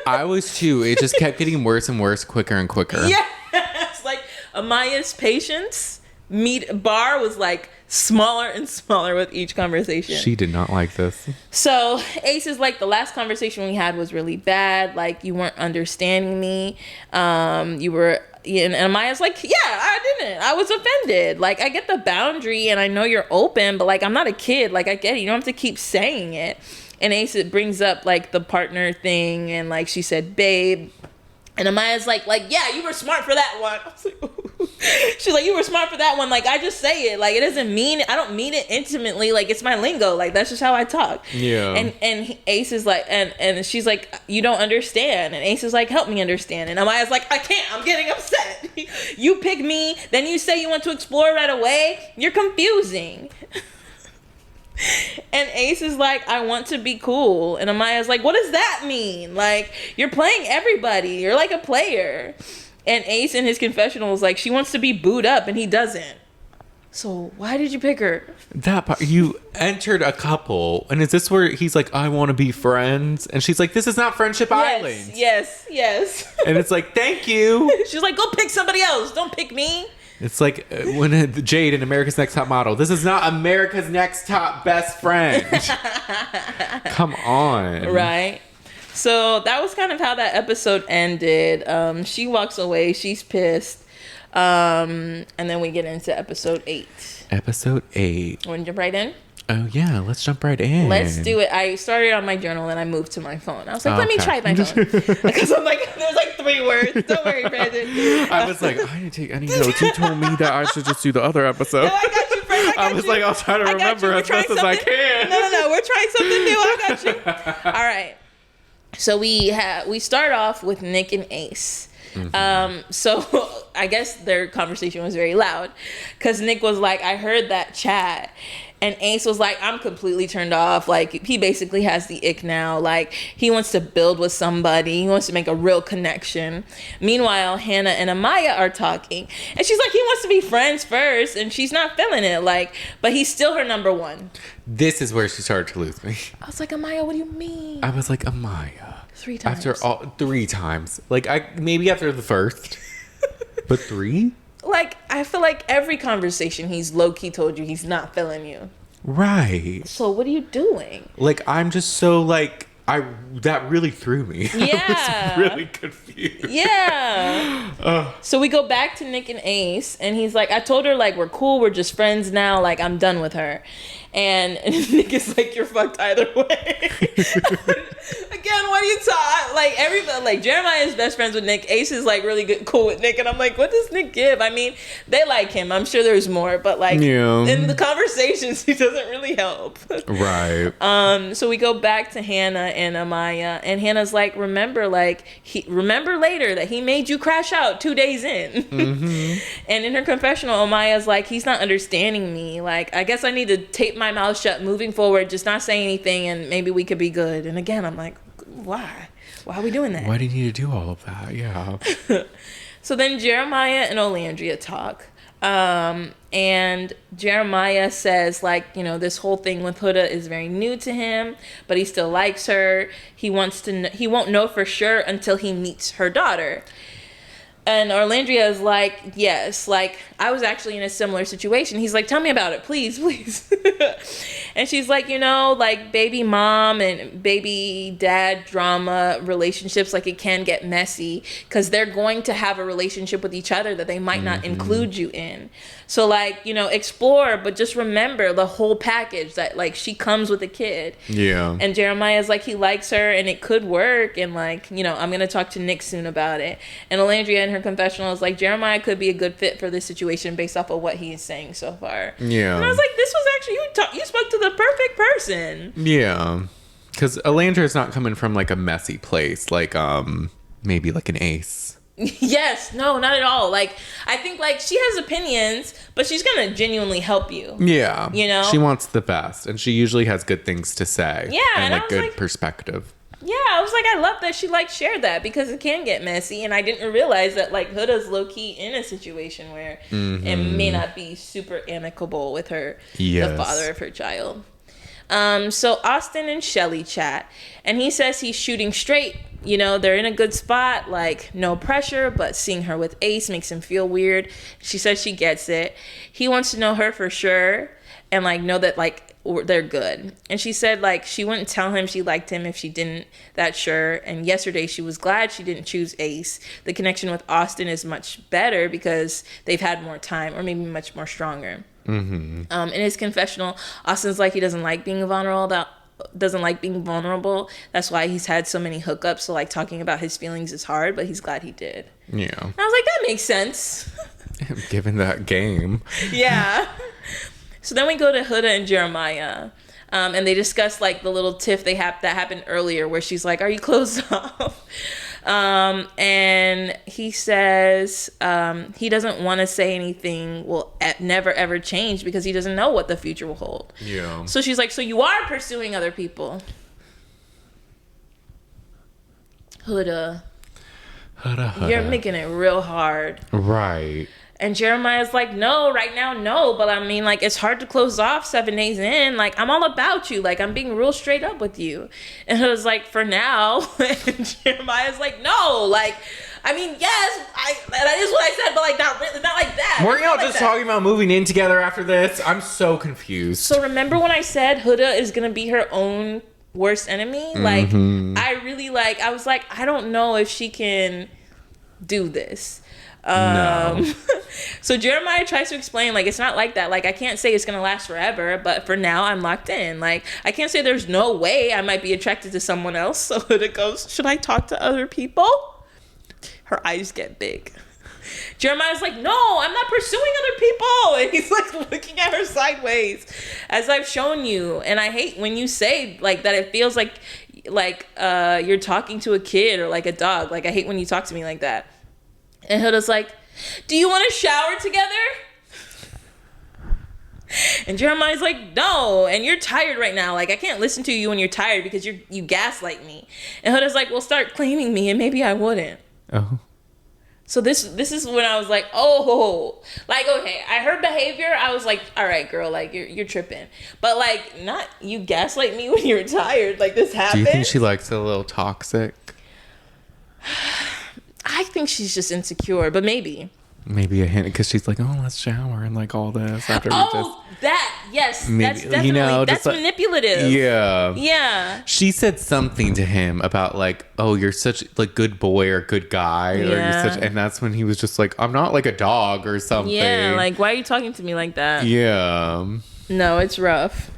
I was too. It just kept getting worse and worse, quicker and quicker.
Yes. Like Amaya's patience bar was like smaller and smaller with each conversation.
She did not like this.
So Ace is like, the last conversation we had was really bad. Like, you weren't understanding me. You were, and Amaya's like, yeah, I didn't. I was offended. Like, I get the boundary and I know you're open, but like, I'm not a kid. Like, I get it. You don't have to keep saying it. And Ace, it brings up like the partner thing. And like, she said, babe. And Amaya's like, yeah, you were smart for that one. I was like, ooh. She's like, you were smart for that one. Like, I just say it. Like, it doesn't mean, I don't mean it intimately. Like, it's my lingo. Like, that's just how I talk.
Yeah.
And Ace is like, and she's like, you don't understand. And Ace is like, help me understand. And Amaya's like, I can't. I'm getting upset. You pick me. Then you say you want to explore right away. You're confusing. And Ace is like, I want to be cool. And Amaya's like, what does that mean? Like, you're playing everybody. You're like a player. And Ace in his confessional is like, she wants to be booed up and he doesn't. So why did you pick her?
That part, you entered a couple. And is this where he's like, I want to be friends? And she's like, this is not Friendship Island.
Yes.
And it's like, thank you.
She's like, go pick somebody else. Don't pick me.
It's like when Jade in America's Next Top Model. This is not America's Next Top Best Friend. Come on.
Right. So that was kind of how that episode ended. She walks away. She's pissed. And then we get into episode 8.
Episode 8.
Want to jump right in?
Oh, yeah. Let's jump right in.
Let's do it. I started on my journal and I moved to my phone. I was like, let me try my phone. Because I'm like, there's like 3 words. Don't worry, Brandon.
I was like, I didn't take any notes. You told me that I should just do the other episode.
No, I got you, Brandon.
I was like, I'll try to remember as best as I can.
No. We're trying something new. I got you. All right. So we start off with Nick and Ace. Mm-hmm. So I guess their conversation was very loud because Nick was like, I heard that chat. And Ace was like, I'm completely turned off. Like, he basically has the ick now. Like, he wants to build with somebody. He wants to make a real connection. Meanwhile, Hannah and Amaya are talking. And she's like, he wants to be friends first. And she's not feeling it. Like, but he's still her number one.
This is where she started to lose me.
I was like, Amaya, what do you mean?
I was like, Amaya.
3 times.
After 3 times. Like, maybe after the first. But 3?
Like, I feel like every conversation he's low-key told you he's not feeling you.
Right.
So what are you doing?
Like, I'm just so, like, that really threw me.
Yeah.
I was really confused.
Yeah. So we go back to Nick and Ace, and he's like, I told her, like, we're cool, we're just friends now, like, I'm done with her. And Nick is like, you're fucked either way. Again, what are you talking? Like, everybody, like, Jeremiah is best friends with Nick. Ace is, like, really good, cool with Nick. And I'm like, what does Nick give? I mean, they like him. I'm sure there's more. But, like, in the conversations, he doesn't really help.
Right.
So we go back to Hannah and Amaya. And Hannah's like, remember later that he made you crash out 2 days in. Mm-hmm. And in her confessional, Amaya's like, he's not understanding me. Like, I guess I need to tape my mouth shut moving forward, just not say anything, and maybe we could be good. And again, I'm like, why are we doing that?
Why do you need to do all of that? Yeah.
So then Jeremiah and Olandria talk. And Jeremiah says, like, you know, this whole thing with Huda is very new to him, but he still likes her. He won't know for sure until he meets her daughter. And Olandria is like, yes, like, I was actually in a similar situation. He's like, tell me about it, please, please. And she's like, you know, like, baby mom and baby dad drama relationships, like, it can get messy because they're going to have a relationship with each other that they might not include you in. So, like, you know, explore, but just remember the whole package that, like, she comes with a kid.
Yeah.
And Jeremiah's like, he likes her and it could work. And, like, you know, I'm going to talk to Nick soon about it. And Olandria in her confessional is like, Jeremiah could be a good fit for this situation based off of what he is saying so far.
Yeah.
And I was like, this was actually, you spoke to the perfect person.
Yeah. Because Olandria is not coming from, like, a messy place. Like, maybe, like, an Ace.
Yes, no, not at all. Like, I think, like, she has opinions, but she's gonna genuinely help you.
Yeah,
you know,
she wants the best, and she usually has good things to say.
Yeah,
and
I
like
was
good
like,
perspective.
Yeah, I was like, I love that she like shared that because it can get messy, and I didn't realize that like Huda's low key in a situation where it may not be super amicable with her, the father of her child. So Austin and Chelley chat, and he says he's shooting straight. You know, they're in a good spot, like no pressure, but seeing her with Ace makes him feel weird. She says she gets it. He wants to know her for sure and like know that like they're good. And she said like she wouldn't tell him she liked him if she didn't that sure. And yesterday she was glad she didn't choose Ace. The connection with Austin is much better because they've had more time, or maybe much more stronger. In his confessional, Austin's like he doesn't like being vulnerable. That's why he's had so many hookups. So like talking about his feelings is hard, but he's glad he did.
Yeah.
And I was like, that makes sense.
Given that game.
Yeah. So then we go to Huda and Jeremiah. And they discuss like the little tiff that happened earlier where she's like, are you closed off? And he says he doesn't want to say anything will never ever change because he doesn't know what the future will hold.
Yeah.
So she's like, so you are pursuing other people. Huda. You're making it real hard.
Right.
And Jeremiah's like, no, right now, no. But I mean, like, it's hard to close off 7 days in. Like, I'm all about you. Like, I'm being real straight up with you. And it was like, for now. And Jeremiah's like, no. Like, I mean, yes, that is what I said, but like, not really, not like that.
Weren't y'all just talking about moving in together after this? I'm so confused.
So remember when I said Huda is going to be her own worst enemy? Like, I really like, I was like, I don't know if she can do this. No. So Jeremiah tries to explain, like, it's not like that. Like, I can't say it's gonna last forever, but for now I'm locked in. Like, I can't say there's no way I might be attracted to someone else. So it goes, should I talk to other people? Her eyes get big. Jeremiah's like, no, I'm not pursuing other people. And he's like looking at her sideways, as I've shown you. And I hate when you say like that. It feels like you're talking to a kid or like a dog. Like, I hate when you talk to me like that. And Huda's like, do you want to shower together? And Jeremiah's like, no, and you're tired right now. Like, I can't listen to you when you're tired because you gaslight me. And Huda's like, well, start claiming me and maybe I wouldn't.
Oh.
So this is when I was like, oh, like, okay, I heard behavior. I was like, all right, girl, like, you're tripping. But, like, not you gaslight me when you're tired. Like, this happened.
Do you think she likes it a little toxic?
I think she's just insecure, but maybe.
Maybe a hint, because she's like, oh, let's shower and like all this after
yes,
maybe,
that's definitely, that's like, manipulative.
Yeah.
Yeah.
She said something to him about like, oh, you're such like good boy or good guy.
Yeah.
Or you're such, and that's when he was just like, I'm not like a dog or something.
Yeah, like, why are you talking to me like that?
Yeah.
No, it's rough.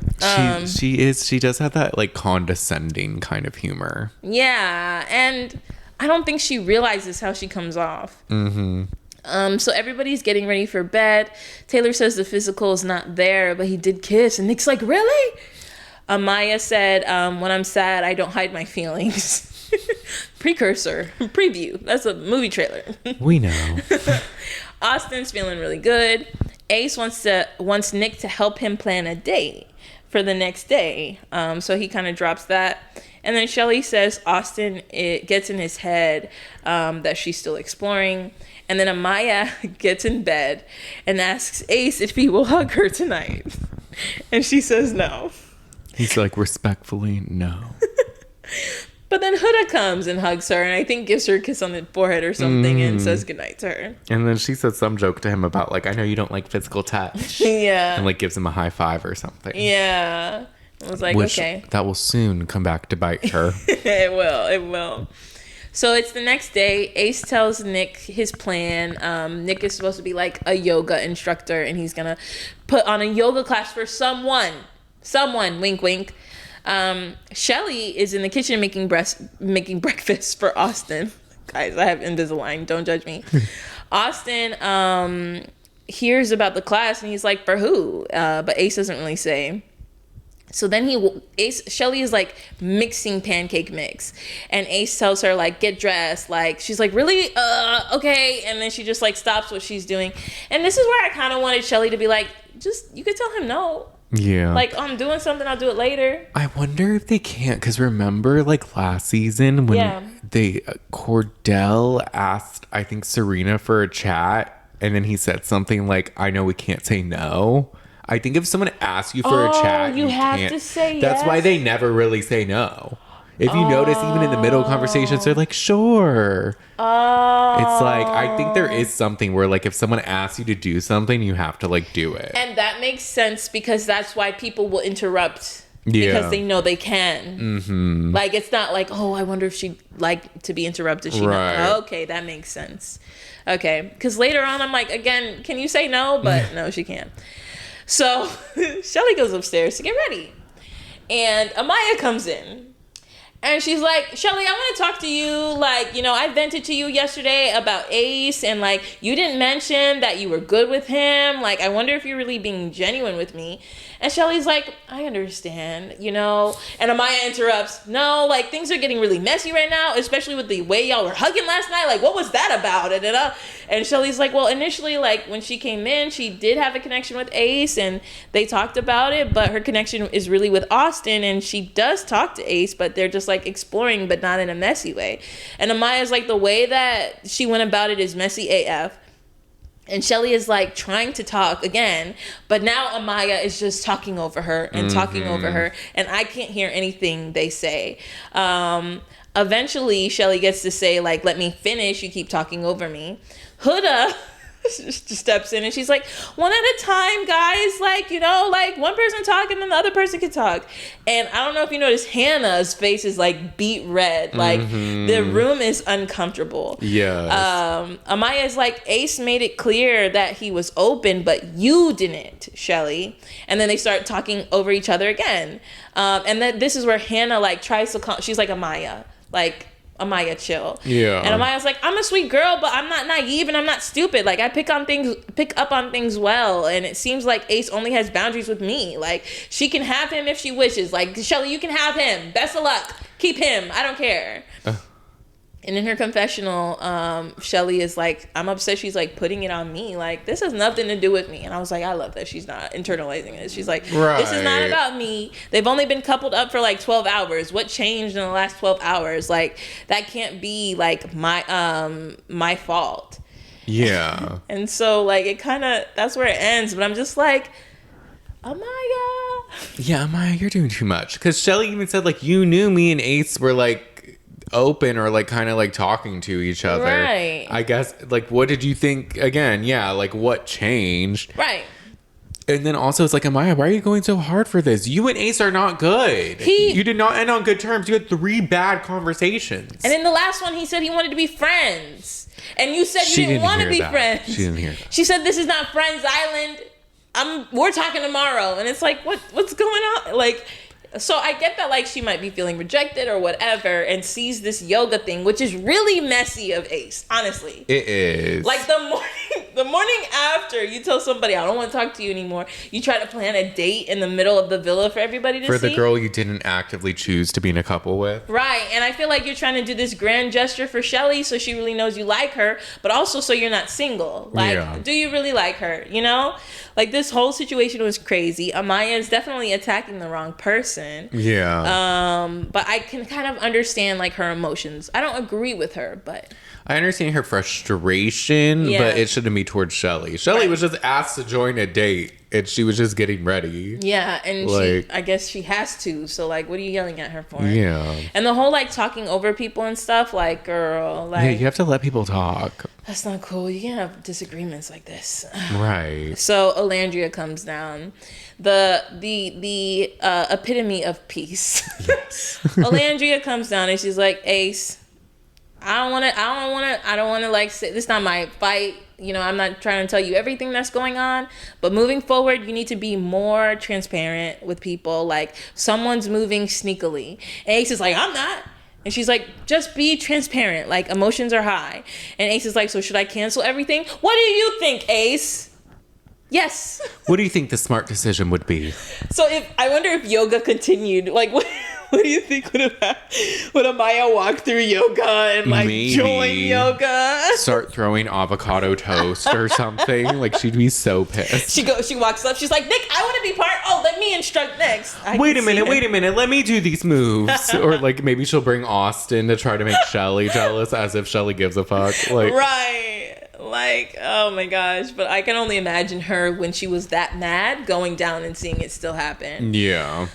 She does have that like condescending kind of humor.
Yeah, and I don't think she realizes how she comes off. So everybody's getting ready for bed. Taylor says the physical is not there, but he did kiss. And Nick's like, really? Amaya said, when I'm sad, I don't hide my feelings. Precursor. Preview. That's a movie trailer.
We know.
Austin's feeling really good. Ace wants Nick to help him plan a date for the next day. So he kind of drops that. And then Chelley says Austin, it gets in his head that she's still exploring. And then Amaya gets in bed and asks Ace if he will hug her tonight. And she says no.
He's like, respectfully, no.
But then Huda comes and hugs her and I think gives her a kiss on the forehead or something and says goodnight to her.
And then she says some joke to him about, like, I know you don't like physical touch.
Yeah.
And, like, gives him a high five or something.
Yeah. I was like, okay.
That will soon come back to bite her.
It will. So it's the next day. Ace tells Nick his plan. Nick is supposed to be like a yoga instructor and he's going to put on a yoga class for someone, wink, wink. Chelley is in the kitchen making breakfast for Austin. Guys, I have Invisalign. Don't judge me. Austin hears about the class and he's like, for who? But Ace doesn't really say. So then Chelley is like mixing pancake mix and Ace tells her like, get dressed. Like, she's like, really? Okay. And then she just like stops what she's doing. And this is where I kind of wanted Chelley to be like, you could tell him no.
Yeah.
Like, I'm doing something, I'll do it later.
I wonder if they can't, because remember, like, last season when Cordell asked, I think, Serena for a chat, and then he said something like, I know we can't say no. I think if someone asks you for a chat, you have
to say yes.
That's why they never really say no. If you notice, even in the middle conversations, they're like, sure. It's like, I think there is something where, like, if someone asks you to do something, you have to, like, do it.
And that makes sense because that's why people will interrupt. Yeah. Because they know they can. Mm-hmm. Like, it's not like, oh, I wonder if she'd like to be interrupted. Okay, that makes sense. Okay. Because later on, I'm like, again, can you say no? But no, she can't. So, Chelley goes upstairs to get ready. And Amaya comes in. And she's like, Chelley, I want to talk to you. Like, you know, I vented to you yesterday about Ace. And, like, you didn't mention that you were good with him. Like, I wonder if you're really being genuine with me. And Chelley's like, I understand, you know. And Amaya interrupts, no, like, things are getting really messy right now, especially with the way y'all were hugging last night. Like, what was that about? And Chelley's like, well, initially, like, when she came in, she did have a connection with Ace. And they talked about it. But her connection is really with Austin. And she does talk to Ace. But they're just, like, exploring, but not in a messy way. And Amaya's like, the way that she went about it is messy AF. And Chelley is like trying to talk again, but now Amaya is just talking over her and talking over her, and I can't hear anything they say. Eventually, Chelley gets to say, like, let me finish, you keep talking over me. Huda steps in and she's like, one at a time, guys. Like, you know, like one person talk and then the other person can talk. And I don't know if you noticed, Hannah's face is like beet red. Like the room is uncomfortable. Yeah. Amaya is like, Ace made it clear that he was open, but you didn't, Chelley. And then they start talking over each other again. And then this is where Hannah like tries to she's like, Amaya, chill. Yeah. And Amaya's like, I'm a sweet girl, but I'm not naive and I'm not stupid. Like, I pick up on things well. And it seems like Ace only has boundaries with me. Like, she can have him if she wishes. Like, Chelley, you can have him. Best of luck. Keep him. I don't care. And in her confessional, Chelley is like, I'm upset she's like putting it on me. Like, this has nothing to do with me. And I was like, I love that she's not internalizing it. She's like, This is not about me. They've only been coupled up for like 12 hours. What changed in the last 12 hours? Like, that can't be like my fault. Yeah. And so like, it kind of, that's where it ends. But I'm just like, Amaya.
Yeah, Amaya, you're doing too much. Because Chelley even said like, you knew me and Ace were like, open or like kind of like talking to each other. Right. I guess like, what did you think again? Yeah, like what changed? Right. And then also it's like, Amaya, why are you going so hard for this? You and Ace are not good. You did not end on good terms. You had 3 bad conversations.
And in the last one, he said he wanted to be friends. And you said you didn't want to be friends. She didn't hear that. She said, this is not Friends Island. We're talking tomorrow. And it's like, what's going on? Like, so I get that, like, she might be feeling rejected or whatever and sees this yoga thing, which is really messy of Ace, honestly.
It is.
Like, the morning after you tell somebody, I don't want to talk to you anymore, you try to plan a date in the middle of the villa for everybody to see.
For the girl you didn't actively choose to be in a couple with.
Right. And I feel like you're trying to do this grand gesture for Chelley so she really knows you like her, but also so you're not single. Like, do you really like her? You know? Like, this whole situation was crazy. Amaya is definitely attacking the wrong person. Yeah. But but I can kind of understand like her emotions. I don't agree with her, but
I understand her frustration, but it shouldn't be towards Chelley. Chelley was just asked to join a date, and she was just getting ready.
Yeah, and
like,
I guess she has to. So, like, what are you yelling at her for?
Yeah.
And the whole, like, talking over people and stuff, like, girl, like...
Yeah, you have to let people talk.
That's not cool. You can't have disagreements like this.
Right.
So, Olandria comes down. The epitome of peace. Yes. Olandria comes down, and she's like, Ace... I don't want to like say this is not my fight. You know, I'm not trying to tell you everything that's going on, but moving forward, you need to be more transparent with people. Like, someone's moving sneakily. And Ace is like, I'm not. And she's like, just be transparent. Like, emotions are high. And Ace is like, so should I cancel everything? What do you think, Ace? Yes.
What do you think the smart decision would be?
So I wonder if yoga continued. Like, what do you think would have happened? Would Amaya walk through yoga and like join yoga?
Start throwing avocado toast or something. Like, she'd be so pissed.
She walks up. She's like, Nick, I want to be part. Oh, let me instruct next.
Wait a minute. Let me do these moves. Or like maybe she'll bring Austin to try to make Chelley jealous, as if Chelley gives a fuck. Like,
right. Like, oh my gosh. But I can only imagine her when she was that mad going down and seeing it still happen.
Yeah.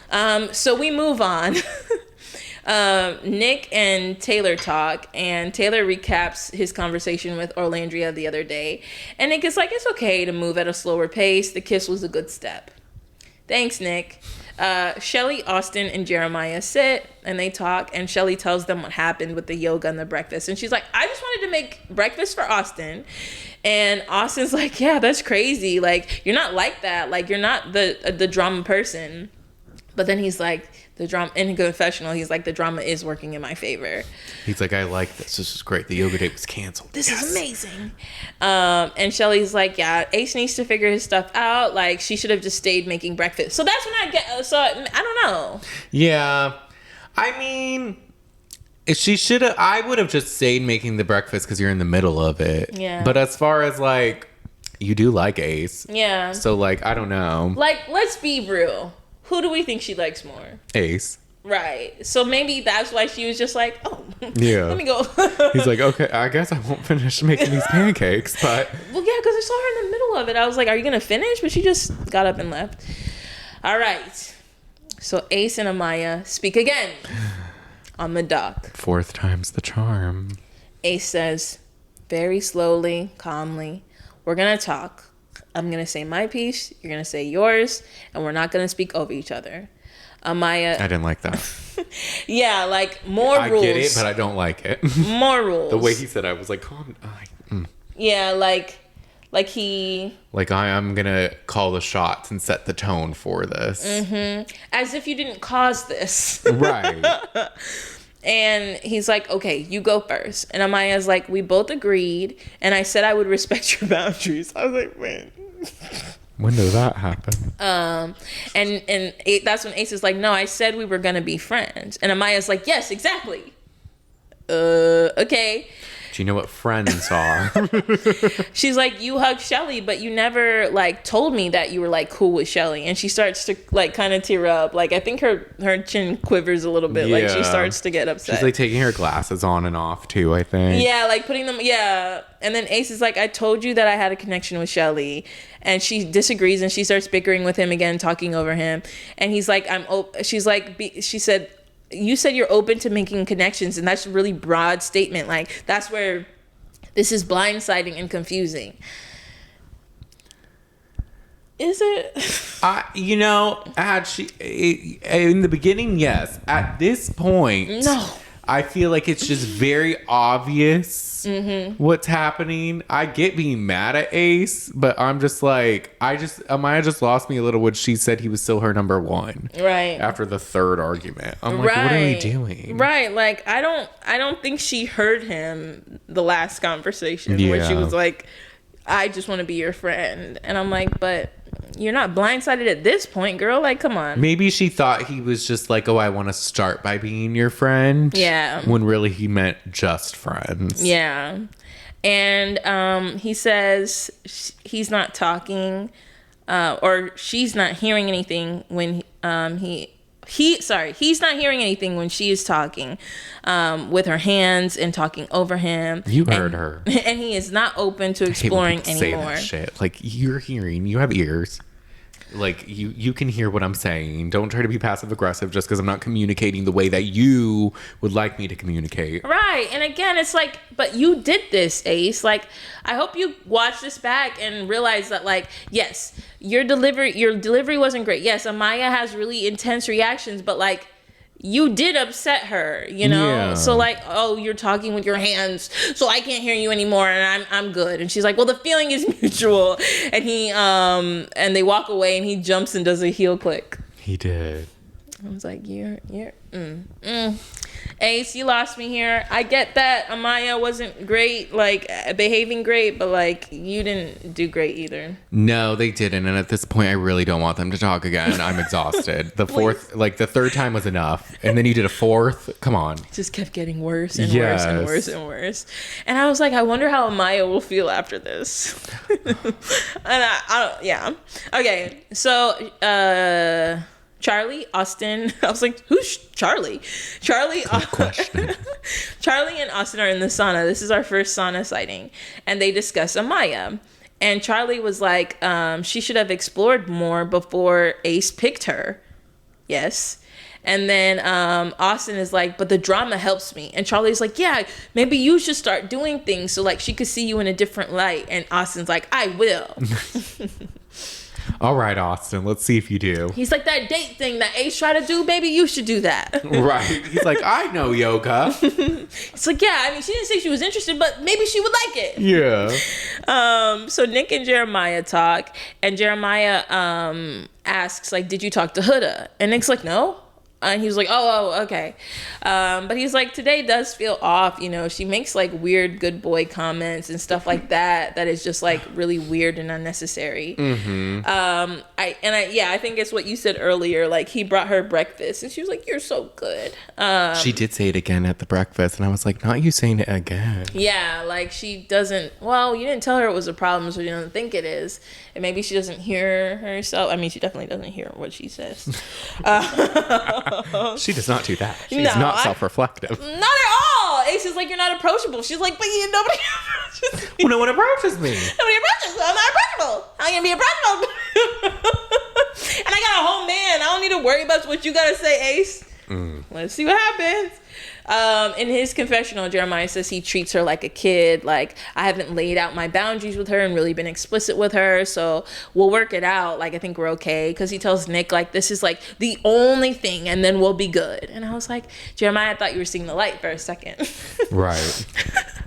So we move on. Nick and Taylor talk, and Taylor recaps his conversation with Olandria the other day. And Nick is like, it's okay to move at a slower pace. The kiss was a good step. Thanks, Nick. Chelley, Austin, and Jeremiah sit and they talk, and Chelley tells them what happened with the yoga and the breakfast. And she's like, I just wanted to make breakfast for Austin. And Austin's like, yeah, that's crazy. Like, you're not like that. Like, you're not the drama person. But then he's like, the drama, in a confessional, he's like, the drama is working in my favor.
He's like, I like this. This is great. The yoga date was canceled.
This is amazing. And Shelley's like, yeah, Ace needs to figure his stuff out. Like, she should have just stayed making breakfast. So that's when I don't know.
Yeah. I mean, I would have just stayed making the breakfast because you're in the middle of it.
Yeah.
But as far as like, you do like Ace.
Yeah.
So like, I don't know.
Like, let's be real. Who do we think she likes more?
Ace.
Right. So maybe that's why she was just like, oh,
yeah.
let me go.
He's like, okay, I guess I won't finish making these pancakes, but...
Well, yeah, because I saw her in the middle of it. I was like, are you going to finish? But she just got up and left. All right. So Ace and Amaya speak again on the dock.
Fourth time's the charm.
Ace says, very slowly, calmly, we're going to talk. I'm going to say my piece, you're going to say yours, and we're not going to speak over each other. Amaya...
I didn't like that.
Yeah, like, more rules.
I get it, but I don't like it.
More rules.
The way he said, I was like,
Yeah, like he...
Like, I am going to call the shots and set the tone for this.
Mm-hmm. As if you didn't cause this.
Right.
And he's like, okay, you go first. And Amaya's like, we both agreed, and I said I would respect your boundaries. I was like, man...
When did that happen?
And that's when Ace is like, no, I said we were gonna be friends. And Amaya's like, yes, exactly. Okay.
Do you know what friends are?
She's like, you hugged Chelley, but you never like told me that you were like cool with Chelley. And she starts to like kind of tear up. Like, I think her chin quivers a little bit. Yeah. Like, she starts to get upset.
She's like taking her glasses on and off too, I think.
Yeah, like putting them, yeah. And then Ace is like, I told you that I had a connection with Chelley. And she disagrees, and she starts bickering with him again, talking over him. And he's like, she said, you said you're open to making connections, and that's a really broad statement. Like, that's where this is blindsiding and confusing. Is it?
In the beginning, yes. At this point,
no.
I feel like it's just very obvious what's happening. I get being mad at Ace, but I'm just like, Amaya just lost me a little when she said he was still her number one.
Right.
After the third argument. I'm like, what are we doing?
Right. Like, I don't think she heard him the last conversation where she was like, I just want to be your friend. And I'm like, but you're not blindsided at this point, girl. Like, come on.
Maybe she thought he was just like, oh, I want to start by being your friend.
Yeah.
When really he meant just friends.
Yeah. And he says he's not talking or she's not hearing anything when he's not hearing anything when she is talking with her hands and talking over him.
You heard her.
And he is not open to exploring anymore. Say that
shit. Like, you're hearing, you have ears. Like, you can hear what I'm saying. Don't try to be passive aggressive just because I'm not communicating the way that you would like me to communicate.
Right. And again, it's like, but you did this, Ace. Like, I hope you watch this back and realize that, like, yes, your delivery wasn't great. Yes, Amaya has really intense reactions, but like, you did upset her, you know? Yeah. So like, oh, you're talking with your hands, so I can't hear you anymore, and I'm good. And she's like, well, the feeling is mutual. And he and they walk away, and he jumps and does a heel click.
He did.
I was like, Ace, you lost me here. I get that Amaya wasn't great, like behaving great, but like you didn't do great either.
No, they didn't. And at this point, I really don't want them to talk again. I'm exhausted. The fourth, like the third time was enough. And then you did a fourth. Come on. It
just kept getting worse and worse and worse and worse. And I was like, I wonder how Amaya will feel after this. And I don't, yeah. Okay. So, Charlie, Austin. I was like, who's Charlie? Charlie and Austin are in the sauna. This is our first sauna sighting. And they discuss Amaya. And Charlie was like, she should have explored more before Ace picked her. Yes. And then Austin is like, but the drama helps me. And Charlie's like, yeah, maybe you should start doing things so like she could see you in a different light. And Austin's like, I will.
All right, Austin, let's see if you do.
He's like, that date thing that Ace tried to do, baby, you should do that.
Right. He's like, I know yoga.
It's like, yeah, I mean, she didn't say she was interested, but maybe she would like it.
Yeah.
So Nick and Jeremiah talk, and Jeremiah asks, like, did you talk to Huda? And Nick's like, no. And he was like, oh, okay. But he's like, today does feel off. You know, she makes like weird good boy comments and stuff like that. That is just like really weird and unnecessary. Mm-hmm. I think it's what you said earlier. Like he brought her breakfast and she was like, you're so good.
She did say it again at the breakfast. And I was like, not you saying it again.
Yeah. Like she doesn't, well, you didn't tell her it was a problem. So you don't think it is. And maybe she doesn't hear herself. I mean, she definitely doesn't hear what she says.
She does not do that. She's not self-reflective.
Not at all. Ace is like, you're not approachable. She's like, but nobody approaches me.
Well, no one approaches me.
Nobody approaches me. I'm not approachable. How can I be approachable? And I got a whole man. I don't need to worry about what you got to say, Ace. Let's see what happens. In his confessional, Jeremiah says he treats her like a kid. Like, I haven't laid out my boundaries with her and really been explicit with her, so we'll work it out. Like, I think we're okay. Because he tells Nick, like, this is like the only thing and then we'll be good. And I was like, Jeremiah, I thought you were seeing the light for a second.
Right.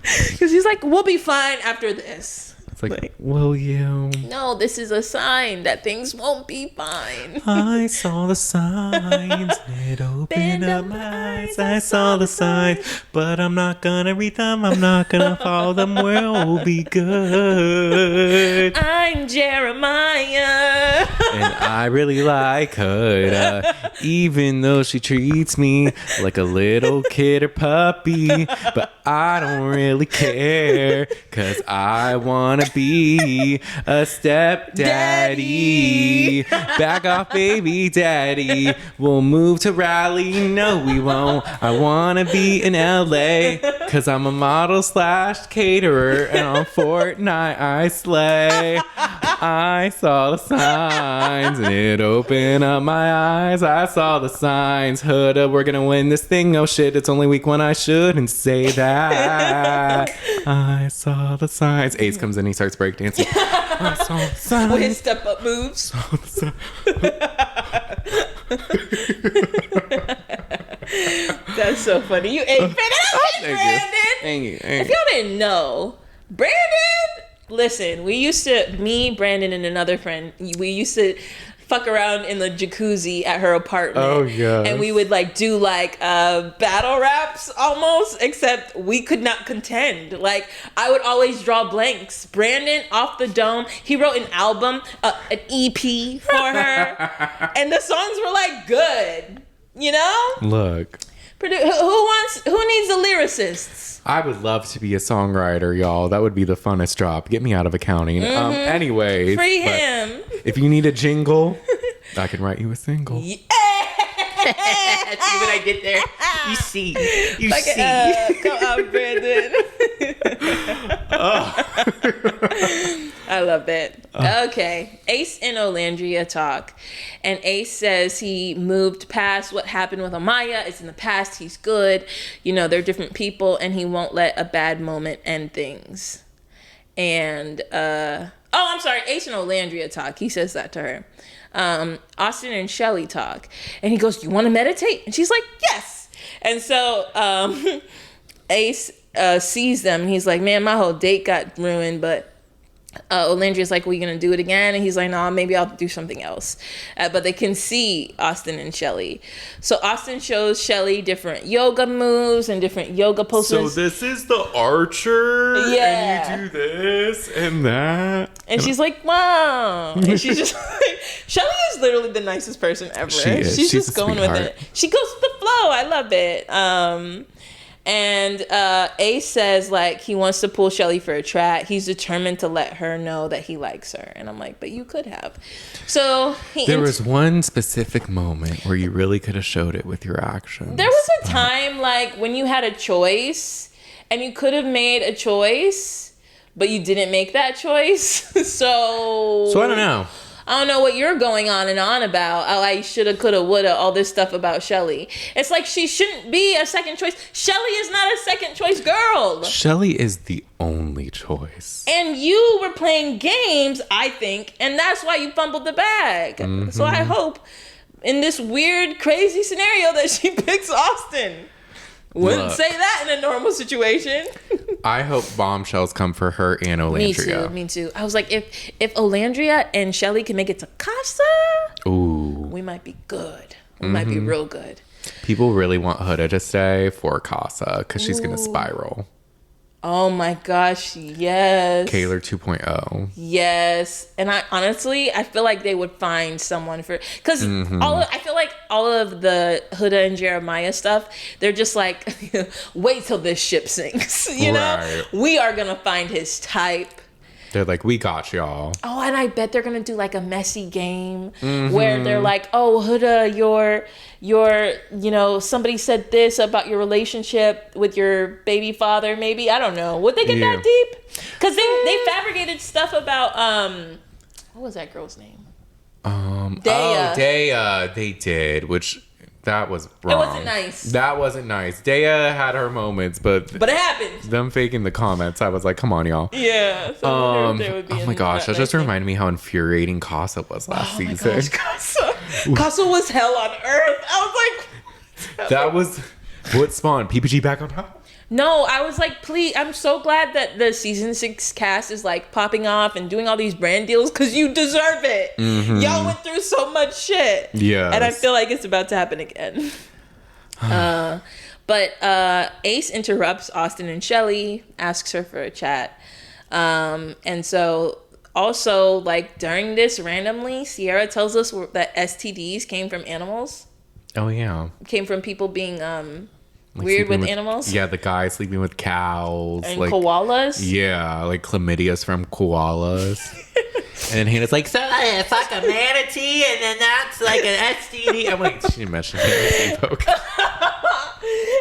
Because he's like, we'll be fine after this.
It's like, will you?
No, this is a sign that things won't be fine.
I saw the signs. It opened up my eyes. I saw the signs. But I'm not gonna read them. I'm not gonna follow them. We'll be good.
I'm Jeremiah.
And I really like Huda. Even though she treats me like a little kid or puppy. But I don't really care. Cause I wanna be a stepdaddy. Back off, baby daddy. We'll move to Raleigh. No, we won't. I wanna be in LA. Cause I'm a model / caterer. And on Fortnite I slay. I saw the signs. And it opened up my eyes. I saw the signs. Huda, we're gonna win this thing. Oh shit, it's only week 1. I shouldn't say that. I saw the signs. Ace comes in. He starts breakdancing. I saw the signs.
With his step up moves. That's so funny. You ate Brandon.
Thank you.
If y'all didn't know, Brandon. Listen, me, Brandon, and another friend, we used to fuck around in the jacuzzi at her apartment.
Oh, yeah.
And we would like do like battle raps almost, except we could not contend. Like I would always draw blanks. Brandon, Off the Dome, he wrote an album, an EP for her. And the songs were like good, you know?
Look.
Who needs the lyricists?
I would love to be a songwriter, y'all. That would be the funnest job. Get me out of accounting. Anyways.
Free him.
If you need a jingle, I can write you a single.
Yeah.
when I get there. You see.
Come on, Brandon. I love it. Okay. Ace and Olandria talk. And Ace says he moved past what happened with Amaya. It's in the past. He's good. You know, they're different people, and he won't let a bad moment end things. And, I'm sorry. Ace and Olandria talk. He says that to her. Austin and Chelley talk. And he goes, "You want to meditate?" And she's like, "Yes." And so Ace sees them. And he's like, "Man, my whole date got ruined." But Olandria's like, "Well, you gonna do it again?" And he's like, "No, maybe I'll do something else." But they can see Austin and Chelley. So Austin shows Chelley different yoga moves and different yoga poses.
So this is the archer?
Yeah.
And you do this and that?
And she's like, "Wow." And she's just like, Chelley is literally the nicest person ever.
She is.
She's just
a
going
sweetheart.
with it. She goes with the flow. I love it. And Ace says, like, he wants to pull Chelley for a track. He's determined to let her know that he likes her. And I'm like, but you could have. So
there was one specific moment where you really could have showed it with your actions.
There was a time, like, when you had a choice and you could have made a choice, but you didn't make that choice. So
I don't know.
I don't know what you're going on and on about. Oh, I shoulda, coulda, woulda, all this stuff about Chelley. It's like she shouldn't be a second choice. Chelley is not a second choice girl.
Chelley is the only choice.
And you were playing games, I think, and that's why you fumbled the bag.
Mm-hmm.
So I hope in this weird, crazy scenario that she picks Austin. Wouldn't say that in a normal situation.
I hope bombshells come for her and Olandria.
Me too. I was like, if Olandria and Chelley can make it to Casa,
ooh,
we might be good. We might be real good.
People really want Huda to stay for Casa because she's going to spiral.
Oh my gosh, yes.
Kaylor 2.0.
Yes. And I feel like they would find someone for, because I feel like all of the Huda and Jeremiah stuff, they're just like, wait till this ship sinks. You know? We are going to find his type.
They're like, we got y'all.
Oh, and I bet they're going to do like a messy game where they're like, oh, Huda, somebody said this about your relationship with your baby father, maybe. I don't know. Would they get that deep? Because they fabricated stuff about, what was that girl's name? Dea.
Dea. They did, which... That was wrong.
It wasn't nice.
That wasn't nice. Dea had her moments, but
it happened.
Them faking the comments, I was like, come on, y'all.
Yeah. So
oh my gosh, that just reminded me how infuriating Casa was last season.
My gosh, Casa was hell on earth. I was like...
That was what spawned PPG back on top.
No, I was like, please, I'm so glad that the season 6 cast is like popping off and doing all these brand deals because you deserve it. Y'all went through so much shit.
Yeah.
And I feel like it's about to happen again. But Ace interrupts Austin and Chelley, asks her for a chat. And so also, like, during this, randomly, Cierra tells us that STDs came from animals.
Oh, yeah.
Came from people being...
Like
weird with animals?
Yeah, the guy sleeping with cows.
And
like,
koalas?
Yeah, like chlamydia's from koalas. And then Hannah's like, so it's like a manatee and then that's like an STD. I'm like, she didn't mention it.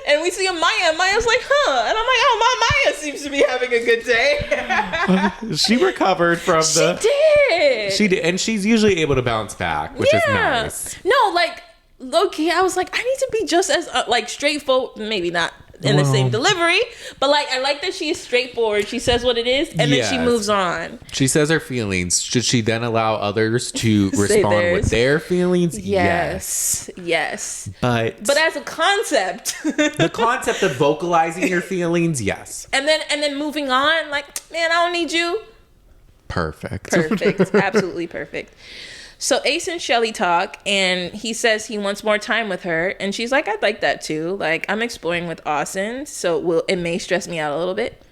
And we see Amaya. Amaya's like, huh? And I'm like, oh, Amaya seems to be having a good day.
She recovered from She did. And she's usually able to bounce back, which is nice.
No, like, low-key, I was like, I need to be just as like straightforward, maybe not in the same delivery, but like I like that she is straightforward. She says what it is and then she moves on.
She says her feelings. Should she then allow others to respond with their feelings? Yes. But
as a concept,
the concept of vocalizing your feelings, yes.
And then moving on, like, man, I don't need you.
Perfect.
Absolutely perfect. So Ace and Chelley talk, and he says he wants more time with her, and she's like, I'd like that too. Like, I'm exploring with Austin, so it may stress me out a little bit.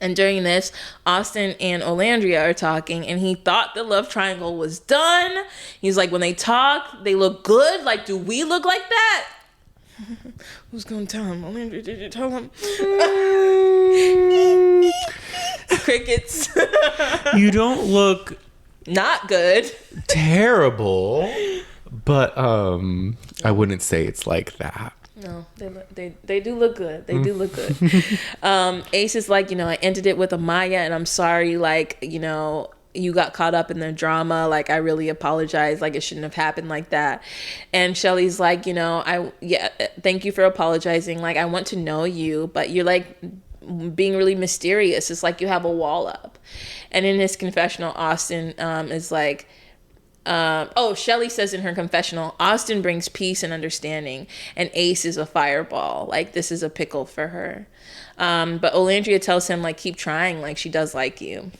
And during this, Austin and Olandria are talking, and he thought the love triangle was done. He's like, when they talk, they look good. Like, do we look like that? Who's gonna tell him? Olandria, did you tell him? Crickets.
You don't look...
not good.
Terrible, But I wouldn't say it's like that.
No, they do look good. They do look good. Ace is like, I ended it with Amaya, and I'm sorry, like, you got caught up in the drama. Like, I really apologize. Like, it shouldn't have happened like that. And Chelley's like, thank you for apologizing. Like, I want to know you, but you're like being really mysterious. It's like you have a wall up. And in his confessional, Austin is like, Chelley says in her confessional, Austin brings peace and understanding, and Ace is a fireball. Like, this is a pickle for her. But Olandria tells him, like, keep trying. Like, she does like you.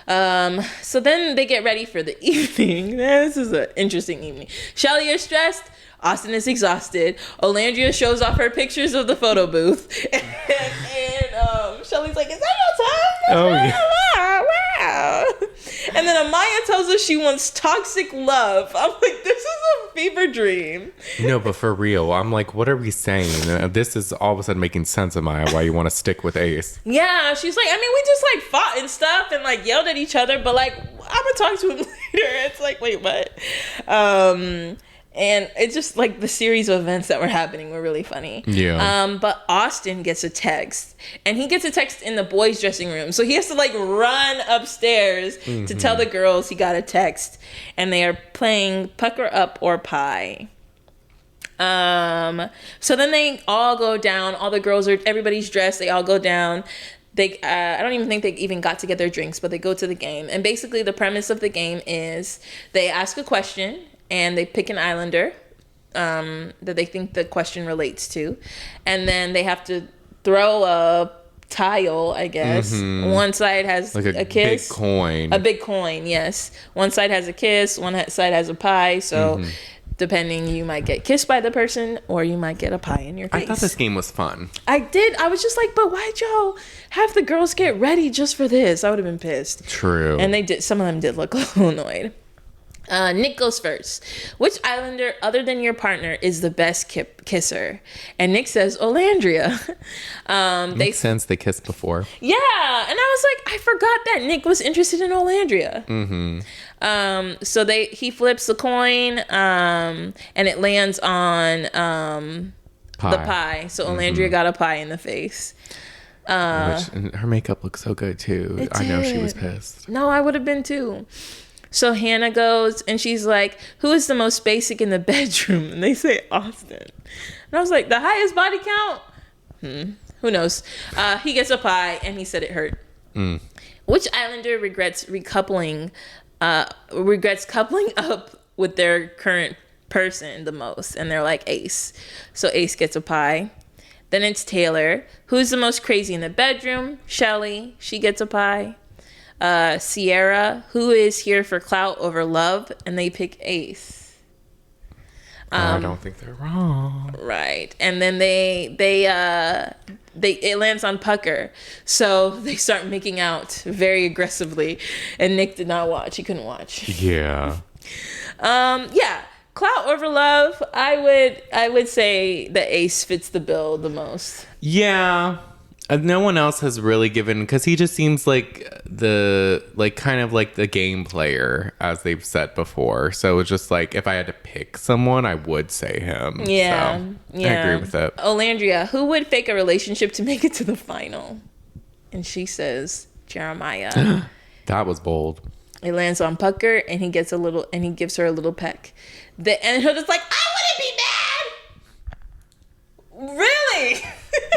So then they get ready for the evening. This is an interesting evening. Chelley is stressed. Austin is exhausted. Olandria shows off her pictures of the photo booth. And Chelley's like, is that your time?
Oh, yeah.
Wow. And then Amaya tells us she wants toxic love. I'm like, this is a fever dream.
No, but for real, I'm like, what are we saying? This is all of a sudden making sense, Amaya, why you want to stick with Ace.
Yeah, she's like, we just like fought and stuff and like yelled at each other, but like, I'm gonna talk to him later. It's like, wait, what? And it's just like the series of events that were happening were really funny.
Yeah.
But Austin gets a text, and he gets a text in the boys' dressing room. So he has to like run upstairs to tell the girls he got a text, and they are playing Pucker Up or Pie. So then they all go down. All the girls everybody's dressed. They all go down. I don't even think they even got to get their drinks, but they go to the game. And basically the premise of the game is they ask a question, and they pick an islander that they think the question relates to. And then they have to throw a tile, I guess. One side has
like
a kiss.
Big coin.
A big coin, yes. One side has a kiss, one side has a pie. So depending, you might get kissed by the person or you might get a pie in your face.
I thought this game was fun.
I did. I was just like, but why'd y'all have the girls get ready just for this? I would have been pissed.
True.
And they did. Some of them did look a little annoyed. Nick goes first. Which islander, other than your partner, is the best kisser? And Nick says, Olandria.
Makes sense. They kissed before.
Yeah. And I was like, I forgot that Nick was interested in Olandria. So he flips the coin, and it lands on the pie. So Olandria got a pie in the face.
And her makeup looks so good, too. I know she was pissed.
No, I would have been, too. So Hannah goes and she's like, who is the most basic in the bedroom? And they say Austin. And I was like, the highest body count? Who knows? He gets a pie and he said it hurt. Which islander regrets coupling up with their current person the most? And they're like, Ace. So Ace gets a pie. Then it's Taylor. Who's the most crazy in the bedroom? Chelley. She gets a pie. Cierra, who is here for clout over love, and they pick Ace.
I don't think they're wrong.
Right. And then it lands on Pucker. So they start making out very aggressively, and Nick did not watch. He couldn't watch.
Yeah.
Yeah. Clout over love, I would say that Ace fits the bill the most.
Yeah. No one else has really given, because he just seems like kind of like the game player, as they've said before. So it's just like, if I had to pick someone, I would say him.
Yeah.
So, I agree with it.
Olandria, who would fake a relationship to make it to the final? And she says Jeremiah.
That was bold.
It lands on Pucker, and he gives her a little peck. And Huda's like, I wouldn't be mad. Really?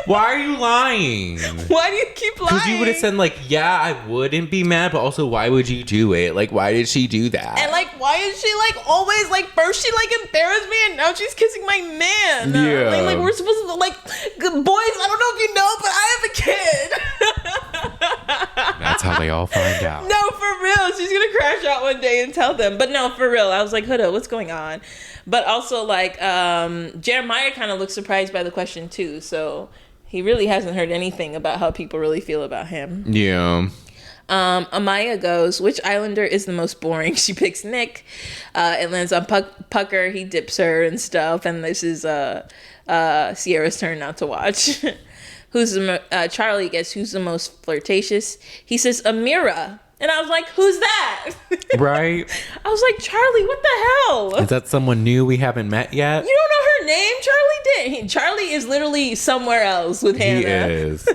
Why are you lying?
Why do you keep lying?
Because you would have said, like, yeah, I wouldn't be mad, but also, why would you do it? Like, why did she do that?
And, like, why is she, like, always, like, first she, like, embarrassed me, and now she's kissing my man.
Yeah.
Like, we're supposed to, like, boys, I don't know if you know, but I have a kid.
That's how they all find out.
No, for real. She's going to crash out one day and tell them. But no, for real. I was like, Huda, what's going on? But also, like, Jeremiah kind of looks surprised by the question, too. So he really hasn't heard anything about how people really feel about him.
Yeah.
Amaya goes, which islander is the most boring? She picks Nick. It lands on Pucker. He dips her and stuff. And this is Sierra's turn not to watch. Charlie gets who's the most flirtatious. He says Amira. And I was like, who's that?
Right?
I was like, Charlie, what the hell?
Is that someone new we haven't met yet?
You don't know her name? Charlie did. Charlie is literally somewhere else with Hannah.
He is.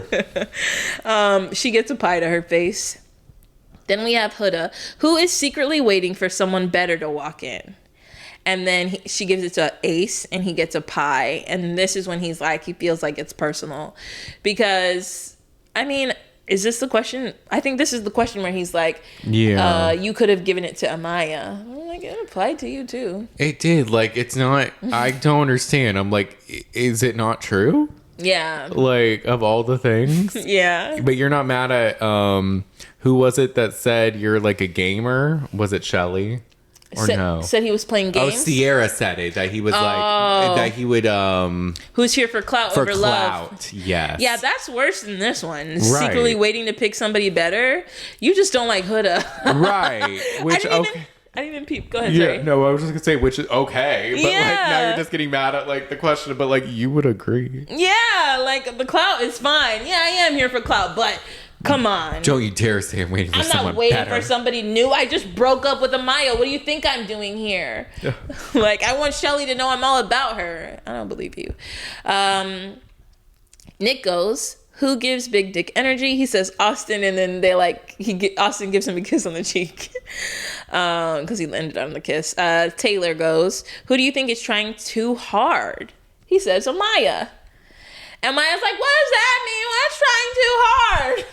She gets a pie to her face. Then we have Huda, who is secretly waiting for someone better to walk in. And then she gives it to Ace, and he gets a pie. And this is when he's like, he feels like it's personal. Because, I mean, is this the question? I think this is the question where he's like,
yeah,
you could have given it to Amaya. I'm like, it applied to you too.
It did. Like, it's not, I don't understand. I'm like, is it not true?
Yeah.
Like, of all the things?
Yeah.
But you're not mad at, who was it that said you're like a gamer? Was it Chelley? Or no?
Said he was playing games?
Oh, Cierra said it. That he was like, that he would,
who's here for clout over love.
Yes.
Yeah, that's worse than this one. Right. Secretly waiting to pick somebody better. You just don't like Huda.
Right. Which,
I didn't even peep. Go ahead,
yeah,
sorry.
no, I was just gonna say, which is okay. But
yeah.
like, now you're just getting mad at like the question, but like, you would agree.
Yeah, like the clout is fine. Yeah, I am here for clout, but come on.
Don't you dare say I'm waiting for someone better.
I'm not waiting for somebody new. I just broke up with Amaya. What do you think I'm doing here? Like, I want Chelley to know I'm all about her. I don't believe you. Nick goes, who gives big dick energy? He says Austin, and then they like, Austin gives him a kiss on the cheek. Because he ended on the kiss. Taylor goes, who do you think is trying too hard? He says Amaya. And Maya's like, what does that mean? What's trying too hard?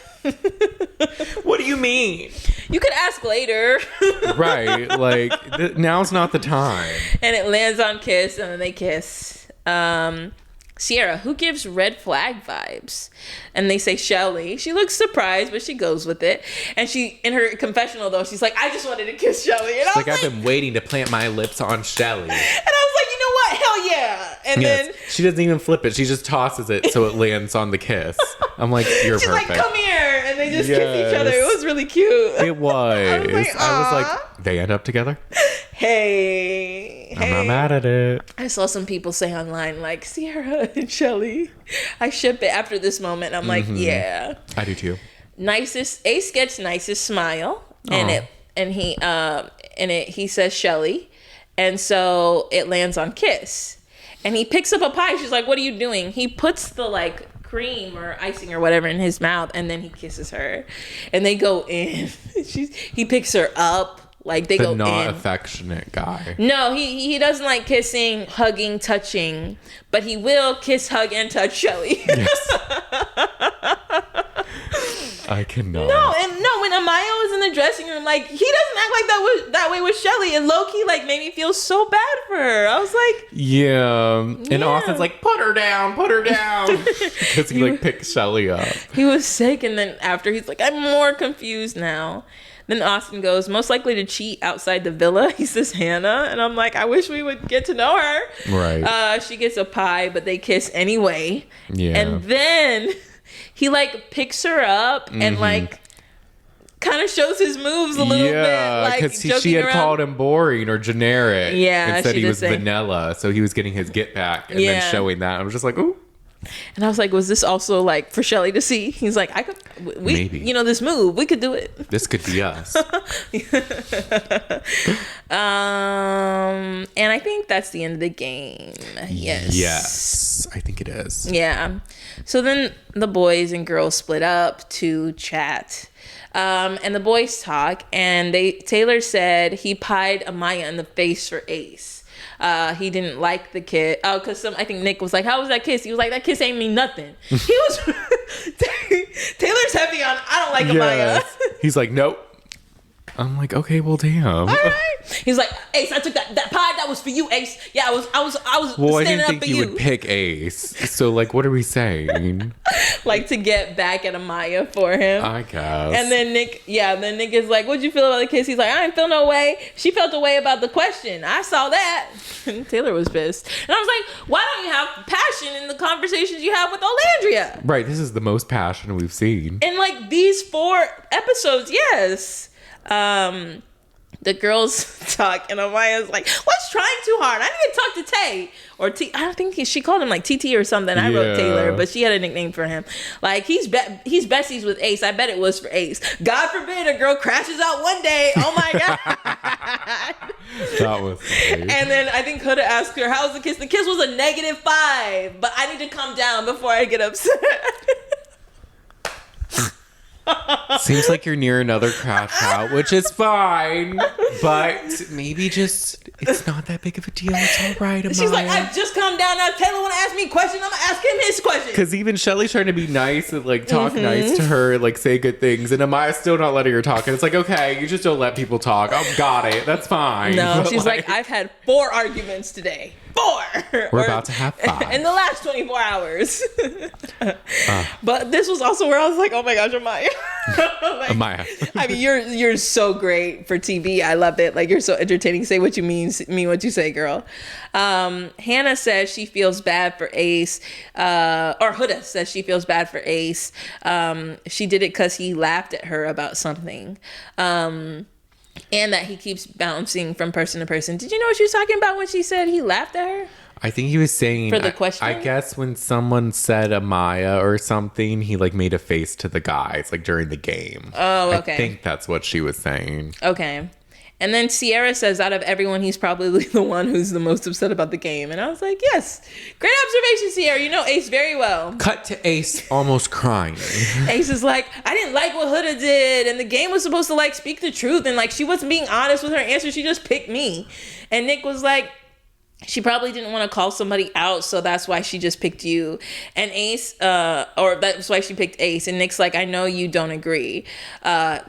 What do you mean?
You could ask later.
Right. Like, now's not the time.
And it lands on kiss, and then they kiss. Cierra, who gives red flag vibes? And they say Chelley. She looks surprised, but she goes with it. And she, in her confessional though, she's like, I just wanted to kiss Chelley. And I was
like, I've been waiting to plant my lips on Chelley.
And I was like, you know what? Hell yeah. And then
she doesn't even flip it. She just tosses it so it lands on the kiss. I'm like, you're
she's
perfect.
She's like, come here. And they just kiss each other. It was really cute.
It was. I was like, they end up together?
Hey.
I'm not mad at it.
I saw some people say online, like, Cierra and Chelley. I ship it after this moment. I'm like, yeah.
I do too.
Ace gets nicest smile. And he says Chelley. And so it lands on kiss. And he picks up a pie. She's like, what are you doing? He puts the like cream or icing or whatever in his mouth, and then he kisses her. And they go in. He picks her up. Like they go in. The not
affectionate guy.
No, he doesn't like kissing, hugging, touching, but he will kiss, hug, and touch Chelley. Yes.
I cannot.
No, when Amaya was in the dressing room, like, he doesn't act like that way with Chelley, and low-key, like, made me feel so bad for her. I was like...
Yeah. And Austin's like, put her down. Because he, like, picked Chelley up.
He was sick, and then after, he's like, I'm more confused now. Then Austin goes, most likely to cheat outside the villa. He says Hannah. And I'm like, I wish we would get to know her.
Right.
She gets a pie, but they kiss anyway.
Yeah.
And then... he like picks her up and like kind of shows his moves a little bit. Like,
because she had called him boring or generic.
Yeah,
and said he was vanilla, so he was getting his get back and then showing that. I was just like, ooh.
And I was like, was this also like for Chelley to see? He's like, maybe, you know, this move, we could do it.
This could be us.
And I think that's the end of the game.
Yes, I think it is.
Yeah. So then the boys and girls split up to chat. And the boys talk, and Taylor said he pied Amaya in the face for Ace. He didn't like the kid. Oh, because I think Nick was like, how was that kiss? He was like, that kiss ain't mean nothing. He was... Taylor's heavy on, I don't like Amaya.
He's like, nope. I'm like, okay, well, damn.
All right. He's like, Ace, I took that pie. That was for you, Ace. Yeah, I was
well,
standing up for you.
Well, I didn't think you would pick Ace. So, like, what are we saying?
Like, to get back at Amaya for him.
I guess.
And then Nick is like, what'd you feel about the kiss? He's like, I didn't feel no way. She felt a way about the question. I saw that. And Taylor was pissed. And I was like, why don't you have passion in the conversations you have with Olandria?
Right. This is the most passion we've seen.
In, like, these 4 episodes, yes. the girls talk, and Amaya's like, "What's trying too hard? I need to talk to Tay." Or I don't think she called him like TT or something. I wrote Taylor, but she had a nickname for him. Like, he's besties with Ace. I bet it was for Ace. God forbid a girl crashes out one day. Oh my God.
That was funny.
And then I think Huda asked her, "How was the kiss?" The kiss was a -5, but I need to calm down before I get upset.
Seems like you're near another crash out, which is fine, but maybe just it's not that big of a deal. It's all right, Amaya.
She's like, "I've just calmed down. Now Taylor want to ask me a question. I'm gonna ask him his question."
Because even Chelley's trying to be nice and like talk nice to her, like say good things, and Amaya's still not letting her talk. And it's like, okay, you just don't let people talk. Oh, got it. That's fine.
No, but she's like, "I've had 4 arguments today. 4.
We're about to have 5
in the last 24 hours." But this was also where I was like, "Oh my gosh, Amaya." Like,
Amaya.
I mean, you're so great for TV. I love it. Like, you're so entertaining. Say what you mean what you say, girl. Hannah says she feels bad for Ace. Or Huda says she feels bad for Ace. She did it because he laughed at her about something. And that he keeps bouncing from person to person. Did you know what she was talking about when she said he laughed at her?
I think he was saying
for the question.
I guess when someone said Amaya or something, he like made a face to the guys like during the game.
Oh, okay.
I think that's what she was saying.
Okay. And then Cierra says out of everyone, he's probably the one who's the most upset about the game. And I was like, yes, great observation, Cierra. You know Ace very well.
Cut to Ace almost crying.
Ace is like, I didn't like what Huda did. And the game was supposed to like speak the truth. And like, she wasn't being honest with her answer. She just picked me. And Nick was like, she probably didn't want to call somebody out, so that's why she just picked you. And Ace, or that's why she picked Ace. And Nick's like, I know you don't agree,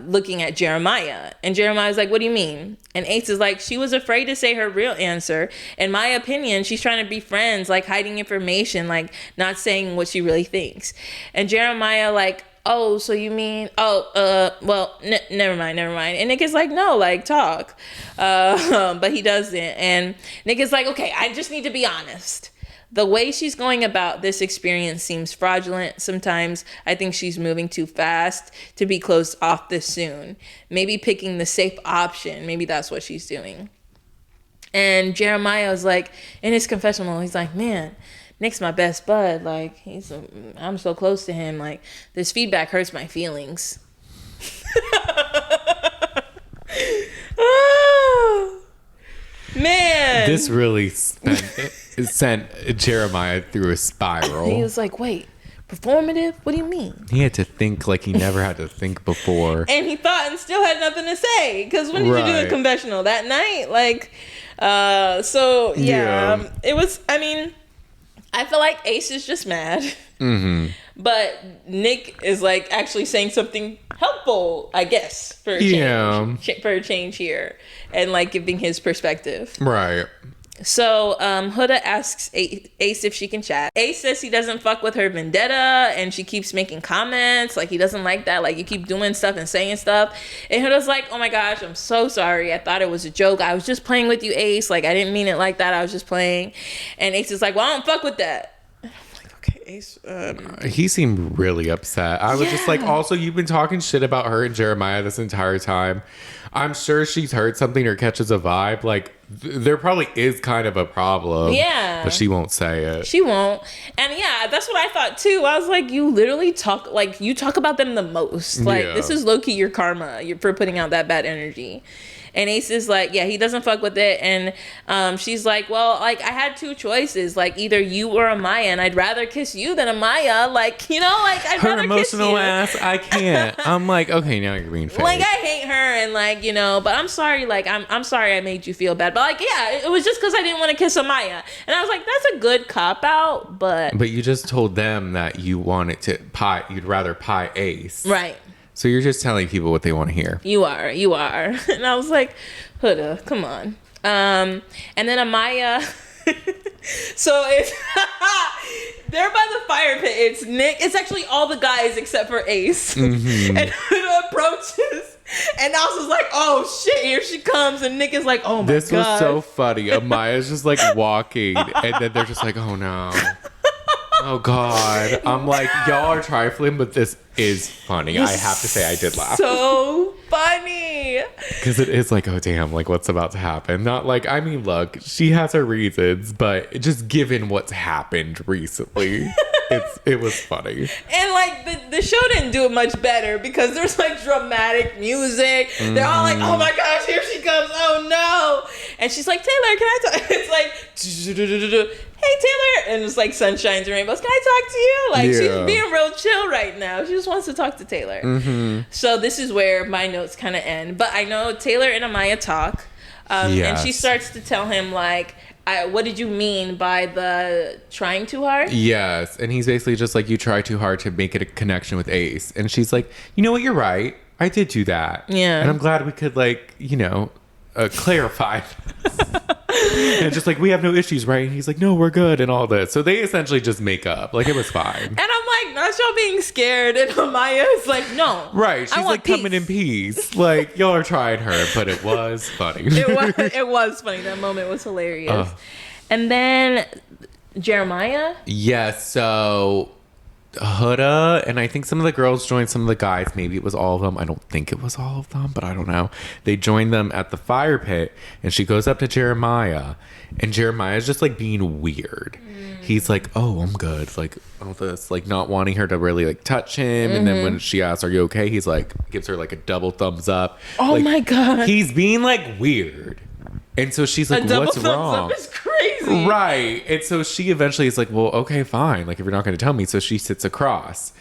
looking at Jeremiah. And Jeremiah's like, what do you mean? And Ace is like, she was afraid to say her real answer. In my opinion, she's trying to be friends, like hiding information, like not saying what she really thinks. And Jeremiah like, oh, so you mean, well, never mind. And Nick is like, no, like, talk. But he doesn't. And Nick is like, okay, I just need to be honest. The way she's going about this experience seems fraudulent. Sometimes I think she's moving too fast to be closed off this soon. Maybe picking the safe option. Maybe that's what she's doing. And Jeremiah was like, in his confessional, he's like, man, Nick's my best bud. Like, I'm so close to him. Like, this feedback hurts my feelings. Oh, man.
This really sent Jeremiah through a spiral.
He was like, wait, performative? What do you mean?
He had to think like he never had to think before.
And he thought and still had nothing to say. Because when did you do a confessional? That night? Like, so, yeah. It was, I mean, I feel like Ace is just mad. Mm-hmm. But Nick is like actually saying something helpful, I guess, for a change, for a change here, and like giving his perspective.
Right.
So Huda asks Ace if she can chat. Ace says he doesn't fuck with her vendetta, and she keeps making comments like he doesn't like that, like you keep doing stuff and saying stuff. And Huda's like, oh my gosh, I'm so sorry, I thought it was a joke, I was just playing with you, Ace, like I didn't mean it like that, I was just playing. And Ace is like, well, I don't fuck with that. And I'm like, okay, Ace.
He seemed really upset. I was just like, also, you've been talking shit about her and Jeremiah this entire time. I'm sure she's heard something or catches a vibe. Like, there probably is kind of a problem.
Yeah.
But she won't say it.
She won't. And yeah, that's what I thought too. I was like, you literally talk, like, you talk about them the most. Like, this is low-key your karma for putting out that bad energy. And Ace is like, yeah, he doesn't fuck with it. And she's like, well, like, I had 2 choices, like, either you or Amaya, and I'd rather kiss you than Amaya. Like, you know, like, I'd rather kiss you.
Her emotional ass, I can't. I'm like, okay, now you're being fake.
Like, I hate her, and like, you know, but I'm sorry, like, I'm sorry I made you feel bad. But like, yeah, it was just because I didn't want to kiss Amaya. And I was like, that's a good cop-out, but... But
you just told them that you wanted to you'd rather pie Ace.
Right. So
you're just telling people what they want to hear.
You are. And I was like, Huda, come on. And then Amaya. So it's they're by the fire pit. It's Nick. It's actually all the guys except for Ace. Mm-hmm. And Huda approaches, and Elsa's like, "Oh shit, here she comes!" And Nick is like, "Oh my god."
This was so funny. Amaya's just like walking, and then they're just like, "Oh no." Oh God. I'm like, y'all are trifling, but this is funny. I have to say I did laugh.
So funny. funny.
Because it is like, oh damn, like what's about to happen? Not like, I mean, look, she has her reasons, but just given what's happened recently, it was funny.
And like the show didn't do it much better because there's like dramatic music. They're all like, oh my gosh, here she comes. Oh no. And she's like, Taylor, can I talk? It's like, hey Taylor, and it's like sunshines and rainbows. Can I talk to you? Like she's being real chill right now. She just wants to talk to Taylor. So this is where my notes kind of end. But I know Taylor and Amaya talk, and she starts to tell him like, what did you mean by the trying too hard? Yes,
and he's basically just like, you try too hard to make it a connection with Ace, and she's like, you know what, you're right. I did do that. Yeah, and I'm glad we could like, clarify. And just like, we have no issues, right? And he's like, no, we're good and all this. So they essentially just make up. Like, it was fine.
And I'm like, not y'all being scared. And Amaya is like, no.
Right. She's like, coming in peace. Like, y'all are trying her, but it was funny.
It was funny. That moment was hilarious. And then Jeremiah?
Yes. So Huda and I think some of the girls joined some of the guys. Maybe it was all of them. I don't think it was all of them, but I don't know. They joined them at the fire pit, and she goes up to Jeremiah, and Jeremiah's just like being weird. He's like, oh, I'm good, like all this, like not wanting her to really like touch him. And then when she asks, are you okay, he's like, gives her like a double thumbs up.
Oh
like,
my god,
he's being like weird. And so she's like, what's wrong?
It's crazy.
Right. And so she eventually is like, well, okay, fine. Like, if you're not going to tell me. So she sits across.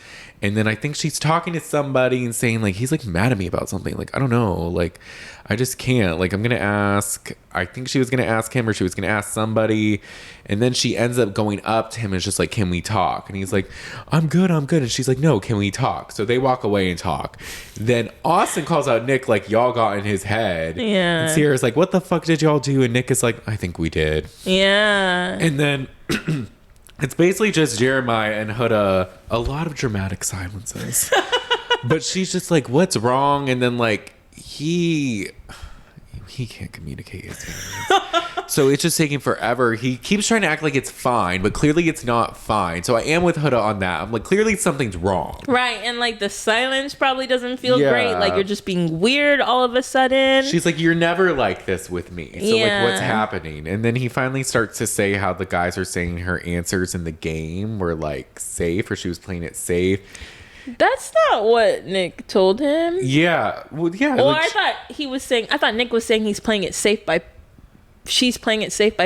And then I think she's talking to somebody and saying, like, he's like mad at me about something. Like, I don't know. Like, I just can't. Like, I'm going to ask. I think she was going to ask him or she was going to ask somebody. And then she ends up going up to him and is just like, can we talk? And he's like, I'm good. And she's like, no, can we talk? So they walk away and talk. Then Austin calls out Nick, like, y'all got in his head.
Yeah.
And Sierra's like, what the fuck did y'all do? And Nick is like, I think we did.
Yeah.
And then it's basically just Jeremiah and Huda, a lot of dramatic silences. But she's just like, what's wrong? And then like he can't communicate his feelings. So it's just taking forever. He keeps trying to act like it's fine, but clearly it's not fine. So I am with Huda on that. I'm like, clearly something's wrong.
Right. And like the silence probably doesn't feel great. Like you're just being weird all of a sudden.
She's like, you're never like this with me. So like, what's happening? And then he finally starts to say how the guys are saying her answers in the game were like safe, or she was playing it safe.
That's not what Nick told him.
Yeah. Well, yeah.
Or like, I thought Nick was saying she's playing it safe by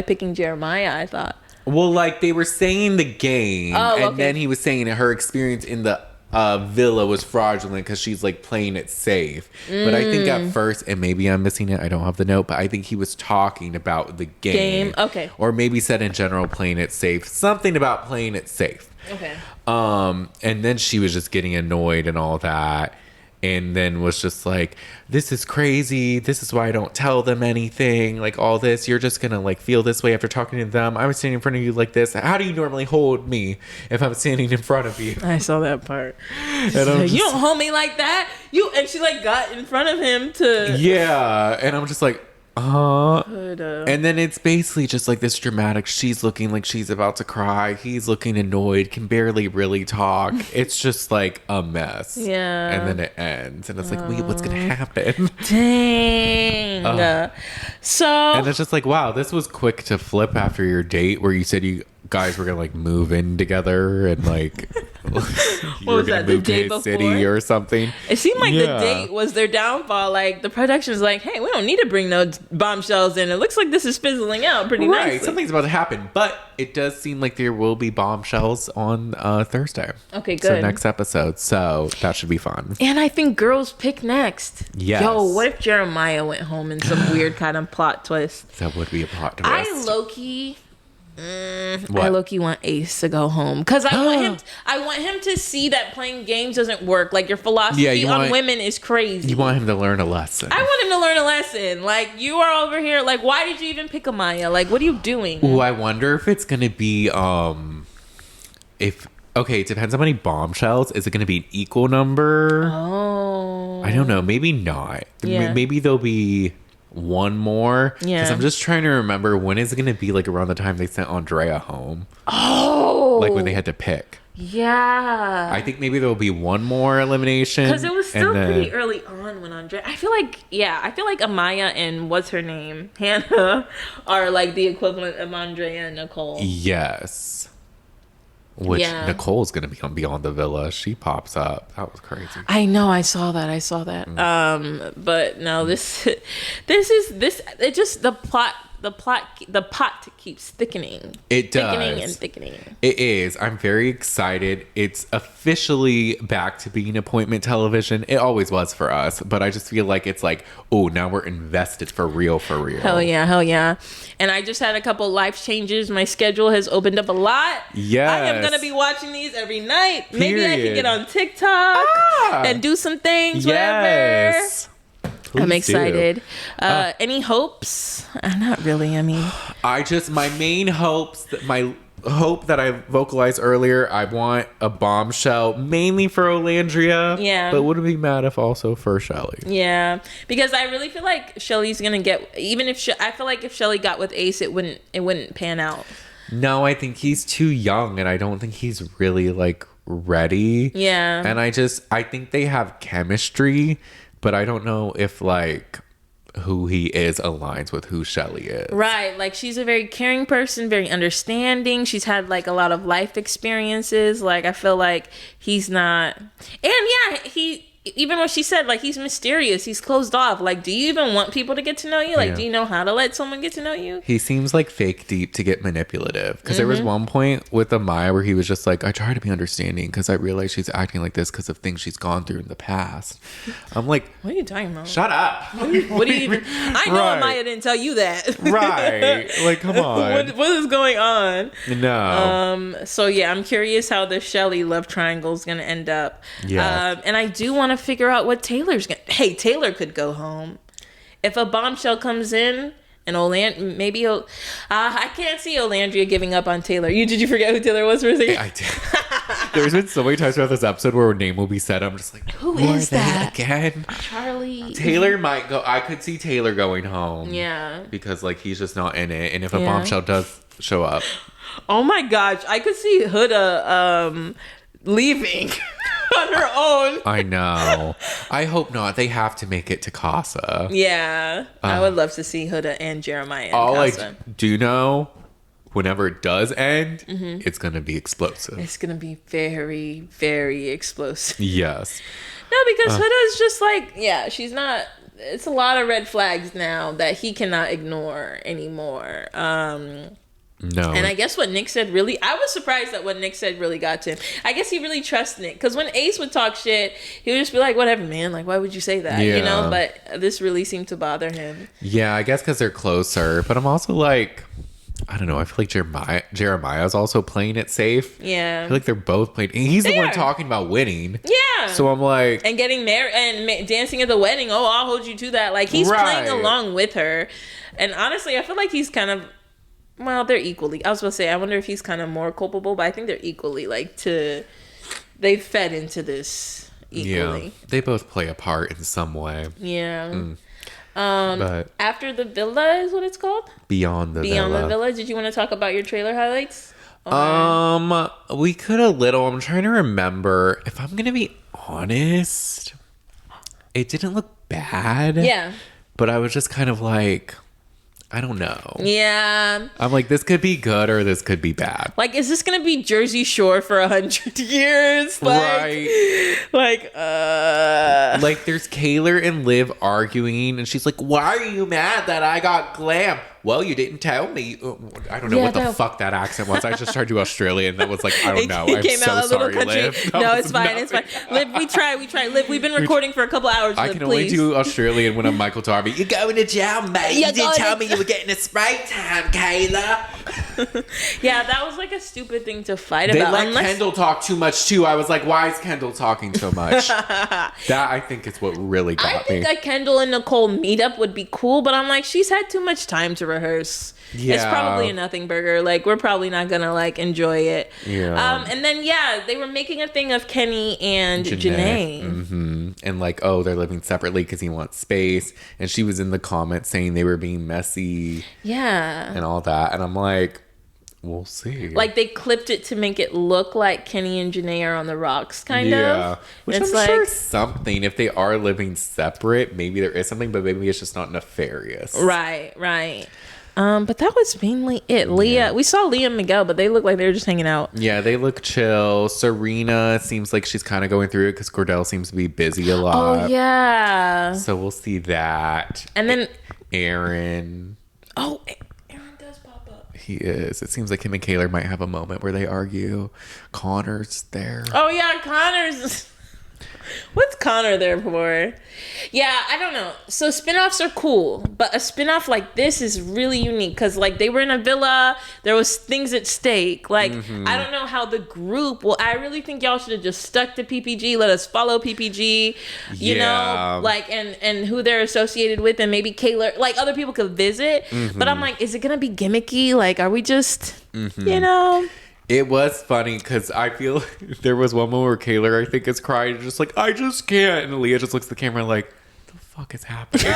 picking Jeremiah, I thought.
Well, like they were saying the game, and then he was saying her experience in the villa was fraudulent because she's like playing it safe. But I think at first, and maybe I'm missing it, I don't have the note, but I think he was talking about the game.
Okay.
Or maybe said in general playing it safe. Something about playing it safe.
Okay.
And then she was just getting annoyed and all that. And then was just like, this is crazy. This is why I don't tell them anything. Like all this, you're just going to like feel this way after talking to them. I was standing in front of you like this. How do you normally hold me if I'm standing in front of you?
I saw that part. And like, you don't hold me like that. And she like got in front of him to.
Yeah. And I'm just like, and then it's basically just like this dramatic, she's looking like she's about to cry, he's looking annoyed, can barely really talk. It's just like a mess. Yeah. And then it ends and it's like, wait, what's gonna happen?
Dang. So,
and it's just like, wow, this was quick to flip after your date where you said you guys were gonna like move in together and like you were gonna move to his city or something.
It seemed like the date was their downfall. Like the production's like, hey, we don't need to bring no bombshells in. It looks like this is fizzling out pretty nicely.
Right, something's about to happen. But it does seem like there will be bombshells on Thursday.
Okay, good.
So next episode. So that should be fun.
And I think girls pick next.
Yes.
Yo, what if Jeremiah went home in some weird kind of plot twist?
That would be a plot twist.
I low-key want Ace to go home because I want him to see that playing games doesn't work. Like your philosophy on women is crazy.
You want him to learn a lesson.
I want him to learn a lesson. Like you are over here. Like why did you even pick Amaya? Like what are you doing?
Oh, I wonder if it's gonna be it depends on how many bombshells. Is it gonna be an equal number?
Oh,
I don't know. Maybe not.
Yeah.
Maybe there'll be one more.
Yeah.
Because I'm just trying to remember when is it going to be like around the time they sent Andrea home.
Oh.
Like when they had to pick.
Yeah.
I think maybe there'll be one more elimination.
Because it was still pretty early on when Andrea. I feel like Amaya and what's her name? Hannah are like the equivalent of Andrea and Nicole.
Yes. Which Nicole's going to be on Beyond the Villa. She pops up. That was crazy.
I know. I saw that. But no, the pot keeps thickening.
It does.
Thickening and thickening.
It is. I'm very excited. It's officially back to being appointment television. It always was for us, but I just feel like it's like, oh, now we're invested for real, for real.
Hell yeah. And I just had a couple life changes. My schedule has opened up a lot.
Yes.
I am going to be watching these every night. Maybe I can get on TikTok and do some things, whatever. Please I'm excited. Any hopes? Not really. I mean,
my main hopes, my hope that I vocalized earlier, I want a bombshell, mainly for Olandria.
Yeah.
But wouldn't be mad if also for Chelley.
Yeah. Because I really feel like Chelley's going to get, I feel like if Chelley got with Ace, it wouldn't pan out.
No, I think he's too young and I don't think he's really like ready.
Yeah.
And I think they have chemistry. But I don't know if, like, who he is aligns with who Chelley is.
Right. Like, she's a very caring person, very understanding. She's had, like, a lot of life experiences. Like, I feel like he's not... And, yeah, even what she said, like, he's mysterious. He's closed off. Like, do you even want people to get to know you? Like, do you know how to let someone get to know you?
He seems like fake deep to get manipulative. Because there was one point with Amaya where he was just like, I try to be understanding because I realize she's acting like this because of things she's gone through in the past. I'm like,
what are you talking about?
Shut up.
What do you even... I know Amaya didn't tell you that.
Right. Like, come on.
What is going on?
No.
So, yeah, I'm curious how the Chelley love triangle is going to end up.
Yeah.
And I do want to figure out what Taylor's gonna... Hey, Taylor could go home if a bombshell comes in, and maybe he'll... I can't see Olandria giving up on Taylor. Did you forget who Taylor was for a second?
I did. There's been so many times throughout this episode where her name will be said. I'm just like,
who is that
again?
Charlie.
Taylor might go. I could see Taylor going home.
Yeah.
Because like he's just not in it, and if a bombshell does show up,
oh my gosh, I could see Huda leaving. On her own.
I know. I hope not. They have to make it to Casa.
Yeah. I would love to see Huda and Jeremiah in
all
Casa.
I do know, whenever it does end, it's going to be explosive.
It's going to be very, very explosive.
Yes.
No, because Huda's just like, she's not... It's a lot of red flags now that he cannot ignore anymore.
No.
And I guess what Nick said I was surprised that what Nick said really got to him. I guess he really trusts Nick. Because when Ace would talk shit, he would just be like, whatever, man. Like, why would you say that?
Yeah.
You know? But this really seemed to bother him.
Yeah, I guess because they're closer. But I'm also like, I don't know. I feel like Jeremiah's also playing it safe.
Yeah.
I feel like they're both playing. He's the one talking about winning.
Yeah.
So I'm like.
And getting married and dancing at the wedding. Oh, I'll hold you to that. Like, he's playing along with her. And honestly, I feel like he's kind of. Well, they're equally. I was going to say, I wonder if he's kind of more culpable, but I think they're equally, they fed into this equally.
Yeah, they both play a part in some way.
Yeah. But After the Villa is what it's called?
Beyond the Villa.
Did you want to talk about your trailer highlights?
We could a little. I'm trying to remember. If I'm going to be honest, it didn't look bad.
Yeah.
But I was just kind of like... I don't know.
Yeah.
I'm like, this could be good or this could be bad.
Like, is this going to be Jersey Shore for 100 years?
Right.
Like,
Like, there's Kaylor and Liv arguing, and she's like, why are you mad that I got glam? Well, you didn't tell me. I don't know what the fuck that accent was. I just tried to Australian. That was like, I don't know. I'm so sorry, Liv.
No, it's fine. It's fine. Liv, we try. Liv, we've been recording for a couple hours.
I can only do Australian when I'm Michael Darby. You're going to jail, mate. You didn't tell me you were getting a spray tan, Kayla.
Yeah, that was like a stupid thing to fight
they
about.
They let Kendall talk too much, too. I was like, why is Kendall talking so much? That, I think, is what really got me.
I think that Kendall and Nicole meetup would be cool, but I'm like, she's had too much time to rehearse. Yeah. It's probably a nothing burger. Like, we're probably not gonna like enjoy it.
Yeah.
And then they were making a thing of Kenny and Janae.
Mm-hmm. And like, oh, they're living separately because he wants space. And she was in the comments saying they were being messy.
Yeah.
And all that. And I'm like, We'll see.
Like, they clipped it to make it look like Kenny and Janae are on the rocks, kind of.
Yeah. Which
it's
I'm sure is something. If they are living separate, maybe there is something, but maybe it's just not nefarious.
Right. But that was mainly it. Leah, we saw Leah and Miguel, but they look like they were just hanging out.
Yeah, they look chill. Serena seems like she's kind of going through it because Cordell seems to be busy a lot.
Oh, yeah.
So we'll see that.
And then
Aaron.
Oh, Aaron does pop up.
He is. It seems like him and Kayla might have a moment where they argue. Connor's there.
Oh, yeah, Connor's... What's Connor there for? Yeah, I don't know. So spinoffs are cool, but a spinoff like this is really unique because, like, they were in a villa. There was things at stake. Like, I don't know how the group... Well, I really think y'all should have just stuck to PPG. Let us follow PPG, you know? Like, and who they're associated with, and maybe Kayla... Like, other people could visit. But I'm like, is it going to be gimmicky? Like, are we just... You know...
It was funny because I feel there was one moment where Kayla, I think, is crying, just like, I just can't. And Leah just looks at the camera like, the fuck is happening?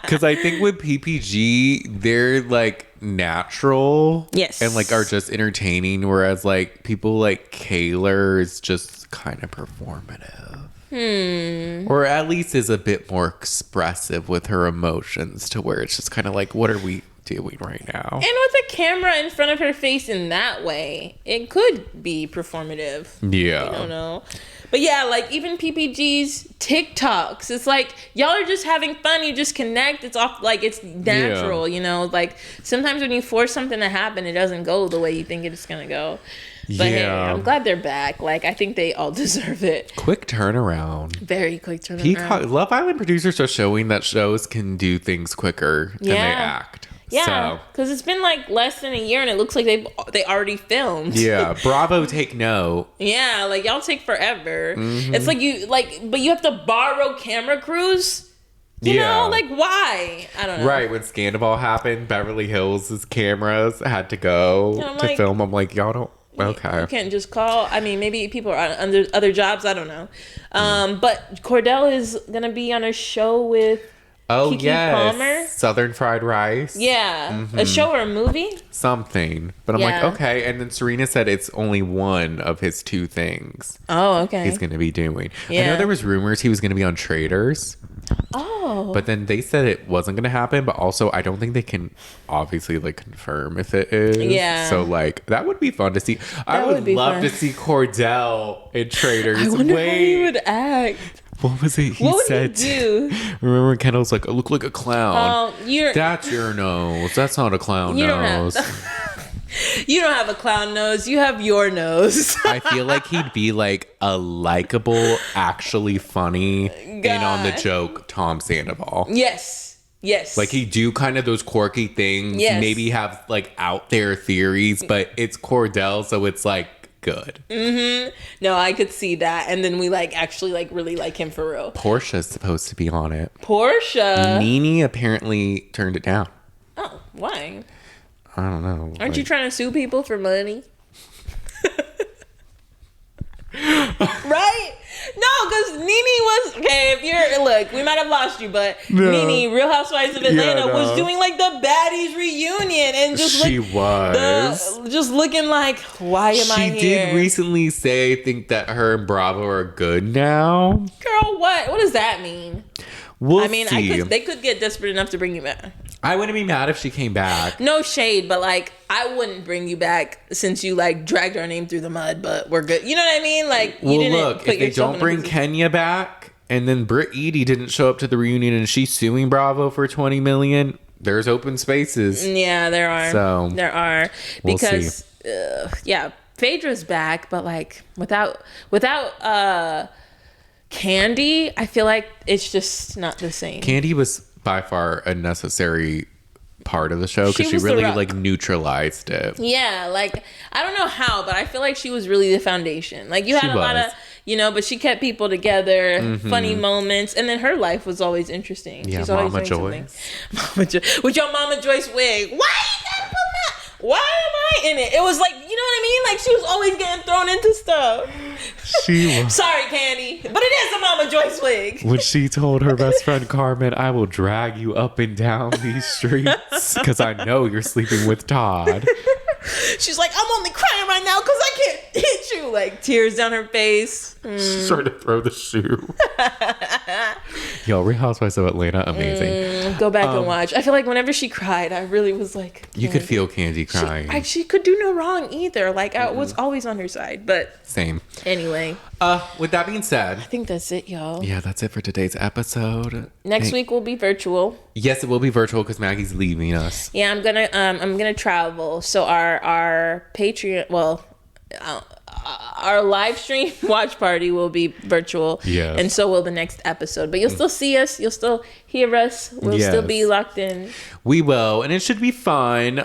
Because I think with PPG, they're like natural.
Yes.
And like are just entertaining. Whereas like people like Kayla is just kind of performative. Or at least is a bit more expressive with her emotions to where it's just kind of like, what are we doing right now?
And with a camera in front of her face in that way, it could be performative.
Yeah.
I don't know. But yeah, like even PPG's TikToks, it's like y'all are just having fun. You just connect. It's off, like it's natural, you know? Like sometimes when you force something to happen, it doesn't go the way you think it's going to go. But hey, I'm glad they're back. Like, I think they all deserve it.
Quick turnaround.
Very quick turnaround.
Love Island producers are showing that shows can do things quicker than they act.
Yeah, because it's been like less than a year, and it looks like they already filmed.
Yeah, Bravo, take note.
Yeah, like y'all take forever. It's like but you have to borrow camera crews. You know, like why? I don't know.
Right, when Scandal happened, Beverly Hills' cameras had to go to film. I'm like, y'all don't. Okay.
You can't just call. I mean, maybe people are under other jobs. I don't know. But Cordell is going to be on a show with Keke Palmer.
Southern Fried Rice.
Yeah. A show or a movie?
Something. But I'm like, okay. And then Serena said it's only one of his two things.
Oh, okay.
He's going to be doing.
Yeah.
I know there was rumors he was going to be on Traders.
Oh.
But then they said it wasn't going to happen. But also, I don't think they can obviously like confirm if it is.
Yeah.
So like that would be fun to see. I would love to see Cordell in Traders.
I wonder how he would act.
What was it he said?
What would he do?
Remember Kendall's like, I look like a clown.
Oh,
that's your nose. That's not a clown nose.
You don't have a clown nose. You have your nose.
I feel like he'd be like a likable, actually funny, in on the joke Tom Sandoval.
Yes. Like
he'd do kind of those quirky things.
Yes.
Maybe have like out there theories, but it's Cordell, so it's like good.
No, I could see that. And then we like actually like really like him for real.
Portia's supposed to be on it.
Portia.
Nene apparently turned it down.
Oh, why?
I don't know.
Aren't you trying to sue people for money? Right? No, because Nene was... Okay, if you're... Look, we might have lost you, but Nene, Real Housewives of Atlanta, was doing like the baddies reunion. And just
she was.
Just looking like, why am I here?
She did recently say, I think, that her and Bravo are good now.
Girl, what? What does that mean?
We'll see.
They could get desperate enough to bring you back.
I wouldn't be mad if she came back.
No shade, but like I wouldn't bring you back since you like dragged our name through the mud, but we're good. You know what I mean? Like you didn't
look,
put
if they don't bring Kenya back and then Britt Eady didn't show up to the reunion and she's suing Bravo for $20 million, there's open spaces.
Yeah, there are.
So
there are. Because Phaedra's back, but like without Candy, I feel like it's just not the same.
Candy was by far a necessary part of the show because she really like neutralized it.
Yeah, like I don't know how, but I feel like she was really the foundation. Like you had a lot of, but she kept people together, funny moments, and then her life was always interesting.
Yeah,
she's always
Mama
Joyce. With your Mama Joyce wig. Why you gotta put that? Why am I in it? It was like, you know what I mean? Like she was always getting thrown into stuff.
She was.
Sorry, Candy, but it is a Mama Joyce wig.
When she told her best friend Carmen, I will drag you up and down these streets because I know you're sleeping with Todd.
She's like, I'm only crying right now because I can't hit you. Like, tears down her face.
She's trying to throw the shoe. Yo, Real Housewives of Atlanta, amazing.
Go back and watch. I feel like whenever she cried, I really was like...
You could feel Candy crying.
She could do no wrong either. Like, I was always on her side. But...
Same.
Anyway.
With that being said...
I think that's it, y'all.
Yeah, that's it for today's episode.
Next week will be virtual.
Yes, it will be virtual because Maggie's leaving us.
Yeah, I'm gonna travel. So our Patreon... Well... our live stream watch party will be virtual.
Yes.
And so will the next episode. But you'll still see us. You'll still hear us. We'll still be locked in.
We will. And it should be fun.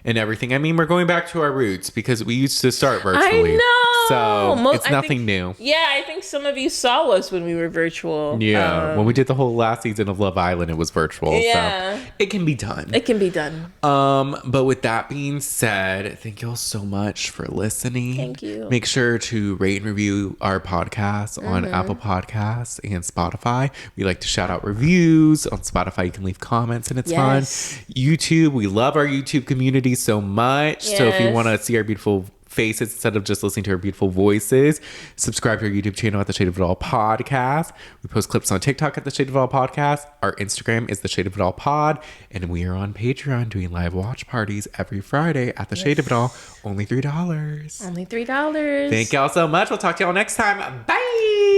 And everything. I mean, we're going back to our roots because we used to start virtually.
I know.
So it's nothing new.
Yeah, I think some of you saw us when we were virtual.
Yeah. When we did the whole last season of Love Island, it was virtual.
Yeah.
So it can be done.
It can be done.
But with that being said, thank you all so much for listening.
Thank you.
Make sure to rate and review our podcast on Apple Podcasts and Spotify. We like to shout out reviews. On Spotify, you can leave comments and it's fun. YouTube, we love our YouTube community so much. So if you want to see our beautiful faces instead of just listening to our beautiful voices, subscribe to our YouTube channel at The Shade of It All Podcast. We post clips on TikTok at The Shade of It All Podcast. Our Instagram is The Shade of It All Pod. And we are on Patreon doing live watch parties every Friday at The Shade of It All. Only $3.
Only $3.
Thank y'all so much. We'll talk to y'all next time. Bye.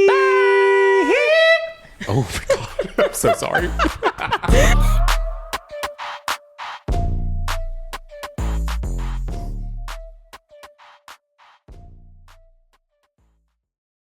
Bye.
Oh my God. I'm so sorry.